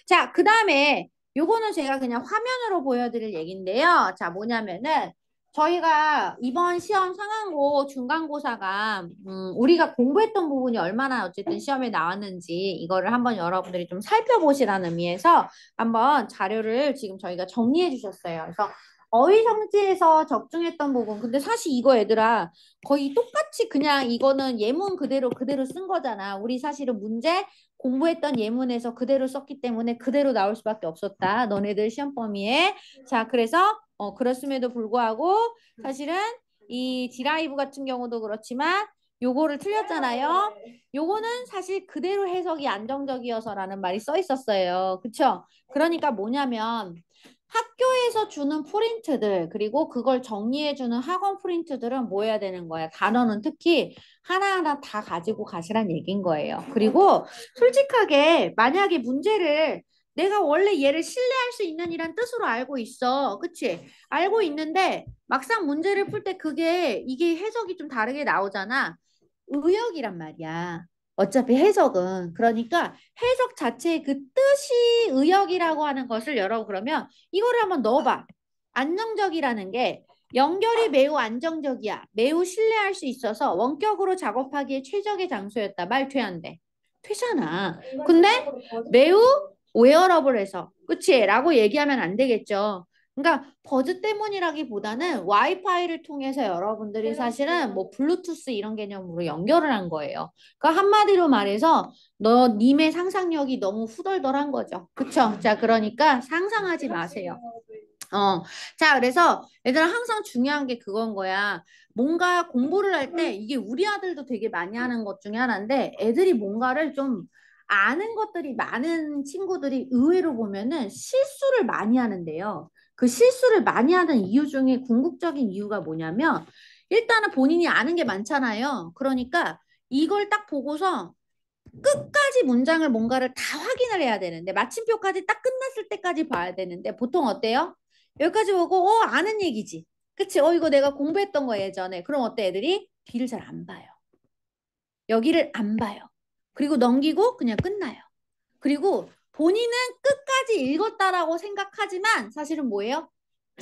자, 그 다음에 요거는 제가 그냥 화면으로 보여드릴 얘기인데요. 자, 뭐냐면은 저희가 이번 시험 상한고 중간고사가 우리가 공부했던 부분이 얼마나 어쨌든 시험에 나왔는지 이거를 한번 여러분들이 좀 살펴보시라는 의미에서 한번 자료를 지금 저희가 정리해 주셨어요. 그래서 어휘 성질에서 적중했던 부분. 근데 사실 이거 얘들아 거의 똑같이 그냥 이거는 예문 그대로 쓴 거잖아. 우리 사실은 문제 공부했던 예문에서 그대로 썼기 때문에 그대로 나올 수밖에 없었다. 너네들 시험 범위에. 자, 그래서 그렇음에도 불구하고 사실은 이 지라이브 같은 경우도 그렇지만 요거를 틀렸잖아요. 요거는 사실 그대로 해석이 안정적이어서라는 말이 써 있었어요. 그쵸? 그러니까 뭐냐면 학교에서 주는 프린트들 그리고 그걸 정리해주는 학원 프린트들은 뭐 해야 되는 거야? 단어는 특히 하나하나 다 가지고 가시란 얘기인 거예요. 그리고 솔직하게 만약에 문제를 내가 원래 얘를 신뢰할 수 있는 이란 뜻으로 알고 있어. 그치? 알고 있는데 막상 문제를 풀 때 이게 해석이 좀 다르게 나오잖아. 의역이란 말이야. 어차피 해석은. 그러니까 해석 자체의 그 뜻이 의역이라고 하는 것을 여러분 그러면 이거를 한번 넣어봐. 안정적이라는 게 연결이 매우 안정적이야. 매우 신뢰할 수 있어서 원격으로 작업하기에 최적의 장소였다. 말 퇴한돼. 퇴잖아. 근데 매우 웨어러블해서 그치? 라고 얘기하면 안 되겠죠. 그러니까 버즈 때문이라기보다는 와이파이를 통해서 여러분들이 사실은 뭐 블루투스 이런 개념으로 연결을 한 거예요. 그러니까 한마디로 말해서 님의 상상력이 너무 후덜덜한 거죠. 그쵸? 자, 그러니까 상상하지 마세요. 자, 그래서 얘들아 항상 중요한 게 그건 거야. 뭔가 공부를 할 때 이게 우리 아들도 되게 많이 하는 것 중에 하나인데 애들이 뭔가를 좀 아는 것들이 많은 친구들이 의외로 보면은 실수를 많이 하는데요. 그 실수를 많이 하는 이유 중에 궁극적인 이유가 뭐냐면 일단은 본인이 아는 게 많잖아요. 그러니까 이걸 딱 보고서 끝까지 문장을 뭔가를 다 확인을 해야 되는데 마침표까지 딱 끝났을 때까지 봐야 되는데 보통 어때요? 여기까지 보고 아는 얘기지. 그치? 이거 내가 공부했던 거 예전에. 그럼 어때 애들이? 뒤를 잘 안 봐요. 여기를 안 봐요. 그리고 넘기고 그냥 끝나요. 그리고 본인은 끝까지 읽었다라고 생각하지만 사실은 뭐예요?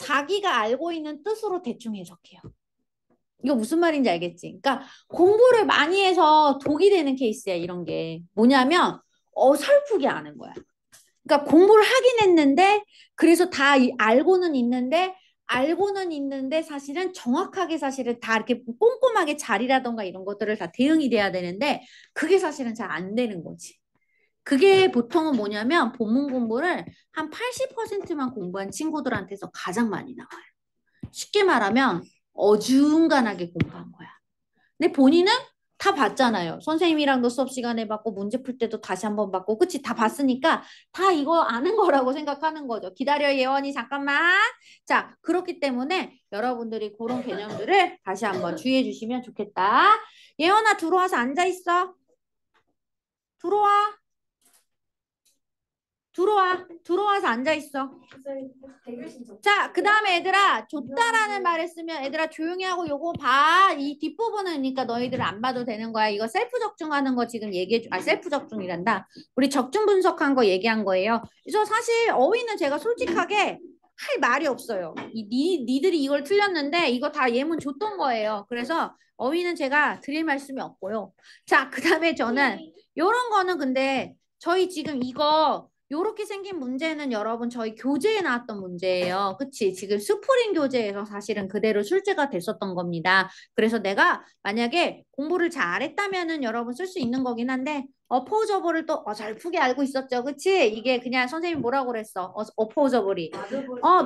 자기가 알고 있는 뜻으로 대충 해석해요. 이거 무슨 말인지 알겠지? 그러니까 공부를 많이 해서 독이 되는 케이스야, 이런 게. 뭐냐면 어설프게 아는 거야. 그러니까 공부를 하긴 했는데 그래서 다 알고는 있는데 사실은 정확하게 사실은 다 이렇게 꼼꼼하게 자리라던가 이런 것들을 다 대응이 돼야 되는데 그게 사실은 잘 안 되는 거지. 그게 보통은 뭐냐면 본문 공부를 한 80%만 공부한 친구들한테서 가장 많이 나와요. 쉽게 말하면 어중간하게 공부한 거야. 근데 본인은 다 봤잖아요. 선생님이랑도 수업 시간에 봤고 문제 풀 때도 다시 한번 봤고 그치? 다 봤으니까 다 이거 아는 거라고 생각하는 거죠. 기다려 예원이 잠깐만. 자, 그렇기 때문에 여러분들이 그런 개념들을 다시 한번 주의해 주시면 좋겠다. 예원아 들어와서 앉아 있어. 들어와. 들어와서 앉아 있어. 자, 그 다음에 얘들아, 줬다라는 말을 쓰면 얘들아 조용히 하고 요거 봐. 이 뒷부분은 그러니까 너희들 안 봐도 되는 거야. 이거 셀프 적중하는 거 지금 셀프 적중이란다. 우리 적중 분석한 거 얘기한 거예요. 그래서 사실 어휘는 제가 솔직하게 할 말이 없어요. 니들이 이걸 틀렸는데 이거 다 예문 줬던 거예요. 그래서 어휘는 제가 드릴 말씀이 없고요. 자, 그 다음에 저는 요런 거는 근데 저희 지금 이거 요렇게 생긴 문제는 여러분 저희 교재에 나왔던 문제예요. 그치? 지금 스프링 교재에서 사실은 그대로 출제가 됐었던 겁니다. 그래서 내가 만약에 공부를 잘했다면은 여러분 쓸 수 있는 거긴 한데 어포저블을 또 어설프게 알고 있었죠. 그치? 이게 그냥 선생님이 뭐라고 그랬어? 어포저블이.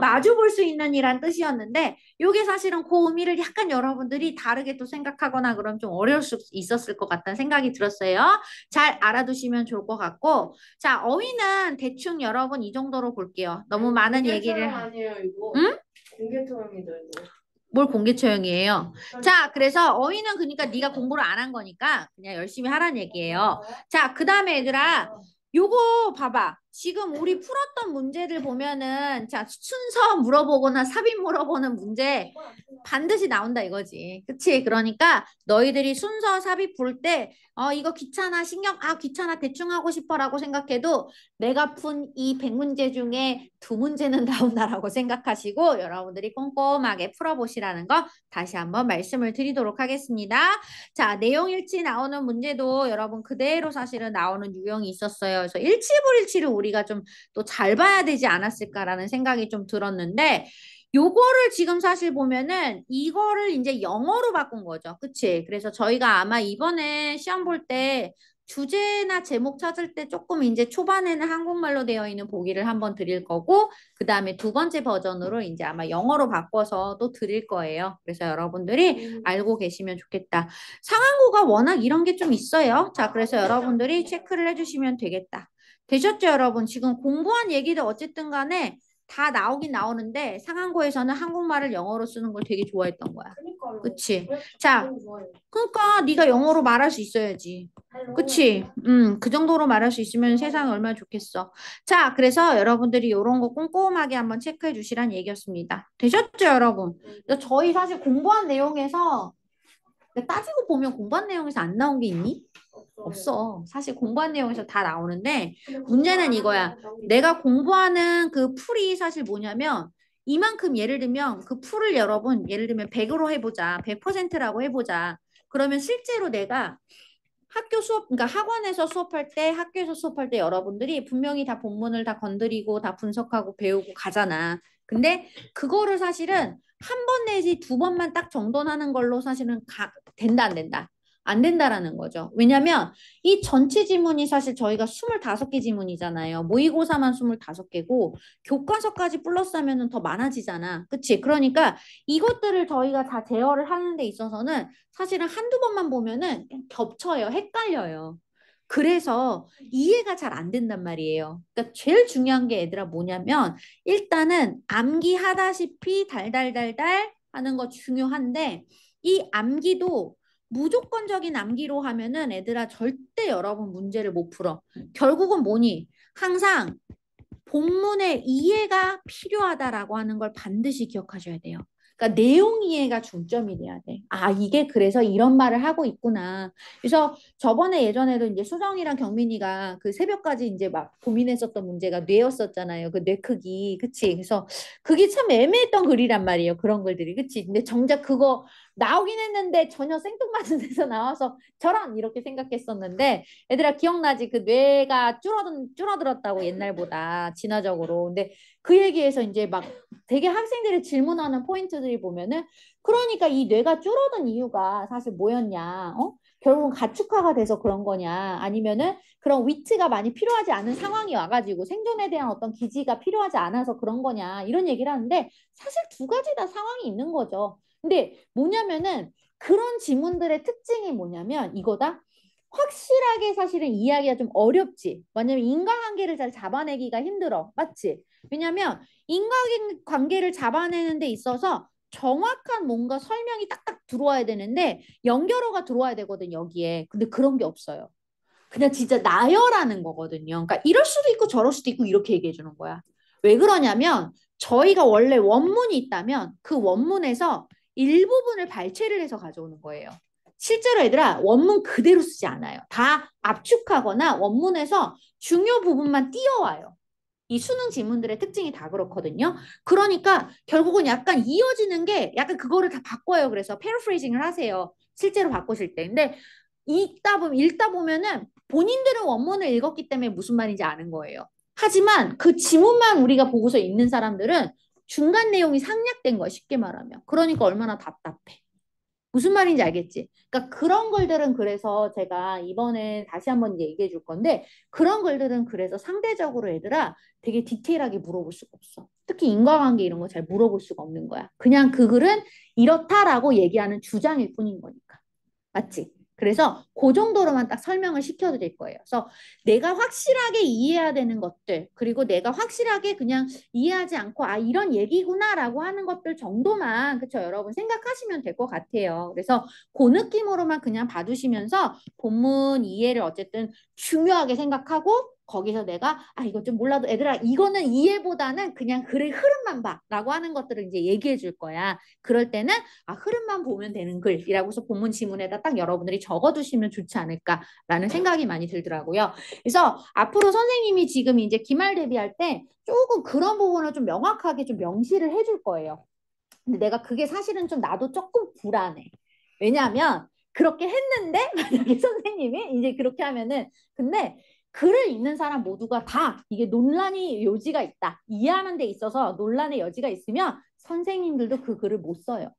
마주 볼 수 있는 이란 뜻이었는데 요게 사실은 그 의미를 약간 여러분들이 다르게 또 생각하거나 그럼 좀 어려울 수 있었을 것 같다는 생각이 들었어요. 잘 알아두시면 좋을 것 같고 자, 어휘는 대충 여러분 이 정도로 볼게요. 너무 많은 얘기를 아니에요 이거. 응? 공개 토형이죠 이거. 뭘 공개 처형이에요? 자, 그래서 어휘는 그러니까 네가 공부를 안 한 거니까 그냥 열심히 하라는 얘기예요. 자, 그 다음에 얘들아 요거 봐봐. 지금 우리 풀었던 문제들 보면은 자 순서 물어보거나 삽입 물어보는 문제 반드시 나온다 이거지. 그치? 그러니까 너희들이 순서 삽입 볼 때 이거 귀찮아 귀찮아 대충 하고 싶어라고 생각해도 내가 푼 이 100문제 중에 2문제는 나온다라고 생각하시고 여러분들이 꼼꼼하게 풀어보시라는 거 다시 한번 말씀을 드리도록 하겠습니다. 자, 내용일치 나오는 문제도 여러분 그대로 사실은 나오는 유형이 있었어요. 그래서 일치불일치를 우리가 좀 또 잘 봐야 되지 않았을까라는 생각이 좀 들었는데 요거를 지금 사실 보면은 이거를 이제 영어로 바꾼 거죠. 그치? 그래서 저희가 아마 이번에 시험 볼 때 주제나 제목 찾을 때 조금 이제 초반에는 한국말로 되어 있는 보기를 한번 드릴 거고 그 다음에 두 번째 버전으로 이제 아마 영어로 바꿔서 또 드릴 거예요. 그래서 여러분들이 알고 계시면 좋겠다. 상한고가 워낙 이런 게 좀 있어요. 자, 그래서 여러분들이 체크를 해주시면 되겠다. 되셨죠, 여러분? 지금 공부한 얘기들 어쨌든 간에 다 나오긴 나오는데 상한고에서는 한국말을 영어로 쓰는 걸 되게 좋아했던 거야. 그니까요. 그치? 자, 너무 좋아요. 그러니까 네가 영어로 말할 수 있어야지. 그치? 그 정도로 말할 수 있으면 세상이 얼마나 좋겠어. 자, 그래서 여러분들이 이런 거 꼼꼼하게 한번 체크해 주시란 얘기였습니다. 되셨죠, 여러분? 저희 사실 공부한 내용에서 따지고 보면 공부한 내용에서 안 나온 게 있니? 없어. 사실 공부한 내용에서 다 나오는데 문제는 이거야. 내가 공부하는 그 풀이 사실 뭐냐면 이만큼 예를 들면 그 풀을 여러분 예를 들면 100으로 해보자. 100%라고 해보자. 그러면 실제로 내가 학교 수업, 그러니까 학원에서 수업할 때, 학교에서 수업할 때 여러분들이 분명히 다 본문을 다 건드리고 다 분석하고 배우고 가잖아. 근데 그거를 사실은 한 번 내지 2번만 딱 정돈하는 걸로 사실은 된다, 안 된다? 안 된다라는 거죠. 왜냐면 이 전체 지문이 사실 저희가 25개 지문이잖아요. 모의고사만 25개고 교과서까지 플러스 하면은 더 많아지잖아. 그치? 그러니까 이것들을 저희가 다 제어를 하는 데 있어서는 사실은 한두 번만 보면은 겹쳐요. 헷갈려요. 그래서 이해가 잘 안 된단 말이에요. 그러니까 제일 중요한 게 얘들아 뭐냐면 일단은 암기하다시피 달달달달 하는 거 중요한데 이 암기도 무조건적인 암기로 하면은 애들아 절대 여러분 문제를 못 풀어. 결국은 뭐니? 항상 본문의 이해가 필요하다라고 하는 걸 반드시 기억하셔야 돼요. 그러니까 내용 이해가 중점이 돼야 돼. 아, 이게 그래서 이런 말을 하고 있구나. 그래서 저번에 예전에도 이제 수정이랑 경민이가 그 새벽까지 이제 막 고민했었던 문제가 뇌였었잖아요. 그 뇌 크기. 그치? 그래서 그게 참 애매했던 글이란 말이에요. 그런 글들이. 그치? 근데 정작 그거 나오긴 했는데 전혀 생뚱맞은 데서 나와서 저런 이렇게 생각했었는데 얘들아 기억나지? 그 뇌가 줄어들었다고 옛날보다 진화적으로. 근데 그 얘기에서 이제 막 되게 학생들이 질문하는 포인트들이 보면은 그러니까 이 뇌가 줄어든 이유가 사실 뭐였냐? 결국은 가축화가 돼서 그런 거냐? 아니면은 그런 위트가 많이 필요하지 않은 상황이 와가지고 생존에 대한 어떤 기지가 필요하지 않아서 그런 거냐? 이런 얘기를 하는데 사실 두 가지 다 상황이 있는 거죠. 근데 뭐냐면은 그런 지문들의 특징이 뭐냐면 이거다. 확실하게 사실은 이야기가 좀 어렵지. 왜냐면 인과관계를 잘 잡아내기가 힘들어. 맞지? 왜냐면 인과관계를 잡아내는 데 있어서 정확한 뭔가 설명이 딱딱 들어와야 되는데 연결어가 들어와야 되거든, 여기에. 근데 그런 게 없어요. 그냥 진짜 나열하는 거거든요. 그러니까 이럴 수도 있고 저럴 수도 있고 이렇게 얘기해 주는 거야. 왜 그러냐면 저희가 원래 원문이 있다면 그 원문에서 일부분을 발췌를 해서 가져오는 거예요. 실제로 얘들아 원문 그대로 쓰지 않아요. 다 압축하거나 원문에서 중요 부분만 띄어와요. 이 수능 지문들의 특징이 다 그렇거든요. 그러니까 결국은 약간 이어지는 게 약간 그거를 다 바꿔요. 그래서 패러프레이징을 하세요. 실제로 바꾸실 때. 근데 읽다 보면은 본인들은 원문을 읽었기 때문에 무슨 말인지 아는 거예요. 하지만 그 지문만 우리가 보고서 읽는 사람들은 중간 내용이 상략된 거야, 쉽게 말하면. 그러니까 얼마나 답답해. 무슨 말인지 알겠지? 그러니까 그런 글들은 그래서 제가 이번에 다시 한번 얘기해 줄 건데 그런 글들은 그래서 상대적으로 얘들아 되게 디테일하게 물어볼 수가 없어. 특히 인과관계 이런 거 잘 물어볼 수가 없는 거야. 그냥 그 글은 이렇다라고 얘기하는 주장일 뿐인 거니까. 맞지? 그래서 그 정도로만 딱 설명을 시켜드릴 거예요. 그래서 내가 확실하게 이해해야 되는 것들, 그리고 내가 확실하게 그냥 이해하지 않고, 아, 이런 얘기구나라고 하는 것들 정도만, 그쵸, 여러분 생각하시면 될 것 같아요. 그래서 그 느낌으로만 그냥 봐두시면서 본문 이해를 어쨌든 중요하게 생각하고, 거기서 내가 이거 좀 몰라도 얘들아 이거는 이해보다는 그냥 글의 흐름만 봐 라고 하는 것들을 이제 얘기해 줄 거야. 그럴 때는 흐름만 보면 되는 글이라고 해서 본문 지문에다 딱 여러분들이 적어두시면 좋지 않을까라는 생각이 많이 들더라고요. 그래서 앞으로 선생님이 지금 이제 기말 대비할 때 조금 그런 부분을 좀 명확하게 좀 명시를 해줄 거예요. 근데 내가 그게 사실은 좀 나도 조금 불안해. 왜냐하면 그렇게 했는데 만약에 선생님이 이제 그렇게 하면은 근데 글을 읽는 사람 모두가 다 이게 논란이 요지가 있다. 이해하는 데 있어서 논란의 여지가 있으면 선생님들도 그 글을 못 써요.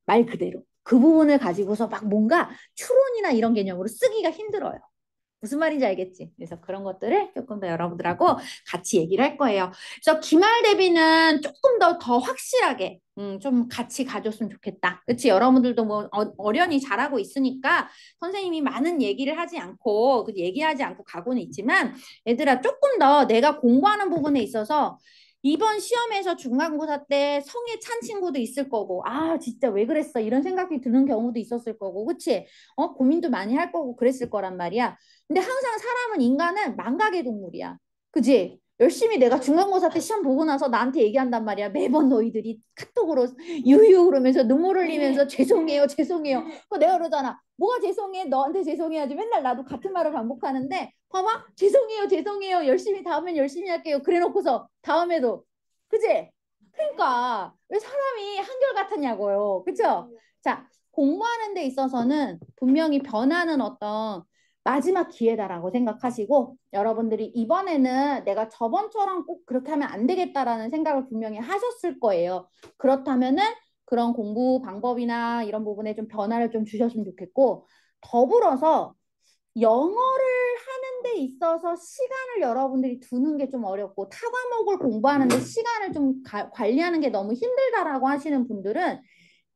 말 그대로. 그 부분을 가지고서 막 뭔가 추론이나 이런 개념으로 쓰기가 힘들어요. 무슨 말인지 알겠지? 그래서 그런 것들을 조금 더 여러분들하고 같이 얘기를 할 거예요. 그래서 기말 대비는 조금 더 확실하게 좀 같이 가줬으면 좋겠다. 그치? 여러분들도 뭐 어련히 잘하고 있으니까 선생님이 많은 얘기를 하지 않고 얘기하지 않고 가고는 있지만 얘들아 조금 더 내가 공부하는 부분에 있어서 이번 시험에서 중간고사 때 성에 찬 친구도 있을 거고 진짜 왜 그랬어 이런 생각이 드는 경우도 있었을 거고 그치? 고민도 많이 할 거고 그랬을 거란 말이야. 근데 항상 사람은 인간은 망각의 동물이야. 그지? 열심히 내가 중간고사 때 시험 보고 나서 나한테 얘기한단 말이야. 매번 너희들이 카톡으로 유유 그러면서 눈물 흘리면서 죄송해요, 죄송해요. 내가 그러잖아. 뭐가 죄송해? 너한테 죄송해야지. 맨날 나도 같은 말을 반복하는데 봐봐. 죄송해요, 죄송해요. 열심히 다음엔 열심히 할게요. 그래 놓고서 다음에도. 그지? 그러니까 왜 사람이 한결같았냐고요. 그쵸? 자, 공부하는 데 있어서는 분명히 변하는 어떤 마지막 기회다라고 생각하시고 여러분들이 이번에는 내가 저번처럼 꼭 그렇게 하면 안 되겠다라는 생각을 분명히 하셨을 거예요. 그렇다면은 그런 공부 방법이나 이런 부분에 좀 변화를 좀 주셨으면 좋겠고 더불어서 영어를 하는 데 있어서 시간을 여러분들이 두는 게 좀 어렵고 타 과목을 공부하는데 시간을 좀 관리하는 게 너무 힘들다라고 하시는 분들은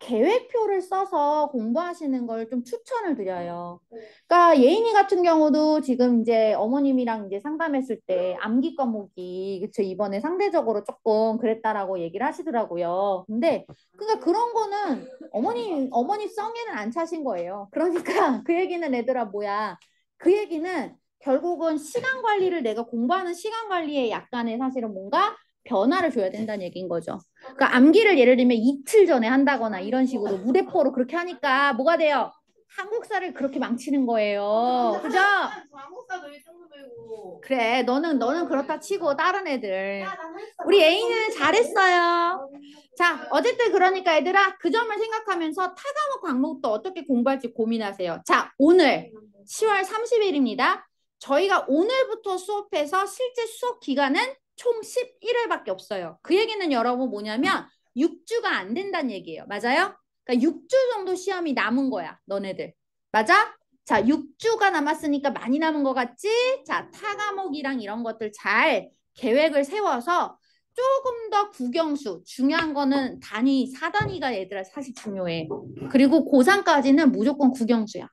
계획표를 써서 공부하시는 걸 좀 추천을 드려요. 그러니까 예인이 같은 경우도 지금 이제 어머님이랑 이제 상담했을 때 암기 과목이 그쵸 이번에 상대적으로 조금 그랬다라고 얘기를 하시더라고요. 근데 그러니까 그런 거는 어머니 성에는 안 차신 거예요. 그러니까 그 얘기는 얘들아 뭐야? 그 얘기는 결국은 시간 관리를 내가 공부하는 시간 관리에 약간의 사실은 뭔가 변화를 줘야 된다는 얘기인 거죠. 그러니까 암기를 예를 들면 이틀 전에 한다거나 이런 식으로 무대포로 그렇게 하니까 뭐가 돼요? 한국사를 그렇게 망치는 거예요. 그죠? 한국사도 1등급 배우고. 그래, 너는 그렇다 치고 다른 애들. 우리 A는 잘했어요. 자, 어쨌든 그러니까 얘들아 그 점을 생각하면서 타과목 과목도 어떻게 공부할지 고민하세요. 자, 오늘 10월 30일입니다. 저희가 오늘부터 수업해서 실제 수업 기간은 총 11회밖에 없어요. 그 얘기는 여러분 뭐냐면 6주가 안 된다는 얘기예요. 맞아요? 그러니까 6주 정도 시험이 남은 거야. 너네들. 맞아? 자, 6주가 남았으니까 많이 남은 것 같지? 자, 타과목이랑 이런 것들 잘 계획을 세워서 조금 더 국영수. 중요한 거는 단위, 4단위가 얘들아 사실 중요해. 그리고 고3까지는 무조건 국영수야.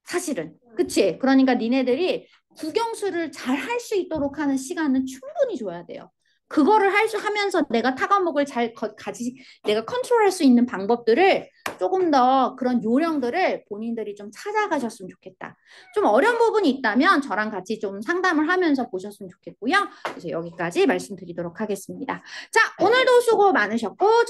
사실은. 그치? 그러니까 니네들이 국영수를 잘 할 수 있도록 하는 시간은 충분히 줘야 돼요. 그거를 하면서 내가 타과목을 내가 컨트롤할 수 있는 방법들을 조금 더 그런 요령들을 본인들이 좀 찾아가셨으면 좋겠다. 좀 어려운 부분이 있다면 저랑 같이 좀 상담을 하면서 보셨으면 좋겠고요. 그래서 여기까지 말씀드리도록 하겠습니다. 자, 오늘도 수고 많으셨고